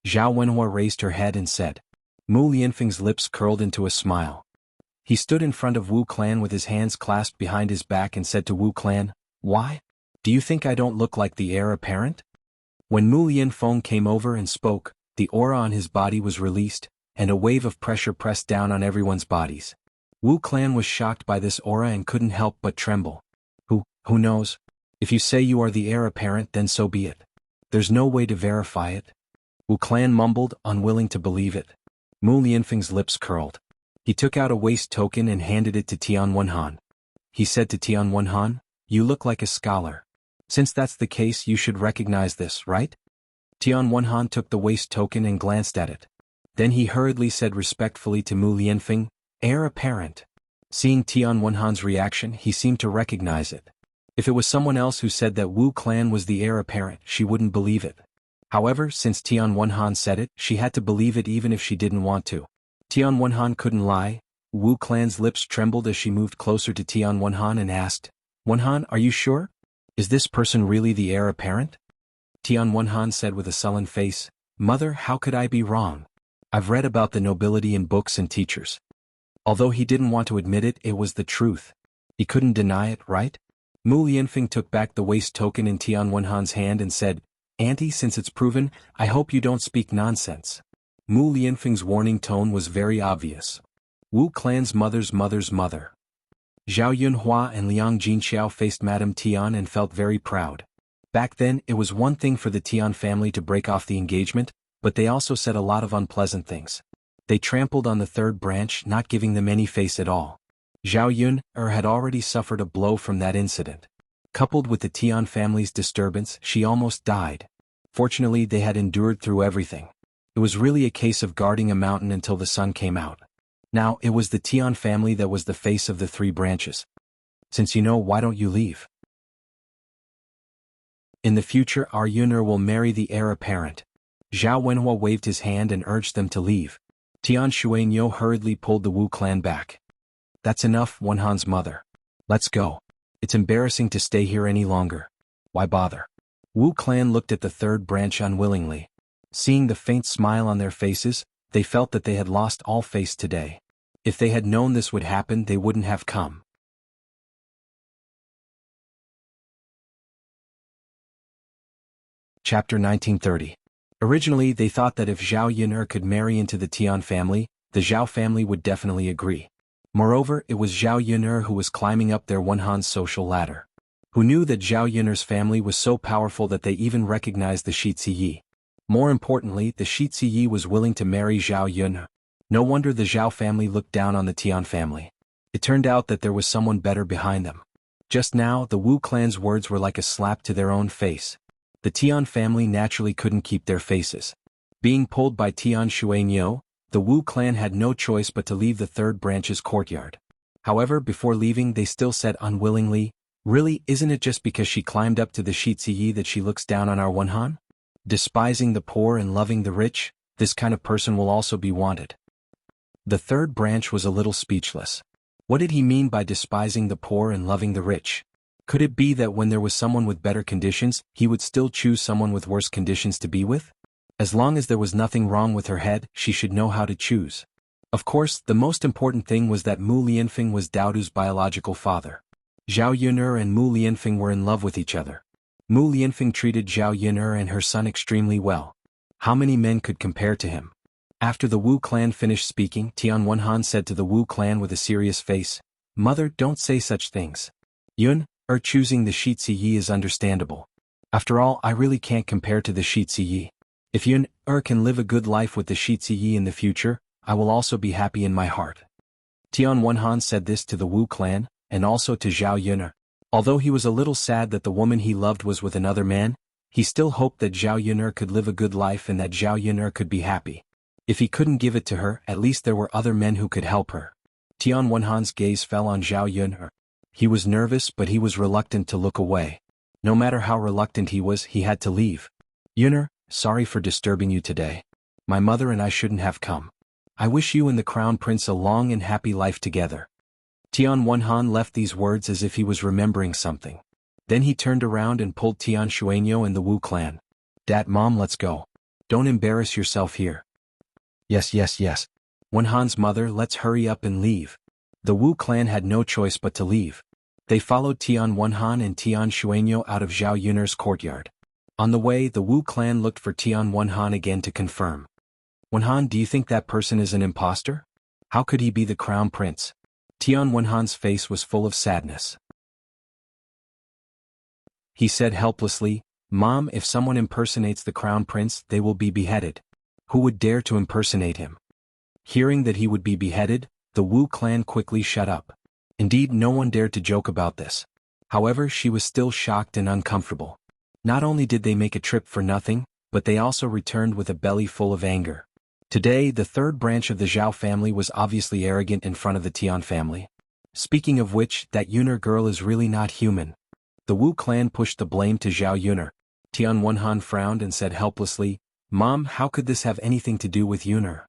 Zhao Wenhua raised her head and said. Mu Lianfeng's lips curled into a smile. He stood in front of Wu clan with his hands clasped behind his back and said to Wu clan, Why? Do you think I don't look like the heir apparent? When Mu Lianfeng came over and spoke, the aura on his body was released, and a wave of pressure pressed down on everyone's bodies. Wu clan was shocked by this aura and couldn't help but tremble. Who knows? If you say you are the heir apparent, then so be it. There's no way to verify it. Wu clan mumbled, unwilling to believe it. Mu Lianfeng's lips curled. He took out a waist token and handed it to Tian Wenhan. He said to Tian Wenhan, You look like a scholar. Since that's the case, you should recognize this, right? Tian Wenhan took the waist token and glanced at it. Then he hurriedly said respectfully to Mu Lianfeng, Heir apparent. Seeing Tian Wenhan's reaction, he seemed to recognize it. If it was someone else who said that Wu clan was the heir apparent, she wouldn't believe it. However, since Tian Wenhan said it, she had to believe it even if she didn't want to. Tian Wenhan couldn't lie. Wu clan's lips trembled as she moved closer to Tian Wenhan and asked, Wenhan, are you sure? Is this person really the heir apparent? Tian Wenhan said with a sullen face, Mother, how could I be wrong? I've read about the nobility in books and teachers. Although he didn't want to admit it, it was the truth. He couldn't deny it, right? Mu Lianfeng took back the waist token in Tian Wenhan's hand and said, Auntie, since it's proven, I hope you don't speak nonsense. Mu Lianfeng's warning tone was very obvious. Wu clan's mother's mother. Zhao Yunhua and Liang Jinxiao faced Madame Tian and felt very proud. Back then, it was one thing for the Tian family to break off the engagement, but they also said a lot of unpleasant things. They trampled on the third branch, not giving them any face at all. Zhao Yun'er had already suffered a blow from that incident. Coupled with the Tian family's disturbance, she almost died. Fortunately, they had endured through everything. It was really a case of guarding a mountain until the sun came out. Now, it was the Tian family that was the face of the three branches. Since you know, why don't you leave? In the future, our Yun'er will marry the heir apparent. Zhao Wenhua waved his hand and urged them to leave. Tian Xuanyo hurriedly pulled the Wu clan back. That's enough, Wenhan's mother. Let's go. It's embarrassing to stay here any longer. Why bother? Wu clan looked at the third branch unwillingly. Seeing the faint smile on their faces, they felt that they had lost all face today. If they had known this would happen, they wouldn't have come. Chapter 1930. Originally, they thought that if Zhao Yun'er could marry into the Tian family, the Zhao family would definitely agree. Moreover, it was Zhao Yun'er who was climbing up their Wenhan's social ladder. Who knew that Zhao Yun'er's family was so powerful that they even recognized the Shiziyi. More importantly, the Shiziyi was willing to marry Zhao Yun'er. No wonder the Zhao family looked down on the Tian family. It turned out that there was someone better behind them. Just now, the Wu clan's words were like a slap to their own face. The Tian family naturally couldn't keep their faces. Being pulled by Tian Xuanyo, the Wu clan had no choice but to leave the third branch's courtyard. However, before leaving they still said unwillingly, "Really, isn't it just because she climbed up to the Shiziyi that she looks down on our Wenhan? Despising the poor and loving the rich, this kind of person will also be wanted." The third branch was a little speechless. What did he mean by despising the poor and loving the rich? Could it be that when there was someone with better conditions, he would still choose someone with worse conditions to be with? As long as there was nothing wrong with her head, she should know how to choose. Of course, the most important thing was that Mu Lianfeng was Daodu's biological father. Zhao Yun'er and Mu Lianfeng were in love with each other. Mu Lianfeng treated Zhao Yun'er and her son extremely well. How many men could compare to him? After the Wu clan finished speaking, Tian Wenhan said to the Wu clan with a serious face, "Mother, don't say such things. Yun'er choosing the Shiziyi is understandable. After all, I really can't compare to the Shiziyi. If Yun'er can live a good life with the Shiziyi in the future, I will also be happy in my heart." Tian Wenhan said this to the Wu clan, and also to Zhao Yun'er. Although he was a little sad that the woman he loved was with another man, he still hoped that Zhao Yun'er could live a good life and that Zhao Yun'er could be happy. If he couldn't give it to her, at least there were other men who could help her. Tian Wenhan's gaze fell on Zhao Yun'er. He was nervous, but he was reluctant to look away. No matter how reluctant he was, he had to leave. "Yun'er, sorry for disturbing you today. My mother and I shouldn't have come. I wish you and the Crown Prince a long and happy life together." Tian Wenhan left these words as if he was remembering something. Then he turned around and pulled Tian Xuanyo and the Wu clan. "Dad, Mom, let's go. Don't embarrass yourself here." Yes. Wenhan's mother, let's hurry up and leave. The Wu clan had no choice but to leave. They followed Tian Wenhan and Tian Xuanyo out of Zhao Yun'er's courtyard. On the way, the Wu clan looked for Tian Wenhan again to confirm. "Wenhan, do you think that person is an imposter? How could he be the crown prince?" Tian Wenhan's face was full of sadness. He said helplessly, "Mom, if someone impersonates the crown prince, they will be beheaded. Who would dare to impersonate him?" Hearing that he would be beheaded, the Wu clan quickly shut up. Indeed, no one dared to joke about this. However, she was still shocked and uncomfortable. Not only did they make a trip for nothing, but they also returned with a belly full of anger. Today, the third branch of the Zhao family was obviously arrogant in front of the Tian family. Speaking of which, that Yun'er girl is really not human. The Wu clan pushed the blame to Zhao Yun'er. Tian Wenhan frowned and said helplessly, "Mom, how could this have anything to do with Yun'er?"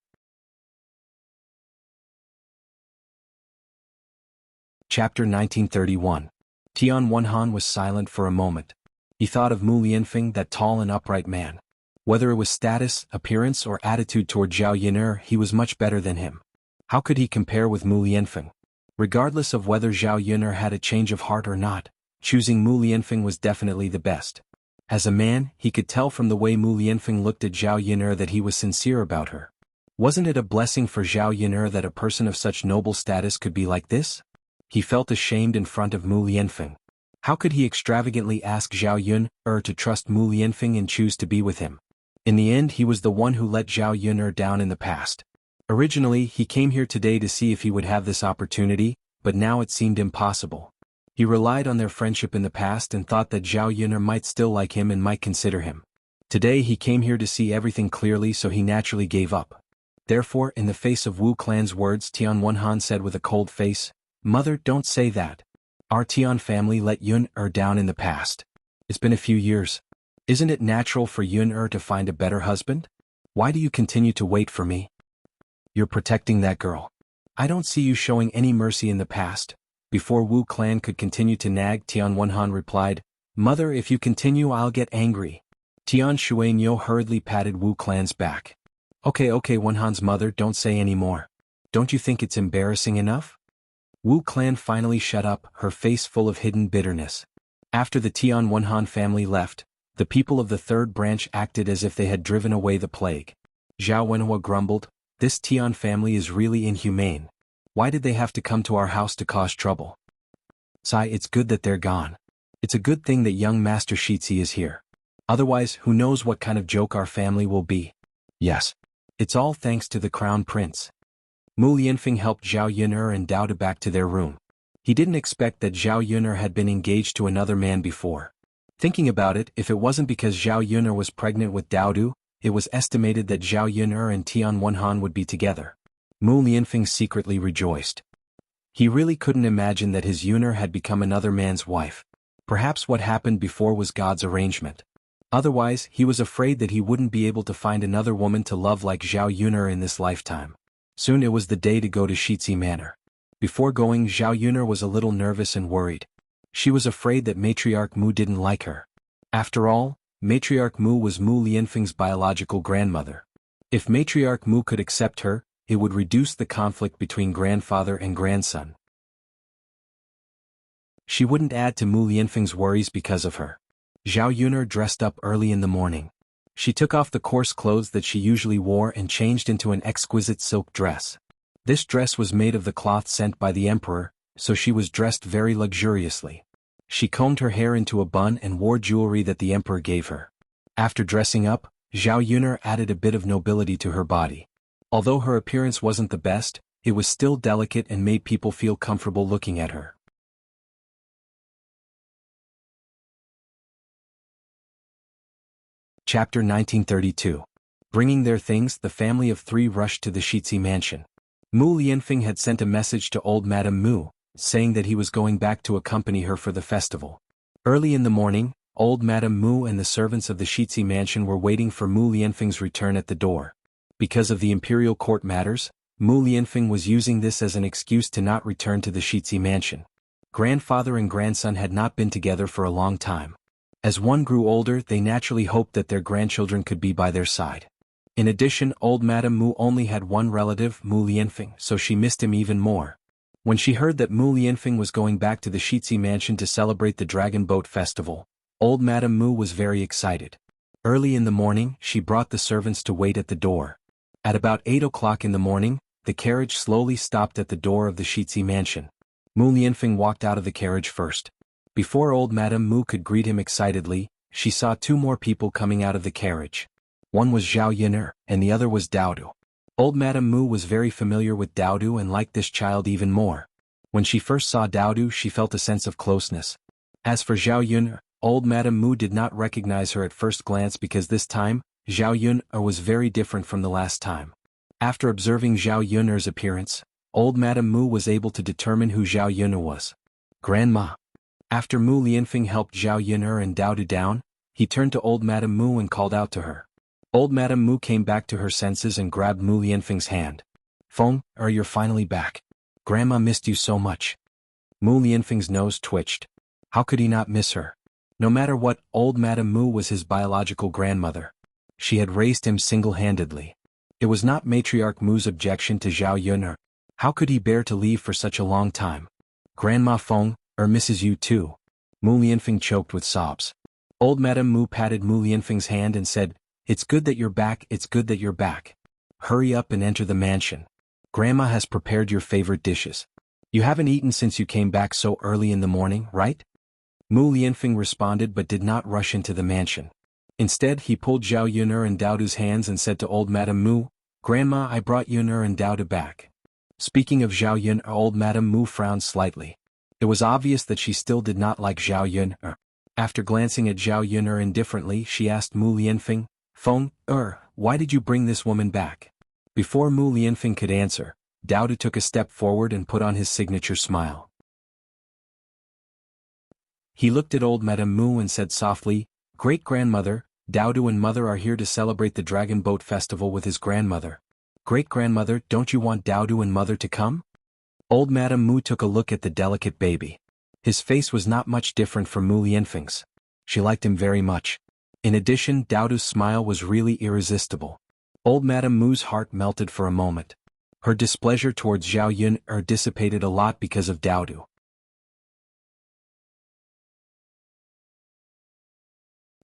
Chapter 1931. Tian Wenhan was silent for a moment. He thought of Mu Lianfeng, that tall and upright man. Whether it was status, appearance, or attitude toward Zhao Yun'er, he was much better than him. How could he compare with Mu Lianfeng? Regardless of whether Zhao Yun'er had a change of heart or not, choosing Mu Lianfeng was definitely the best. As a man, he could tell from the way Mu Lianfeng looked at Zhao Yun'er that he was sincere about her. Wasn't it a blessing for Zhao Yun'er that a person of such noble status could be like this? He felt ashamed in front of Mu Lianfeng. How could he extravagantly ask Zhao Yun'er to trust Mu Lianfeng and choose to be with him? In the end, he was the one who let Zhao Yun'er down in the past. Originally, he came here today to see if he would have this opportunity, but now it seemed impossible. He relied on their friendship in the past and thought that Zhao Yun'er might still like him and might consider him. Today he came here to see everything clearly, so he naturally gave up. Therefore, in the face of Wu clan's words, Tian Wenhan said with a cold face, "Mother, don't say that. Our Tian family let Yun'er down in the past. It's been a few years. Isn't it natural for Yun'er to find a better husband? Why do you continue to wait for me? You're protecting that girl. I don't see you showing any mercy in the past." Before Wu clan could continue to nag, Tian Wenhan replied, "Mother, if you continue I'll get angry." Tian Xuanyo hurriedly patted Wu clan's back. Okay, Wenhan's mother, don't say any more. Don't you think it's embarrassing enough? Wu Clan finally shut up, her face full of hidden bitterness. After the Tian Wenhan family left, the people of the third branch acted as if they had driven away the plague. Zhao Wenhua grumbled, "This Tian family is really inhumane. Why did they have to come to our house to cause trouble? Sai, it's good that they're gone. It's a good thing that young Master Shitzi is here. Otherwise, who knows what kind of joke our family will be." "Yes. It's all thanks to the Crown Prince." Mu Lianfeng helped Zhao Yun'er and Dao back to their room. He didn't expect that Zhao Yun'er had been engaged to another man before. Thinking about it, if it wasn't because Zhao Yun'er was pregnant with Dao, it was estimated that Zhao Yun'er and Tian Wenhan would be together. Mu Lianfeng secretly rejoiced. He really couldn't imagine that his Yun'er had become another man's wife. Perhaps what happened before was God's arrangement. Otherwise, he was afraid that he wouldn't be able to find another woman to love like Zhao Yun'er in this lifetime. Soon it was the day to go to Shitzi Manor. Before going, Zhao Yun'er was a little nervous and worried. She was afraid that Matriarch Mu didn't like her. After all, Matriarch Mu was Mu Lianfeng's biological grandmother. If Matriarch Mu could accept her, it would reduce the conflict between grandfather and grandson. She wouldn't add to Mu Lianfeng's worries because of her. Zhao Yun'er dressed up early in the morning. She took off the coarse clothes that she usually wore and changed into an exquisite silk dress. This dress was made of the cloth sent by the emperor, so she was dressed very luxuriously. She combed her hair into a bun and wore jewelry that the emperor gave her. After dressing up, Zhao Yun'er added a bit of nobility to her body. Although her appearance wasn't the best, it was still delicate and made people feel comfortable looking at her. Chapter 1932. Bringing their things, the family of three rushed to the Shitzi mansion. Mu Lianfeng had sent a message to old Madame Mu, saying that he was going back to accompany her for the festival. Early in the morning, old Madame Mu and the servants of the Shitzi mansion were waiting for Mu Lianfeng's return at the door. Because of the imperial court matters, Mu Lianfeng was using this as an excuse to not return to the Shitzi mansion. Grandfather and grandson had not been together for a long time. As one grew older, they naturally hoped that their grandchildren could be by their side. In addition, old Madame Mu only had one relative, Mu Lianfeng, so she missed him even more. When she heard that Mu Lianfeng was going back to the Shitzi mansion to celebrate the Dragon Boat Festival, old Madame Mu was very excited. Early in the morning, she brought the servants to wait at the door. At about 8 o'clock in the morning, the carriage slowly stopped at the door of the Shitzi mansion. Mu Lianfeng walked out of the carriage first. Before old Madame Mu could greet him excitedly, she saw two more people coming out of the carriage. One was Zhao Yun'er, and the other was Dao. Old Madame Mu was very familiar with Dao and liked this child even more. When she first saw Dao, she felt a sense of closeness. As for Zhao Yun'er, old Madame Mu did not recognize her at first glance because this time, Zhao Yun'er was very different from the last time. After observing Zhao Yun'er's appearance, old Madame Mu was able to determine who Zhao Yun'er was. Grandma. After Mu Lianfeng helped Zhao Yun'er and Dao down, he turned to old Madame Mu and called out to her. Old Madame Mu came back to her senses and grabbed Mu Lianfeng's hand. "Feng, you're finally back. Grandma missed you so much." Mu Lianfeng's nose twitched. How could he not miss her? No matter what, old Madame Mu was his biological grandmother. She had raised him single-handedly. It was not Matriarch Mu's objection to Zhao Yun'er. How could he bear to leave for such a long time? Grandma Feng, misses you too. Mu Lianfeng choked with sobs. Old Madame Mu patted Mu Lianfeng's hand and said, "It's good that you're back, it's good that you're back. Hurry up and enter the mansion. Grandma has prepared your favorite dishes. You haven't eaten since you came back so early in the morning, right?" Mu Lianfeng responded but did not rush into the mansion. Instead, he pulled Zhao Yun'er and Dao's hands and said to old Madame Mu, "Grandma, I brought Yun'er and Dao back." Speaking of Zhao Yun'er, old Madame Mu frowned slightly. It was obvious that she still did not like Zhao Yun'er. After glancing at Zhao Yun'er indifferently, she asked Mu Lianfeng, "Feng, why did you bring this woman back?" Before Mu Lianfeng could answer, Dao took a step forward and put on his signature smile. He looked at old Madame Mu and said softly, "Great-grandmother, Dao and mother are here to celebrate the Dragon Boat Festival with his grandmother. Great-grandmother, don't you want Dao and mother to come?" Old Madame Mu took a look at the delicate baby. His face was not much different from Mu Lianfeng's. She liked him very much. In addition, Dao's smile was really irresistible. Old Madame Mu's heart melted for a moment. Her displeasure towards Zhao Yun dissipated a lot because of Dowdu.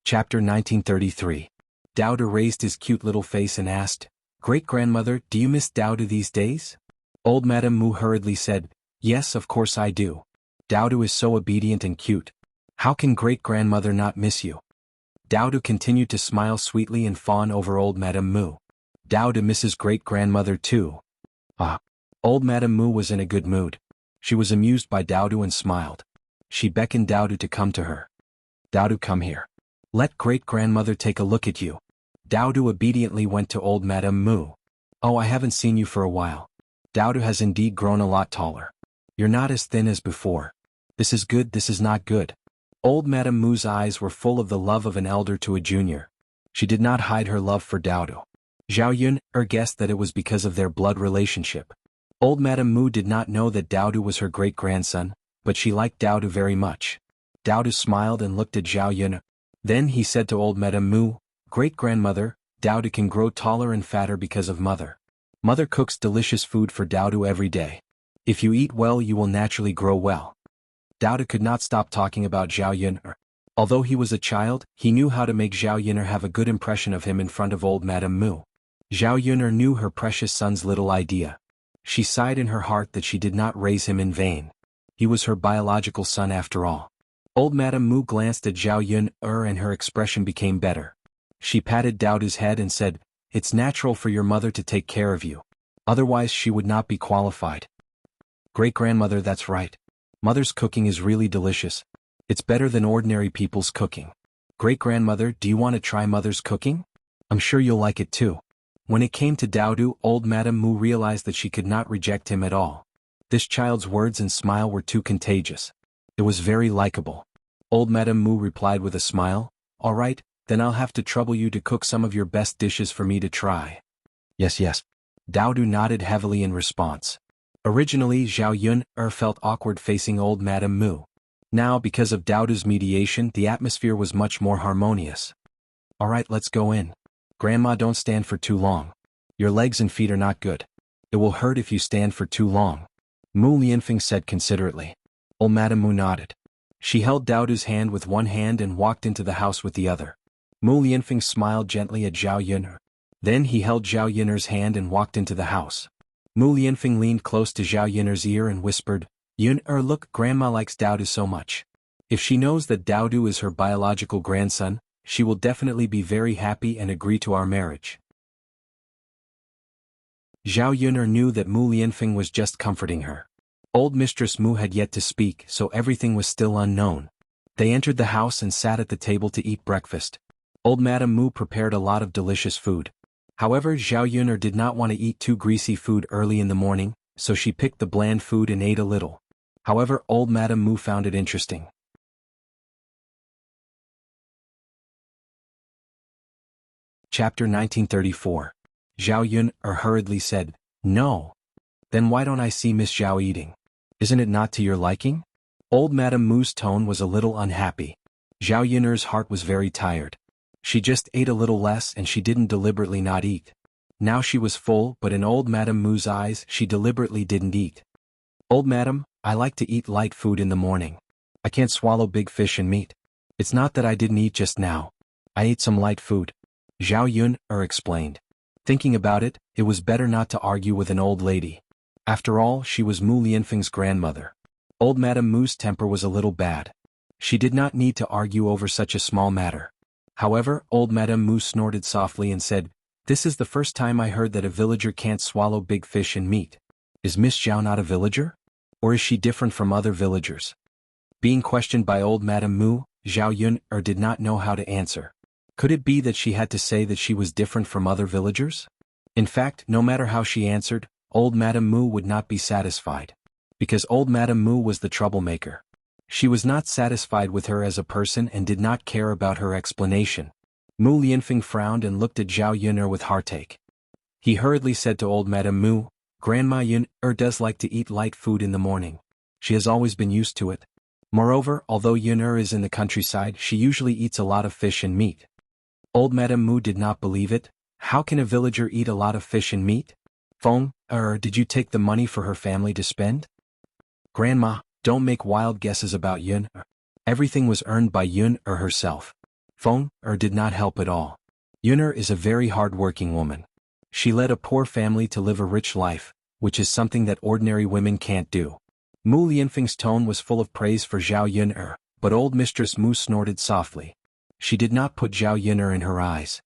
Chapter 1933. Dowdu raised his cute little face and asked, "Great-grandmother, do you miss Dowdu these days?" Old Madame Mu hurriedly said, "Yes, of course I do. Dowdu is so obedient and cute. How can great-grandmother not miss you?" Dowdu continued to smile sweetly and fawn over old Madame Mu. Dowdu misses great-grandmother too. Ah. Old Madame Mu was in a good mood. She was amused by Dowdu and smiled. She beckoned Dowdu to come to her. "Dowdu, come here. Let great-grandmother take a look at you." Dowdu obediently went to old Madame Mu. "Oh, I haven't seen you for a while. Dowdu has indeed grown a lot taller. You're not as thin as before. This is good, this is not good." Old Madame Mu's eyes were full of the love of an elder to a junior. She did not hide her love for Dowdu. Zhao Yun guessed that it was because of their blood relationship. Old Madame Mu did not know that Dowdu was her great-grandson, but she liked Dowdu very much. Dowdu smiled and looked at Zhao Yun. Then he said to old Madame Mu, "Great-grandmother, Dowdu can grow taller and fatter because of mother. Mother cooks delicious food for Dowdu every day. If you eat well, you will naturally grow well." Dowdu could not stop talking about Zhao Yun. Although he was a child, he knew how to make Zhao Yun have a good impression of him in front of old Madame Mu. Zhao Yun knew her precious son's little idea. She sighed in her heart that she did not raise him in vain. He was her biological son after all. Old Madame Mu glanced at Zhao Yun and her expression became better. She patted Dowdu's head and said, "It's natural for your mother to take care of you. Otherwise she would not be qualified." "Great-grandmother, that's right. Mother's cooking is really delicious. It's better than ordinary people's cooking. Great-grandmother, do you want to try mother's cooking? I'm sure you'll like it too." When it came to Dowdu, old Madame Mu realized that she could not reject him at all. This child's words and smile were too contagious. It was very likable. Old Madame Mu replied with a smile, "All right, then I'll have to trouble you to cook some of your best dishes for me to try." "Yes, yes." Dowdu nodded heavily in response. Originally Zhao Yun felt awkward facing old Madame Mu. Now because of Dowdu's mediation the atmosphere was much more harmonious. "All right, let's go in. Grandma, don't stand for too long. Your legs and feet are not good. It will hurt if you stand for too long," Mu Lianfeng said considerately. Old Madame Mu nodded. She held Dowdu's hand with one hand and walked into the house with the other. Mu Lianfeng smiled gently at Zhao Yun. Then he held Zhao Yun's hand and walked into the house. Mu Lianfeng leaned close to Zhao Yun's ear and whispered, "Yun, look, Grandma likes Dowdu so much. If she knows that Dowdu is her biological grandson, she will definitely be very happy and agree to our marriage." Zhao Yun knew that Mu Lianfeng was just comforting her. Old Mistress Mu had yet to speak, so everything was still unknown. They entered the house and sat at the table to eat breakfast. Old Madame Mu prepared a lot of delicious food. However, Zhao Yun did not want to eat too greasy food early in the morning, so she picked the bland food and ate a little. However, old Madame Mu found it interesting. Chapter 1934. Zhao Yun hurriedly said, "No. Then why don't I see Miss Zhao eating? Isn't it not to your liking?" Old Madame Mu's tone was a little unhappy. Zhao Yun's heart was very tired. She just ate a little less and she didn't deliberately not eat. Now she was full, but in old Madame Mu's eyes she deliberately didn't eat. "Old Madame, I like to eat light food in the morning. I can't swallow big fish and meat. It's not that I didn't eat just now. I ate some light food," Zhao Yun explained. Thinking about it, it was better not to argue with an old lady. After all, she was Mu Lianfeng's grandmother. Old Madame Mu's temper was a little bad. She did not need to argue over such a small matter. However, old Madame Mu snorted softly and said, "This is the first time I heard that a villager can't swallow big fish and meat. Is Miss Zhao not a villager? Or is she different from other villagers?" Being questioned by old Madame Mu, Zhao Yun did not know how to answer. Could it be that she had to say that she was different from other villagers? In fact, no matter how she answered, old Madame Mu would not be satisfied. Because old Madame Mu was the troublemaker. She was not satisfied with her as a person and did not care about her explanation. Mu Lianfeng frowned and looked at Zhao Yun with heartache. He hurriedly said to old Madame Mu, "Grandma Yun does like to eat light food in the morning. She has always been used to it. Moreover, although Yun is in the countryside, she usually eats a lot of fish and meat." Old Madame Mu did not believe it. How can a villager eat a lot of fish and meat? "Feng, Did you take the money for her family to spend? Grandma, don't make wild guesses about Yun. Everything was earned by Yun herself. Feng did not help at all. Yun is a very hard-working woman. She led a poor family to live a rich life, which is something that ordinary women can't do. Mu Lianfeng's tone was full of praise for Zhao Yun but old Mistress Mu snorted softly. She did not put Zhao Yun in her eyes.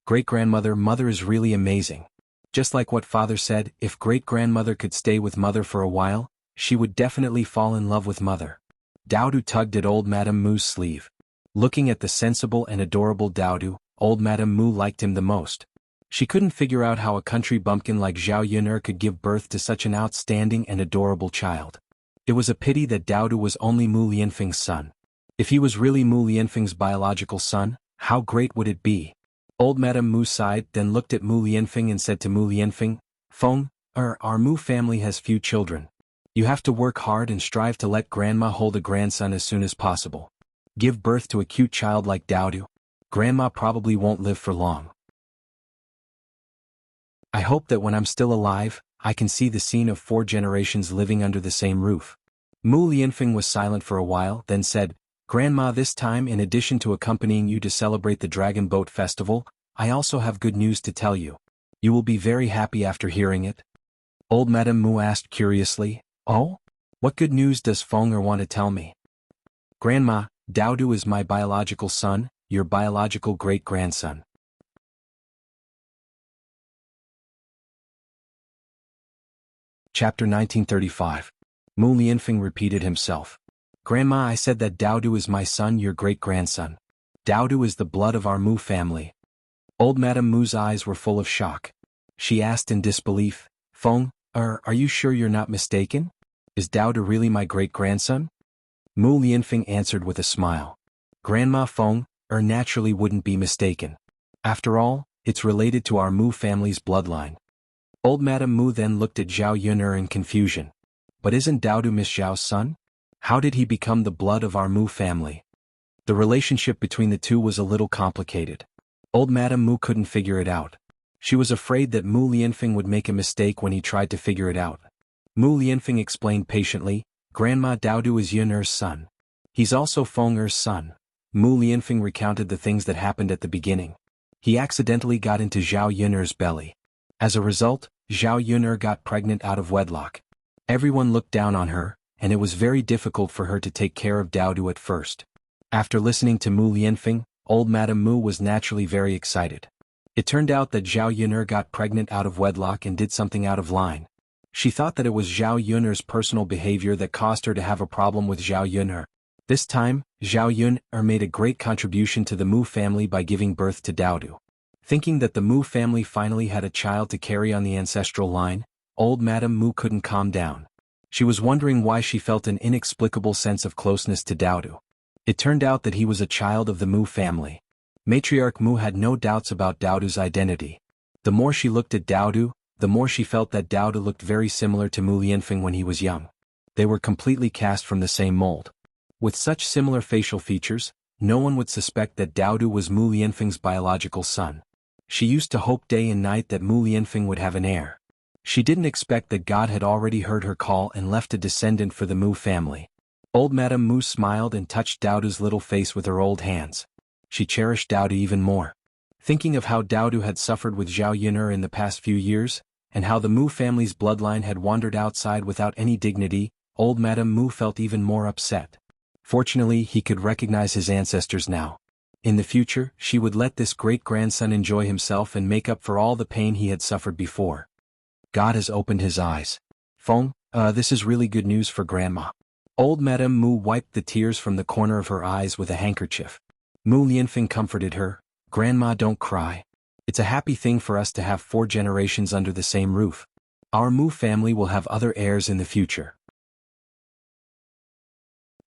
Great-grandmother, mother is really amazing. Just like what father said, if great-grandmother could stay with mother for a while, she would definitely fall in love with mother. Daodu tugged at old Madame Mu's sleeve. Looking at the sensible and adorable Daodu, old Madame Mu liked him the most. She couldn't figure out how a country bumpkin like Zhao Yun could give birth to such an outstanding and adorable child. It was a pity that Daodu was only Mu Lianfeng's son. If he was really Mu Lianfeng's biological son, how great would it be? Old Madame Mu sighed, then looked at Mu Lianfeng and said to Mu Lianfeng, Feng, our Mu family has few children. You have to work hard and strive to let grandma hold a grandson as soon as possible. Give birth to a cute child like Daodu. Grandma probably won't live for long. I hope that when I'm still alive, I can see the scene of 4 generations living under the same roof. Mu Lianfeng was silent for a while, then said, Grandma, this time in addition to accompanying you to celebrate the Dragon Boat Festival, I also have good news to tell you. You will be very happy after hearing it. Old Madame Mu asked curiously, Oh? What good news does Feng want to tell me? Grandma, Daodu is my biological son, your biological great-grandson. Chapter 1935. Mu Lianfeng repeated himself. Grandma, I said that Daodu is my son, your great-grandson. Daodu is the blood of our Mu family. Old Madame Mu's eyes were full of shock. She asked in disbelief, Feng, are you sure you're not mistaken? Is Daodu really my great-grandson? Mu Lianfeng answered with a smile. Grandma, Feng, naturally wouldn't be mistaken. After all, it's related to our Mu family's bloodline. Old Madame Mu then looked at Zhao Yun in confusion. But isn't Daodu Miss Zhao's son? How did he become the blood of our Mu family? The relationship between the two was a little complicated. Old Madame Mu couldn't figure it out. She was afraid that Mu Lianfeng would make a mistake when he tried to figure it out. Mu Lianfeng explained patiently, Grandma, Daodu is Yun's son. He's also Feng's son. Mu Lianfeng recounted the things that happened at the beginning. He accidentally got into Zhao Yun's belly. As a result, Zhao Yun got pregnant out of wedlock. Everyone looked down on her, and it was very difficult for her to take care of Daodu at first. After listening to Mu Lianfeng, old Madame Mu was naturally very excited. It turned out that Zhao Yun got pregnant out of wedlock and did something out of line. She thought that it was Zhao Yun's personal behavior that caused her to have a problem with Zhao Yun. This time, Zhao Yun made a great contribution to the Mu family by giving birth to Daodu. Thinking that the Mu family finally had a child to carry on the ancestral line, old Madame Mu couldn't calm down. She was wondering why she felt an inexplicable sense of closeness to Daodu. It turned out that he was a child of the Mu family. Matriarch Mu had no doubts about Daodu's identity. The more she looked at Daodu, the more she felt that Daodu looked very similar to Mu Lianfeng when he was young. They were completely cast from the same mold. With such similar facial features, no one would suspect that Daodu was Mu Lianfeng's biological son. She used to hope day and night that Mu Lianfeng would have an heir. She didn't expect that God had already heard her call and left a descendant for the Mu family. Old Madame Mu smiled and touched Daodu's little face with her old hands. She cherished Daodu even more. Thinking of how Daodu had suffered with Zhao Yun in the past few years, and how the Mu family's bloodline had wandered outside without any dignity, old Madame Mu felt even more upset. Fortunately, he could recognize his ancestors now. In the future, she would let this great-grandson enjoy himself and make up for all the pain he had suffered before. God has opened his eyes. Feng, this is really good news for Grandma. Old Madame Mu wiped the tears from the corner of her eyes with a handkerchief. Mu Lianfeng comforted her, Grandma, don't cry. It's a happy thing for us to have 4 generations under the same roof. Our Mu family will have other heirs in the future.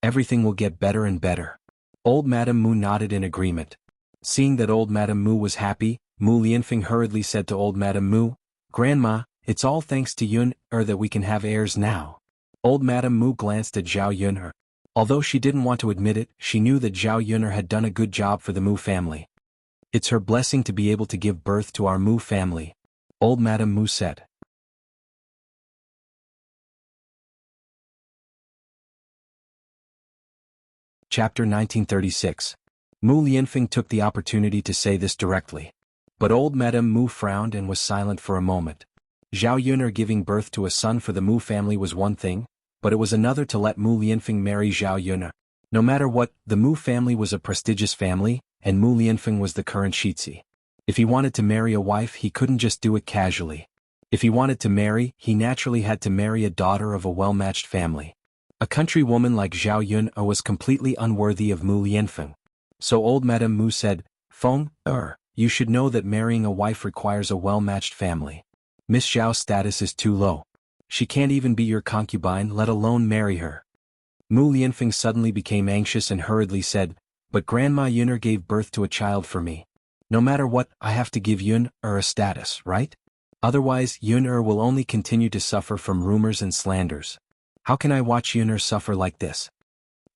Everything will get better and better. Old Madame Mu nodded in agreement. Seeing that old Madame Mu was happy, Mu Lianfeng hurriedly said to old Madame Mu, Grandma, it's all thanks to Yun that we can have heirs now. Old Madame Mu glanced at Zhao Yun. Although she didn't want to admit it, she knew that Zhao Yun had done a good job for the Mu family. It's her blessing to be able to give birth to our Mu family. Old Madame Mu said. Chapter 1936. Mu Lianfeng took the opportunity to say this directly. But old Madame Mu frowned and was silent for a moment. Zhao Yuner giving birth to a son for the Mu family was one thing, but it was another to let Mu Lianfeng marry Zhao Yuner. No matter what, the Mu family was a prestigious family, and Mu Lianfeng was the current Shitzi. If he wanted to marry a wife, he couldn't just do it casually. If he wanted to marry, he naturally had to marry a daughter of a well-matched family. A country woman like Zhao Yun was completely unworthy of Mu Lianfeng. So old Madame Mu said, "Feng, you should know that marrying a wife requires a well-matched family. Miss Zhao's status is too low. She can't even be your concubine, let alone marry her." Mu Lianfeng suddenly became anxious and hurriedly said, "But Grandma Yuner gave birth to a child for me. No matter what, I have to give Yun a status, right? Otherwise, Yun will only continue to suffer from rumors and slanders. How can I watch Yun suffer like this?"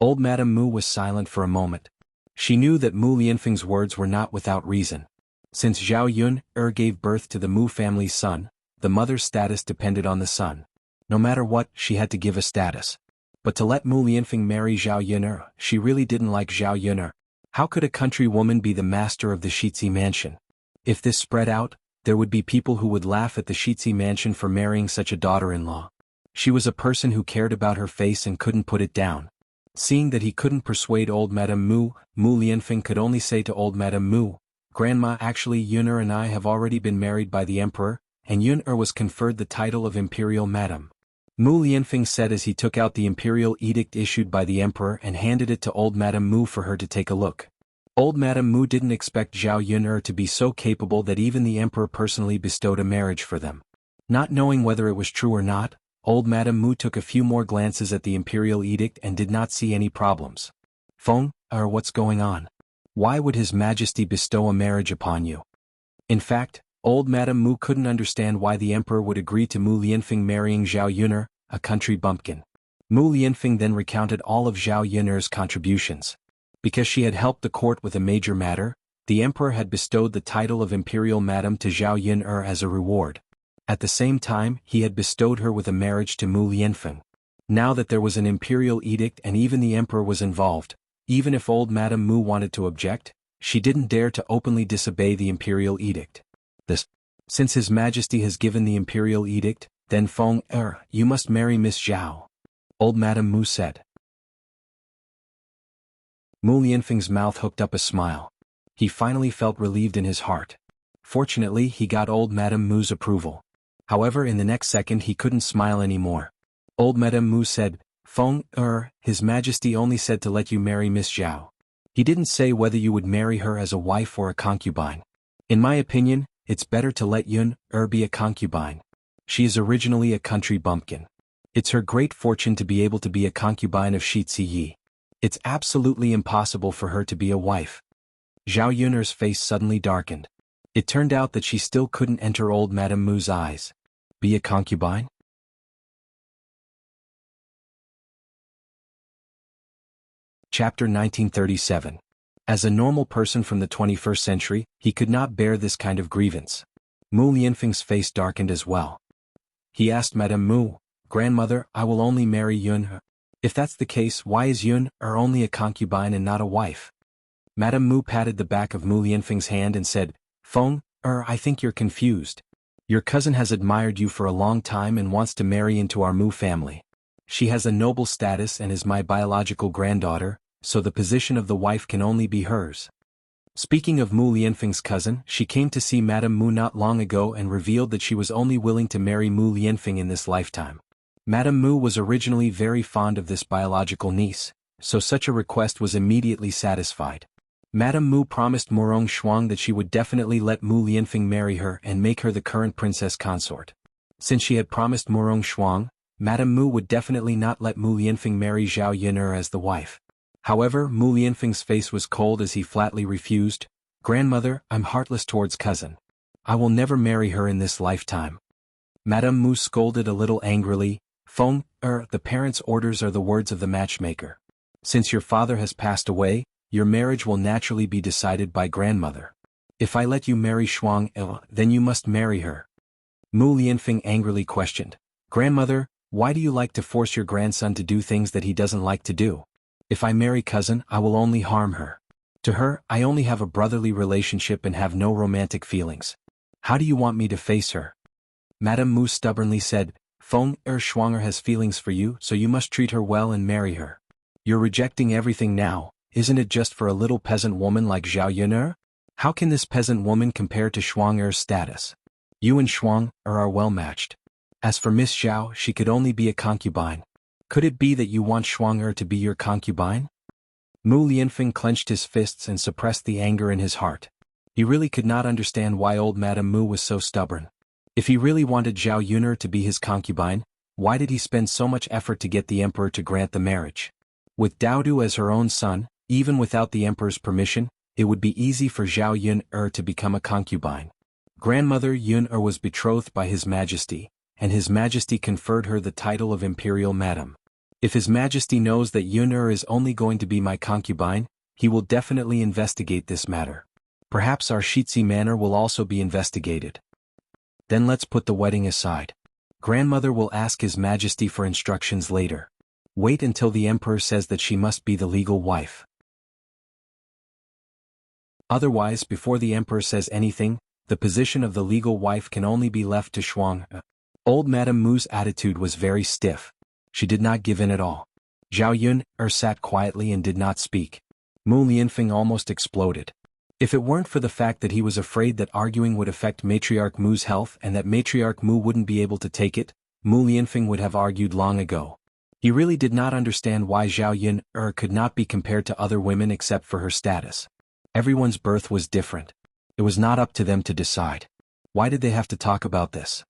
Old Madame Mu was silent for a moment. She knew that Mu Lianfeng's words were not without reason. Since Zhao Yun gave birth to the Mu family's son, the mother's status depended on the son. No matter what, she had to give a status. But to let Mu Lianfeng marry Zhao Yun, she really didn't like Zhao Yun. How could a country woman be the master of the Shitzi mansion? If this spread out, there would be people who would laugh at the Shitzi mansion for marrying such a daughter-in-law. She was a person who cared about her face and couldn't put it down. Seeing that he couldn't persuade old Madame Mu, Mu Lianfeng could only say to old Madame Mu, "Grandma, actually Yun and I have already been married by the emperor, and Yun was conferred the title of Imperial Madam." Mu Lianfeng said as he took out the imperial edict issued by the emperor and handed it to old Madame Mu for her to take a look. Old Madame Mu didn't expect Zhao Yun to be so capable that even the emperor personally bestowed a marriage for them. Not knowing whether it was true or not, old Madame Mu took a few more glances at the imperial edict and did not see any problems. "Feng, what's going on? Why would His Majesty bestow a marriage upon you?" In fact, old Madame Mu couldn't understand why the emperor would agree to Mu Lianfeng marrying Zhao Yun, a country bumpkin. Mu Lianfeng then recounted all of Zhao Yun's contributions. Because she had helped the court with a major matter, the emperor had bestowed the title of Imperial Madam to Zhao Yun as a reward. At the same time, he had bestowed her with a marriage to Mu Lianfeng. Now that there was an imperial edict and even the emperor was involved, even if old Madame Mu wanted to object, she didn't dare to openly disobey the imperial edict. Since His Majesty has given the imperial edict, then Feng, you must marry Miss Zhao. Old Madame Mu said. Mu Lianfeng's mouth hooked up a smile. He finally felt relieved in his heart. Fortunately, he got old Madame Mu's approval. However, in the next second he couldn't smile anymore. Old Madame Mu said, "Feng, His Majesty only said to let you marry Miss Zhao. He didn't say whether you would marry her as a wife or a concubine. In my opinion, it's better to let Yun be a concubine. She is originally a country bumpkin. It's her great fortune to be able to be a concubine of Shitzi Yi. It's absolutely impossible for her to be a wife." Zhao Yun's face suddenly darkened. It turned out that she still couldn't enter old Madame Mu's eyes. Be a concubine? Chapter 1937. As a normal person from the 21st century, he could not bear this kind of grievance. Mu Lianfeng's face darkened as well. He asked Madame Mu, "Grandmother, I will only marry Yun. If that's the case, why is Yun only a concubine and not a wife?" Madame Mu patted the back of Mu Lianfeng's hand and said, "Feng, I think you're confused. Your cousin has admired you for a long time and wants to marry into our Mu family. She has a noble status and is my biological granddaughter, so the position of the wife can only be hers." Speaking of Mu Lianfeng's cousin, she came to see Madame Mu not long ago and revealed that she was only willing to marry Mu Lianfeng in this lifetime. Madame Mu was originally very fond of this biological niece, so such a request was immediately satisfied. Madame Mu promised Morong Shuang that she would definitely let Mu Lianfeng marry her and make her the current princess consort. Since she had promised Morong Shuang, Madame Mu would definitely not let Mu Lianfeng marry Zhao Yun as the wife. However, Mu Lianfeng's face was cold as he flatly refused, "Grandmother, I'm heartless towards cousin. I will never marry her in this lifetime." Madame Mu scolded a little angrily, "Feng, the parents' orders are the words of the matchmaker. Since your father has passed away, your marriage will naturally be decided by grandmother. If I let you marry Shuang, then you must marry her." Mu Lianfeng angrily questioned, "Grandmother, why do you like to force your grandson to do things that he doesn't like to do?" If I marry cousin, I will only harm her. To her, I only have a brotherly relationship and have no romantic feelings. How do you want me to face her? Madame Mu stubbornly said, Feng Schwanger has feelings for you, so you must treat her well and marry her. You're rejecting everything now, isn't it just for a little peasant woman like Zhao Yuner? How can this peasant woman compare to Schwanger's status? You and Schwanger are well matched. As for Miss Zhao, she could only be a concubine. Could it be that you want Schwanger to be your concubine? Mu Lianfeng clenched his fists and suppressed the anger in his heart. He really could not understand why old Madame Mu was so stubborn. If he really wanted Zhao Yuner to be his concubine, why did he spend so much effort to get the emperor to grant the marriage? With Daodu as her own son, even without the emperor's permission, it would be easy for Zhao Yuner to become a concubine. Grandmother Yuner was betrothed by His Majesty, and His Majesty conferred her the title of Imperial Madam. If His Majesty knows that Yuner is only going to be my concubine, he will definitely investigate this matter. Perhaps our Shitsi manor will also be investigated. Then let's put the wedding aside. Grandmother will ask His Majesty for instructions later. Wait until the emperor says that she must be the legal wife. Otherwise, before the emperor says anything, the position of the legal wife can only be left to Schwanger. Old Madame Mu's attitude was very stiff. She did not give in at all. Zhao Yuner sat quietly and did not speak. Mu Lianfeng almost exploded. If it weren't for the fact that he was afraid that arguing would affect Matriarch Mu's health and that Matriarch Mu wouldn't be able to take it, Mu Lianfeng would have argued long ago. He really did not understand why Zhao Yuner could not be compared to other women except for her status. Everyone's birth was different. It was not up to them to decide. Why did they have to talk about this?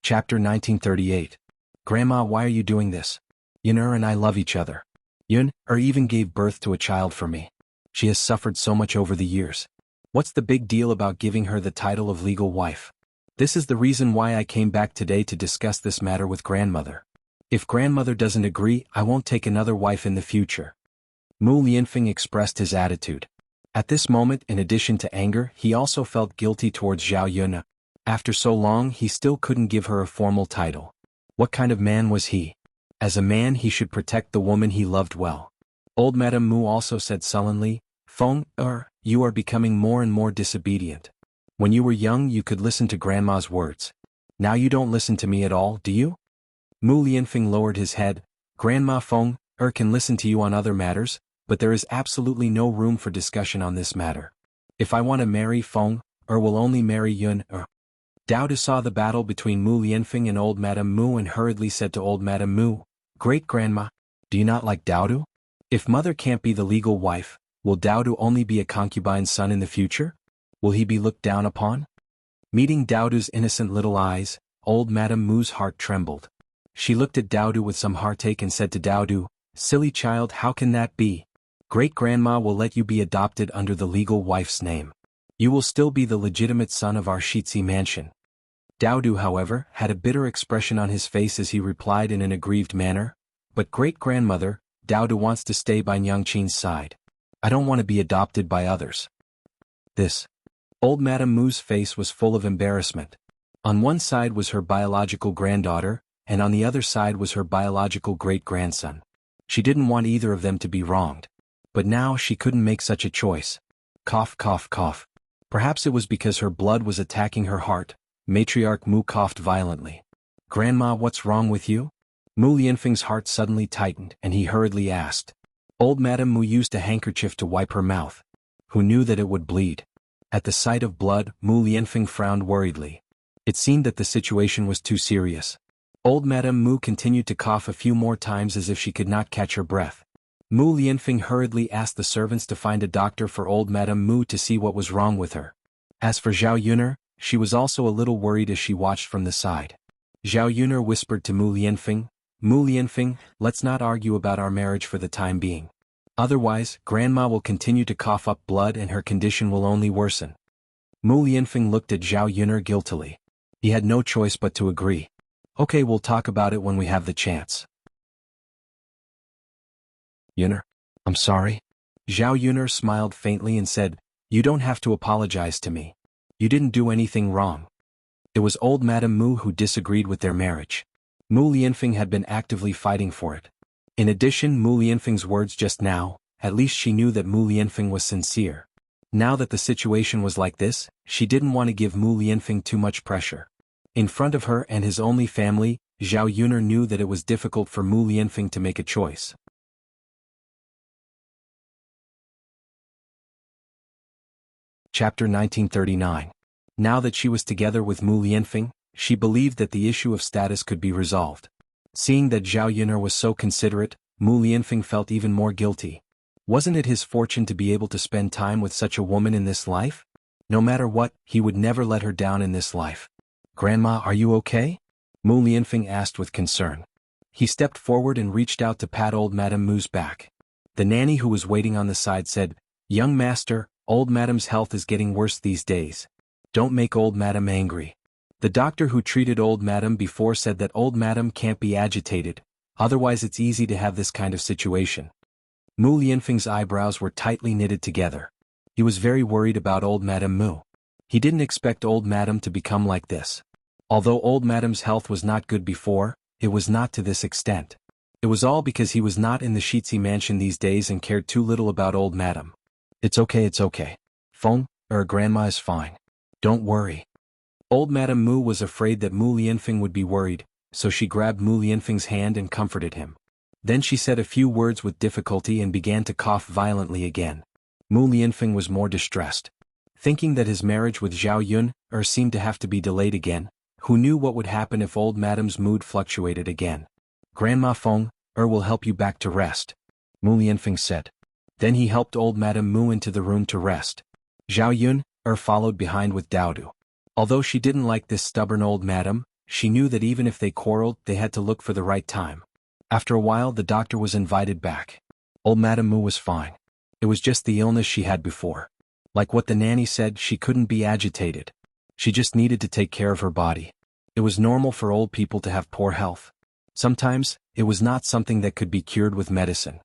Chapter 1938. Grandma, why are you doing this? Yuner and I love each other. Yuner even gave birth to a child for me. She has suffered so much over the years. What's the big deal about giving her the title of legal wife? This is the reason why I came back today to discuss this matter with grandmother. If grandmother doesn't agree, I won't take another wife in the future. Mu Lianfeng expressed his attitude. At this moment, in addition to anger, he also felt guilty towards Zhao Yuner. After so long, he still couldn't give her a formal title. What kind of man was he? As a man, he should protect the woman he loved well. Old Madame Mu also said sullenly, Feng you are becoming more and more disobedient. When you were young, you could listen to grandma's words. Now you don't listen to me at all, do you? Mu Lianfeng lowered his head. Grandma Feng can listen to you on other matters, but there is absolutely no room for discussion on this matter. If I want to marry Feng will only marry Yuner. Daodu saw the battle between Mu Lianfeng and old Madame Mu and hurriedly said to old Madame Mu, Great-grandma, do you not like Daodu? If mother can't be the legal wife, will Daodu only be a concubine's son in the future? Will he be looked down upon? Meeting Daodu's innocent little eyes, old Madame Mu's heart trembled. She looked at Daodu with some heartache and said to Daodu, Silly child, how can that be? Great-grandma will let you be adopted under the legal wife's name. You will still be the legitimate son of our Shitsi mansion. Daodu, however, had a bitter expression on his face as he replied in an aggrieved manner, But great-grandmother, Daodu wants to stay by Nyangqing's side. I don't want to be adopted by others. This. Old Madame Mu's face was full of embarrassment. On one side was her biological granddaughter, and on the other side was her biological great-grandson. She didn't want either of them to be wronged. But now she couldn't make such a choice. Cough, cough, cough. Perhaps it was because her blood was attacking her heart. Matriarch Mu coughed violently. Grandma, what's wrong with you? Mu Lianfeng's heart suddenly tightened and he hurriedly asked. Old Madame Mu used a handkerchief to wipe her mouth. Who knew that it would bleed? At the sight of blood, Mu Lianfeng frowned worriedly. It seemed that the situation was too serious. Old Madame Mu continued to cough a few more times as if she could not catch her breath. Mu Lianfeng hurriedly asked the servants to find a doctor for old Madame Mu to see what was wrong with her. As for Zhao Yuner, she was also a little worried as she watched from the side. Zhao Yuner whispered to Mu Lianfeng, let's not argue about our marriage for the time being. Otherwise, Grandma will continue to cough up blood and her condition will only worsen. Mu Lianfeng looked at Zhao Yuner guiltily. He had no choice but to agree. Okay, we'll talk about it when we have the chance. Yuner, I'm sorry. Zhao Yuner smiled faintly and said, You don't have to apologize to me. You didn't do anything wrong. It was old Madame Mu who disagreed with their marriage. Mu Lianfeng had been actively fighting for it. In addition, Mu Lianfeng's words just now, at least she knew that Mu Lianfeng was sincere. Now that the situation was like this, she didn't want to give Mu Lianfeng too much pressure. In front of her and his only family, Zhao Yuner knew that it was difficult for Mu Lianfeng to make a choice. Chapter 1939. Now that she was together with Mu Lianfeng, she believed that the issue of status could be resolved. Seeing that Zhao Yuner was so considerate, Mu Lianfeng felt even more guilty. Wasn't it his fortune to be able to spend time with such a woman in this life? No matter what, he would never let her down in this life. "Grandma, are you okay?" Mu Lianfeng asked with concern. He stepped forward and reached out to pat old Madame Mu's back. The nanny who was waiting on the side said, "Young master, old Madame's health is getting worse these days. Don't make old Madame angry." The doctor who treated old Madame before said that old Madame can't be agitated, otherwise it's easy to have this kind of situation. Mu Lianfeng's eyebrows were tightly knitted together. He was very worried about old Madame Mu. He didn't expect old Madame to become like this. Although old Madame's health was not good before, it was not to this extent. It was all because he was not in the Shitsi mansion these days and cared too little about old Madame. It's okay. Feng, Grandma is fine. Don't worry." Old Madame Mu was afraid that Mu Lianfeng would be worried, so she grabbed Mu Lianfeng's hand and comforted him. Then she said a few words with difficulty and began to cough violently again. Mu Lianfeng was more distressed. Thinking that his marriage with Zhao Yuner seemed to have to be delayed again, who knew what would happen if old Madame's mood fluctuated again. "Grandma Feng, will help you back to rest," Mu Lianfeng said. Then he helped old Madame Mu into the room to rest. Zhao Yuner followed behind with Daodu. Although she didn't like this stubborn old Madame, she knew that even if they quarreled, they had to look for the right time. After a while, the doctor was invited back. Old Madame Mu was fine. It was just the illness she had before. Like what the nanny said, she couldn't be agitated. She just needed to take care of her body. It was normal for old people to have poor health. Sometimes, it was not something that could be cured with medicine.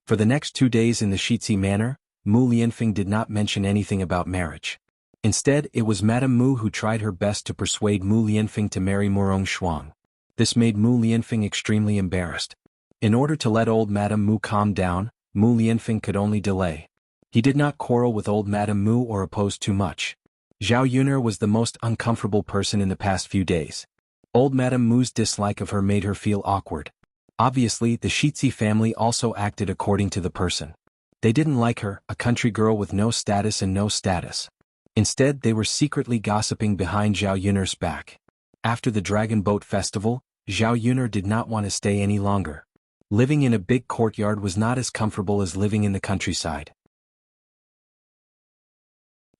For the next 2 days in the Shitsi manor, Mu Lianfeng did not mention anything about marriage. Instead, it was Madame Mu who tried her best to persuade Mu Lianfeng to marry Murong Shuang. This made Mu Lianfeng extremely embarrassed. In order to let old Madame Mu calm down, Mu Lianfeng could only delay. He did not quarrel with old Madame Mu or oppose too much. Zhao Yuner was the most uncomfortable person in the past few days. Old Madame Mu's dislike of her made her feel awkward. Obviously, the Shitsi family also acted according to the person. They didn't like her, a country girl with no status and no status. Instead, they were secretly gossiping behind Zhao Yuner's back. After the Dragon Boat Festival, Zhao Yuner did not want to stay any longer. Living in a big courtyard was not as comfortable as living in the countryside.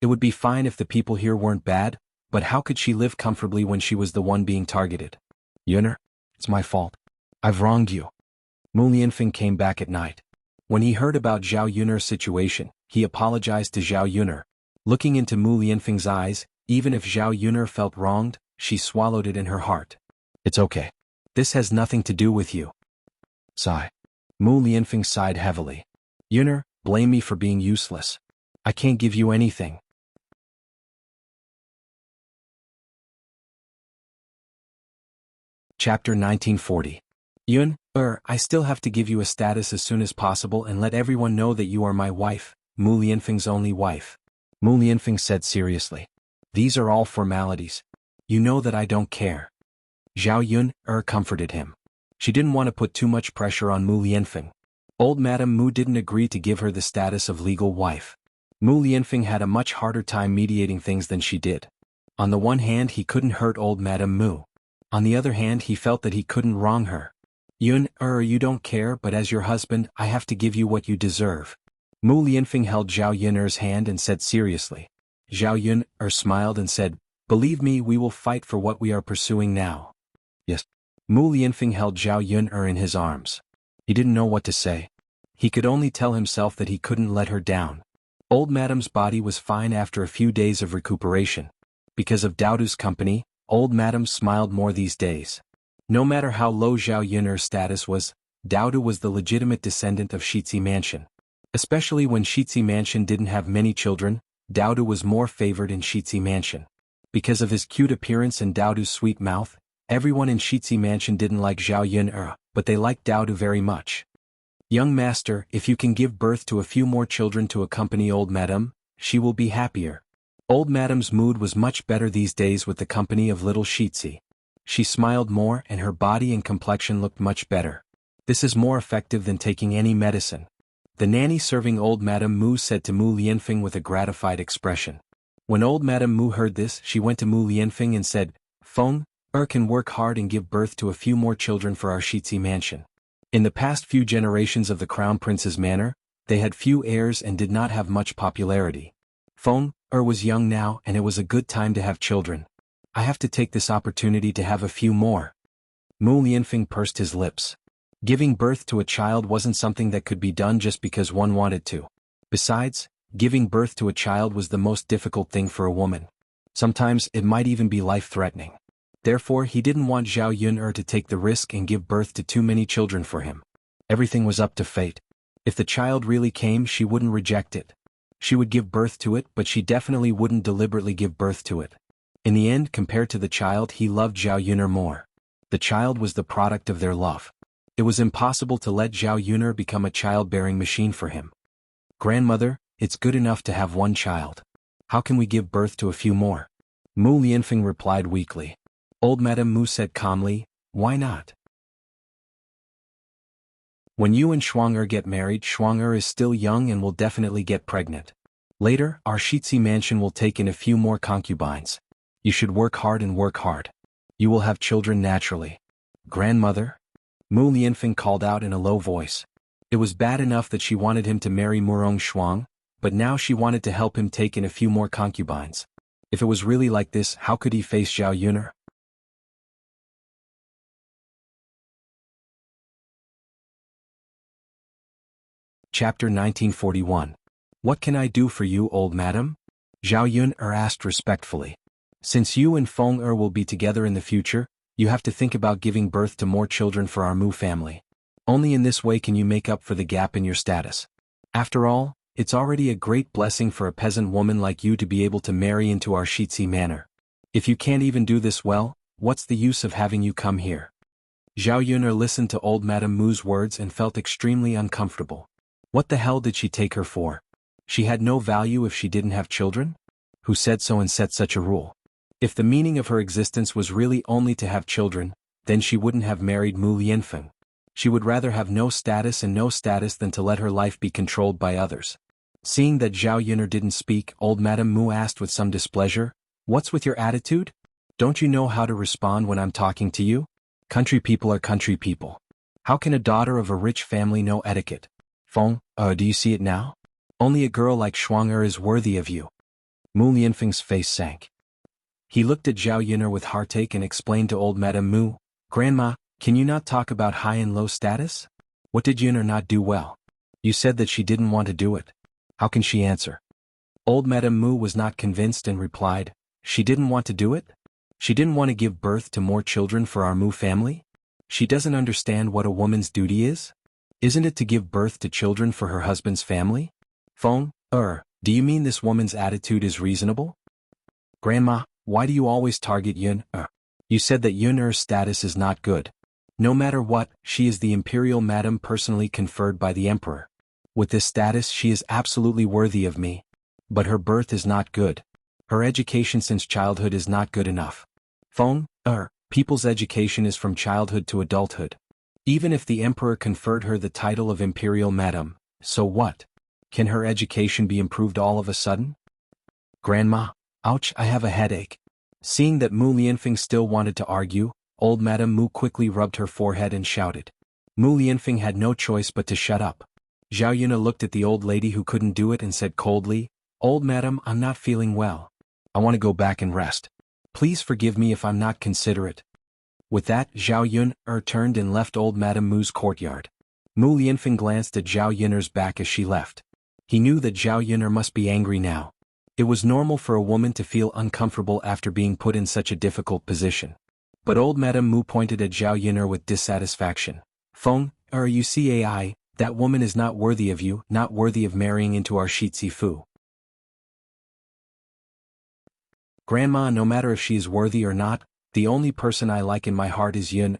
It would be fine if the people here weren't bad, but how could she live comfortably when she was the one being targeted? "Yuner, it's my fault. I've wronged you." Mu Lianfeng came back at night. When he heard about Zhao Yuner's situation, he apologized to Zhao Yuner. Looking into Mu Lianfeng's eyes, even if Zhao Yuner felt wronged, she swallowed it in her heart. "It's okay. This has nothing to do with you." Sigh. Mu Lianfeng sighed heavily. "Yuner, blame me for being useless. I can't give you anything." Chapter 1940. I still have to give you a status as soon as possible and let everyone know that you are my wife, Mu Lianfeng's only wife. Mu Lianfeng said seriously. "These are all formalities. You know that I don't care." Zhao Yuner comforted him. She didn't want to put too much pressure on Mu Lianfeng. Old Madame Mu didn't agree to give her the status of legal wife. Mu Lianfeng had a much harder time mediating things than she did. On the one hand, he couldn't hurt old Madame Mu. On the other hand, he felt that he couldn't wrong her. You don't care, but as your husband, I have to give you what you deserve." Mu Lianfeng held Zhao Yuner's hand and said seriously. Zhao Yuner smiled and said, "Believe me, we will fight for what we are pursuing now." "Yes." Mu Lianfeng held Zhao Yuner in his arms. He didn't know what to say. He could only tell himself that he couldn't let her down. Old Madame's body was fine after a few days of recuperation. Because of Daodu's company, old Madame smiled more these days. No matter how low Zhao Yuner's status was, Daodu was the legitimate descendant of Shitsi Mansion. Especially when Shitsi Mansion didn't have many children, Daodu was more favored in Shitsi Mansion. Because of his cute appearance and Daodu's sweet mouth, Everyone in Shitzi Mansion didn't like Zhao Yun, but they liked Dao Du very much. Young master, if you can give birth to a few more children to accompany old madam, she will be happier. Old madam's mood was much better these days with the company of little Shitzi. She smiled more and her body and complexion looked much better. This is more effective than taking any medicine. The nanny serving old Madame Mu said to Mu Lianfeng with a gratified expression. When old Madame Mu heard this, she went to Mu Lianfeng and said, Feng, can work hard and give birth to a few more children for our Shitzi mansion. In the past few generations of the Crown Prince's manor, they had few heirs and did not have much popularity. Feng was young now and it was a good time to have children. I have to take this opportunity to have a few more. Mu Lianfeng pursed his lips. Giving birth to a child wasn't something that could be done just because one wanted to. Besides, giving birth to a child was the most difficult thing for a woman. Sometimes it might even be life-threatening. Therefore he didn't want Zhao Yun to take the risk and give birth to too many children for him. Everything was up to fate. If the child really came, she wouldn't reject it. She would give birth to it, but she definitely wouldn't deliberately give birth to it. In the end, compared to the child, he loved Zhao Yun more. The child was the product of their love. It was impossible to let Zhao Yun become a childbearing machine for him. Grandmother, it's good enough to have one child. How can we give birth to a few more? Mu Lianfeng replied weakly. Old Madame Mu said calmly, why not? When you and Shuang get married, Shuang is still young and will definitely get pregnant. Later, our Shitzi mansion will take in a few more concubines. You should work hard and work hard. You will have children naturally. Grandmother? Mu Lianfeng called out in a low voice. It was bad enough that she wanted him to marry Murong Shuang, but now she wanted to help him take in a few more concubines. If it was really like this, how could he face Zhao Yun? Chapter 1941. What can I do for you, old madam? Zhao Yun asked respectfully. Since you and Feng will be together in the future, you have to think about giving birth to more children for our Mu family. Only in this way can you make up for the gap in your status. After all, it's already a great blessing for a peasant woman like you to be able to marry into our Shitzi manor. If you can't even do this well, what's the use of having you come here? Zhao Yun listened to old Madame Mu's words and felt extremely uncomfortable. What the hell did she take her for? She had no value if she didn't have children? Who said so and set such a rule? If the meaning of her existence was really only to have children, then she wouldn't have married Mu Lianfeng. She would rather have no status than to let her life be controlled by others. Seeing that Zhao Yun didn't speak, old Madame Mu asked with some displeasure, What's with your attitude? Don't you know how to respond when I'm talking to you? Country people are country people. How can a daughter of a rich family know etiquette? Feng, do you see it now? Only a girl like Shuang is worthy of you. Mu Lianfeng's face sank. He looked at Zhao Yun with heartache and explained to old Madame Mu, Grandma, can you not talk about high and low status? What did Yun not do well? You said that she didn't want to do it. How can she answer? Old Madame Mu was not convinced and replied, She didn't want to do it? She didn't want to give birth to more children for our Mu family? She doesn't understand what a woman's duty is? Isn't it to give birth to children for her husband's family? Feng, do you mean this woman's attitude is reasonable? Grandma, why do you always target Yun? You said that Yun's status is not good. No matter what, she is the imperial madam personally conferred by the emperor. With this status she is absolutely worthy of me. But her birth is not good. Her education since childhood is not good enough. Feng, people's education is from childhood to adulthood. Even if the emperor conferred her the title of imperial madam, so what? Can her education be improved all of a sudden? Grandma, ouch, I have a headache. Seeing that Mu Lianfeng still wanted to argue, old Madame Mu quickly rubbed her forehead and shouted. Mu Lianfeng had no choice but to shut up. Zhao Yun looked at the old lady who couldn't do it and said coldly, Old madam, I'm not feeling well. I want to go back and rest. Please forgive me if I'm not considerate. With that, Zhao Yun turned and left old Madame Mu's courtyard. Mu Lianfeng glanced at Zhao Yun's back as she left. He knew that Zhao Yun must be angry now. It was normal for a woman to feel uncomfortable after being put in such a difficult position. But old Madame Mu pointed at Zhao Yun with dissatisfaction. Feng, you see that woman is not worthy of you, not worthy of marrying into our Shitzi Fu. Grandma, no matter if she is worthy or not, The only person I like in my heart is Yun,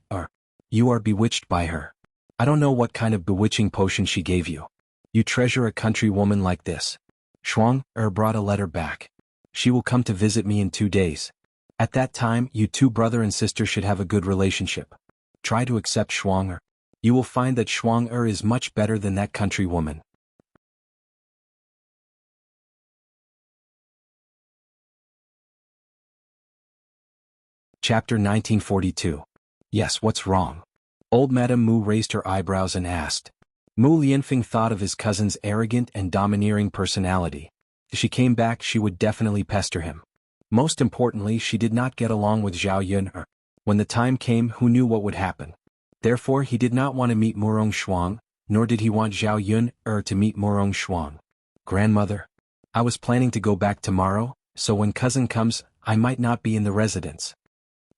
you are bewitched by her. I don't know what kind of bewitching potion she gave you. You treasure a country woman like this. Shuang brought a letter back. She will come to visit me in 2 days. At that time, you two brother and sister should have a good relationship. Try to accept Shuang. You will find that Shuang is much better than that country woman. Chapter 1942. Yes, what's wrong? Old Madame Mu raised her eyebrows and asked. Mu Lianfeng thought of his cousin's arrogant and domineering personality. If she came back, she would definitely pester him. Most importantly, she did not get along with Zhao Yun. When the time came, who knew what would happen? Therefore, he did not want to meet Murong Shuang, nor did he want Zhao Yun to meet Murong Shuang. Grandmother, I was planning to go back tomorrow, so when cousin comes, I might not be in the residence.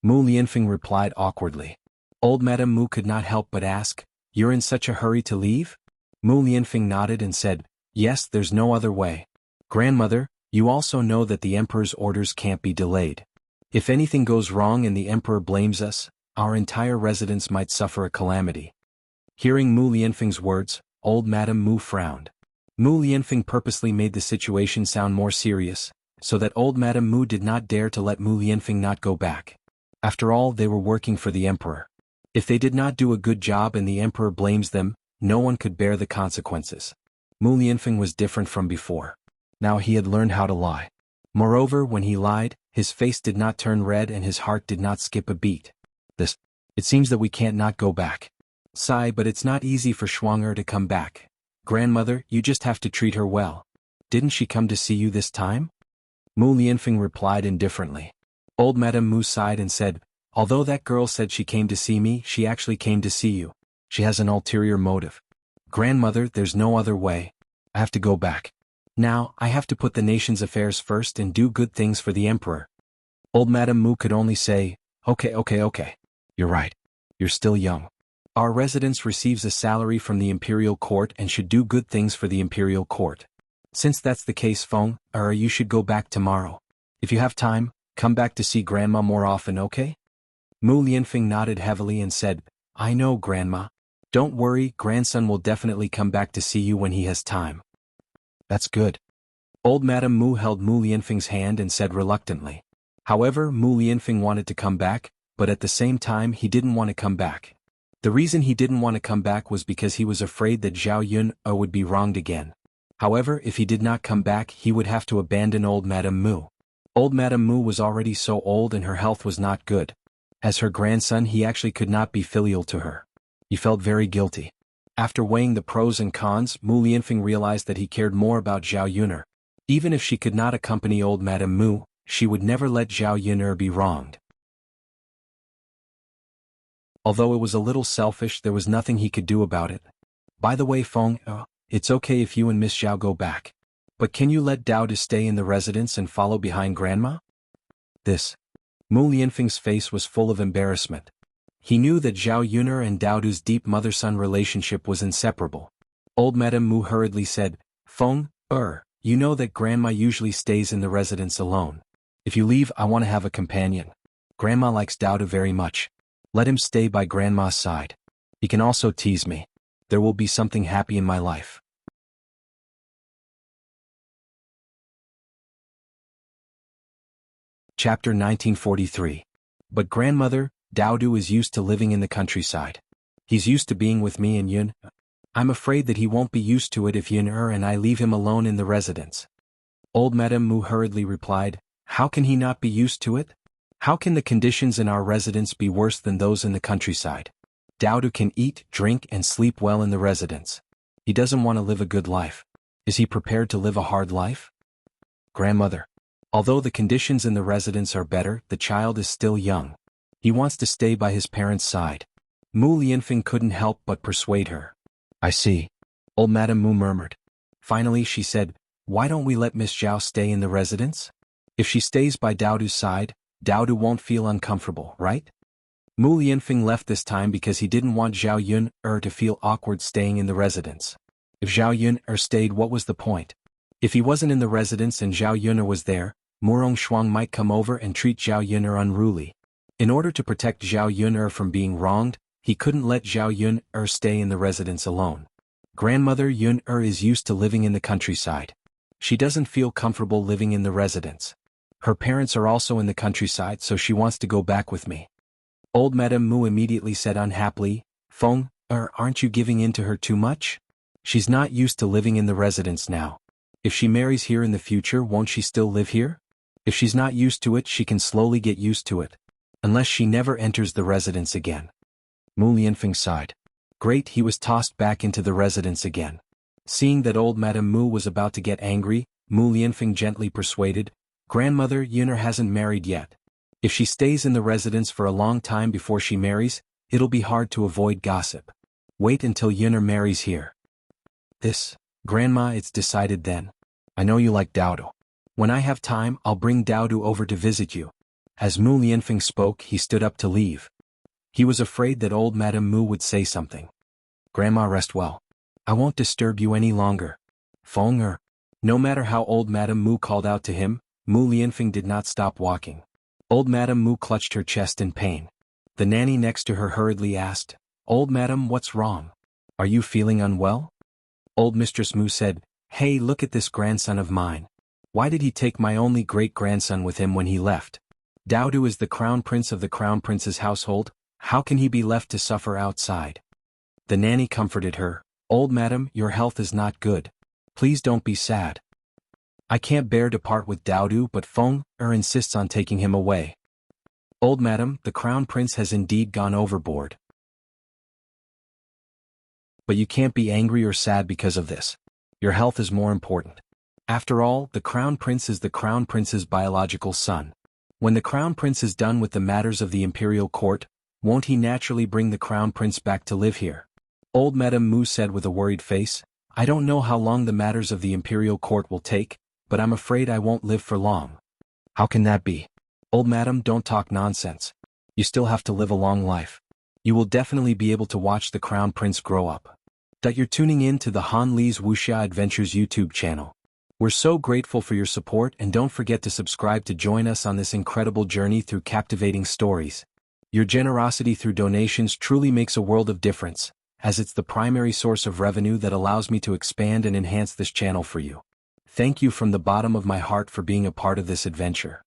Mu Lianfeng replied awkwardly. Old Madame Mu could not help but ask, You're in such a hurry to leave? Mu Lianfeng nodded and said, Yes, there's no other way. Grandmother, you also know that the emperor's orders can't be delayed. If anything goes wrong and the emperor blames us, our entire residence might suffer a calamity. Hearing Mu Lianfeng's words, old Madame Mu frowned. Mu Lianfeng purposely made the situation sound more serious, so that old Madame Mu did not dare to let Mu Lianfeng not go back. After all, they were working for the emperor. If they did not do a good job and the emperor blames them, no one could bear the consequences. Mu Lianfeng was different from before. Now he had learned how to lie. Moreover, when he lied, his face did not turn red and his heart did not skip a beat. It seems that we can't not go back. Sigh, but it's not easy for Shuang to come back. Grandmother, you just have to treat her well. Didn't she come to see you this time? Mu Lianfeng replied indifferently. Old Madame Mu sighed and said, Although that girl said she came to see me, she actually came to see you. She has an ulterior motive. Grandmother, there's no other way. I have to go back. Now, I have to put the nation's affairs first and do good things for the emperor. Old Madame Mu could only say, Okay. You're right. You're still young. Our residence receives a salary from the imperial court and should do good things for the imperial court. Since that's the case, Feng, you should go back tomorrow. If you have time, come back to see Grandma more often, okay? Mu Lianfeng nodded heavily and said, I know, Grandma. Don't worry, grandson will definitely come back to see you when he has time. That's good. Old Madame Mu held Mu Lianfeng's hand and said reluctantly. However, Mu Lianfeng wanted to come back, but at the same time he didn't want to come back. The reason he didn't want to come back was because he was afraid that Zhao Yun would be wronged again. However, if he did not come back, he would have to abandon old Madame Mu. Old Madame Mu was already so old and her health was not good. As her grandson, he actually could not be filial to her. He felt very guilty. After weighing the pros and cons, Mu Lianfeng realized that he cared more about Zhao Yun'er. Even if she could not accompany old Madame Mu, she would never let Zhao Yun'er be wronged. Although it was a little selfish, there was nothing he could do about it. By the way, Feng, it's okay if you and Miss Zhao go back. But can you let Dao to stay in the residence and follow behind Grandma? Mu Lianfeng's face was full of embarrassment. He knew that Zhao Yun'er and Daodu's deep mother-son relationship was inseparable. Old Madame Mu hurriedly said, Feng, you know that Grandma usually stays in the residence alone. If you leave, I want to have a companion. Grandma likes Daodu very much. Let him stay by Grandma's side. He can also tease me. There will be something happy in my life. Chapter 1943. But grandmother, Daodu is used to living in the countryside. He's used to being with me and Yun. I'm afraid that he won't be used to it if Yun'er and I leave him alone in the residence. Old Madame Mu hurriedly replied, How can he not be used to it? How can the conditions in our residence be worse than those in the countryside? Daodu can eat, drink and sleep well in the residence. He doesn't want to live a good life. Is he prepared to live a hard life? Grandmother. Although the conditions in the residence are better, the child is still young. He wants to stay by his parents' side. Mu Lianfeng couldn't help but persuade her. I see. Old Madame Mu murmured. Finally she said, Why don't we let Miss Zhao stay in the residence? If she stays by Daodu's side, Daodu won't feel uncomfortable, right? Mu Lianfeng left this time because he didn't want Zhao Yun'er to feel awkward staying in the residence. If Zhao Yun'er stayed, what was the point? If he wasn't in the residence and Zhao Yun'er was there, Murong Shuang might come over and treat Zhao Yun'er unruly. In order to protect Zhao Yun'er from being wronged, he couldn't let Zhao Yun'er stay in the residence alone. Grandmother Yun'er is used to living in the countryside. She doesn't feel comfortable living in the residence. Her parents are also in the countryside, so she wants to go back with me. Old Madame Mu immediately said unhappily, Feng, aren't you giving in to her too much? She's not used to living in the residence now. If she marries here in the future, won't she still live here? If she's not used to it, she can slowly get used to it. Unless she never enters the residence again. Mu Lianfeng sighed. Great, he was tossed back into the residence again. Seeing that old Madame Mu was about to get angry, Mu Lianfeng gently persuaded, Grandmother Yun'er hasn't married yet. If she stays in the residence for a long time before she marries, it'll be hard to avoid gossip. Wait until Yun'er marries here. Grandma, it's decided then. I know you like Daodu. When I have time, I'll bring Daodu over to visit you. As Mu Lianfeng spoke, he stood up to leave. He was afraid that old Madame Mu would say something. Grandma, rest well. I won't disturb you any longer. Feng. No matter how old Madame Mu called out to him, Mu Lianfeng did not stop walking. Old Madame Mu clutched her chest in pain. The nanny next to her hurriedly asked, Old Madame, what's wrong? Are you feeling unwell? Old Mistress Mu said, Hey, look at this grandson of mine. Why did he take my only great-grandson with him when he left? Daodu is the crown prince of the crown prince's household. How can he be left to suffer outside? The nanny comforted her, Old Madam, your health is not good. Please don't be sad. I can't bear to part with Daodu, but Feng insists on taking him away. Old Madam, the crown prince has indeed gone overboard. But you can't be angry or sad because of this. Your health is more important. After all, the crown prince is the crown prince's biological son. When the crown prince is done with the matters of the imperial court, won't he naturally bring the crown prince back to live here? Old Madame Mu said with a worried face, I don't know how long the matters of the imperial court will take, but I'm afraid I won't live for long. How can that be? Old Madam, don't talk nonsense. You still have to live a long life. You will definitely be able to watch the crown prince grow up. You're tuning in to the Han Li's Wuxia Adventures YouTube channel. We're so grateful for your support, and don't forget to subscribe to join us on this incredible journey through captivating stories. Your generosity through donations truly makes a world of difference, as it's the primary source of revenue that allows me to expand and enhance this channel for you. Thank you from the bottom of my heart for being a part of this adventure.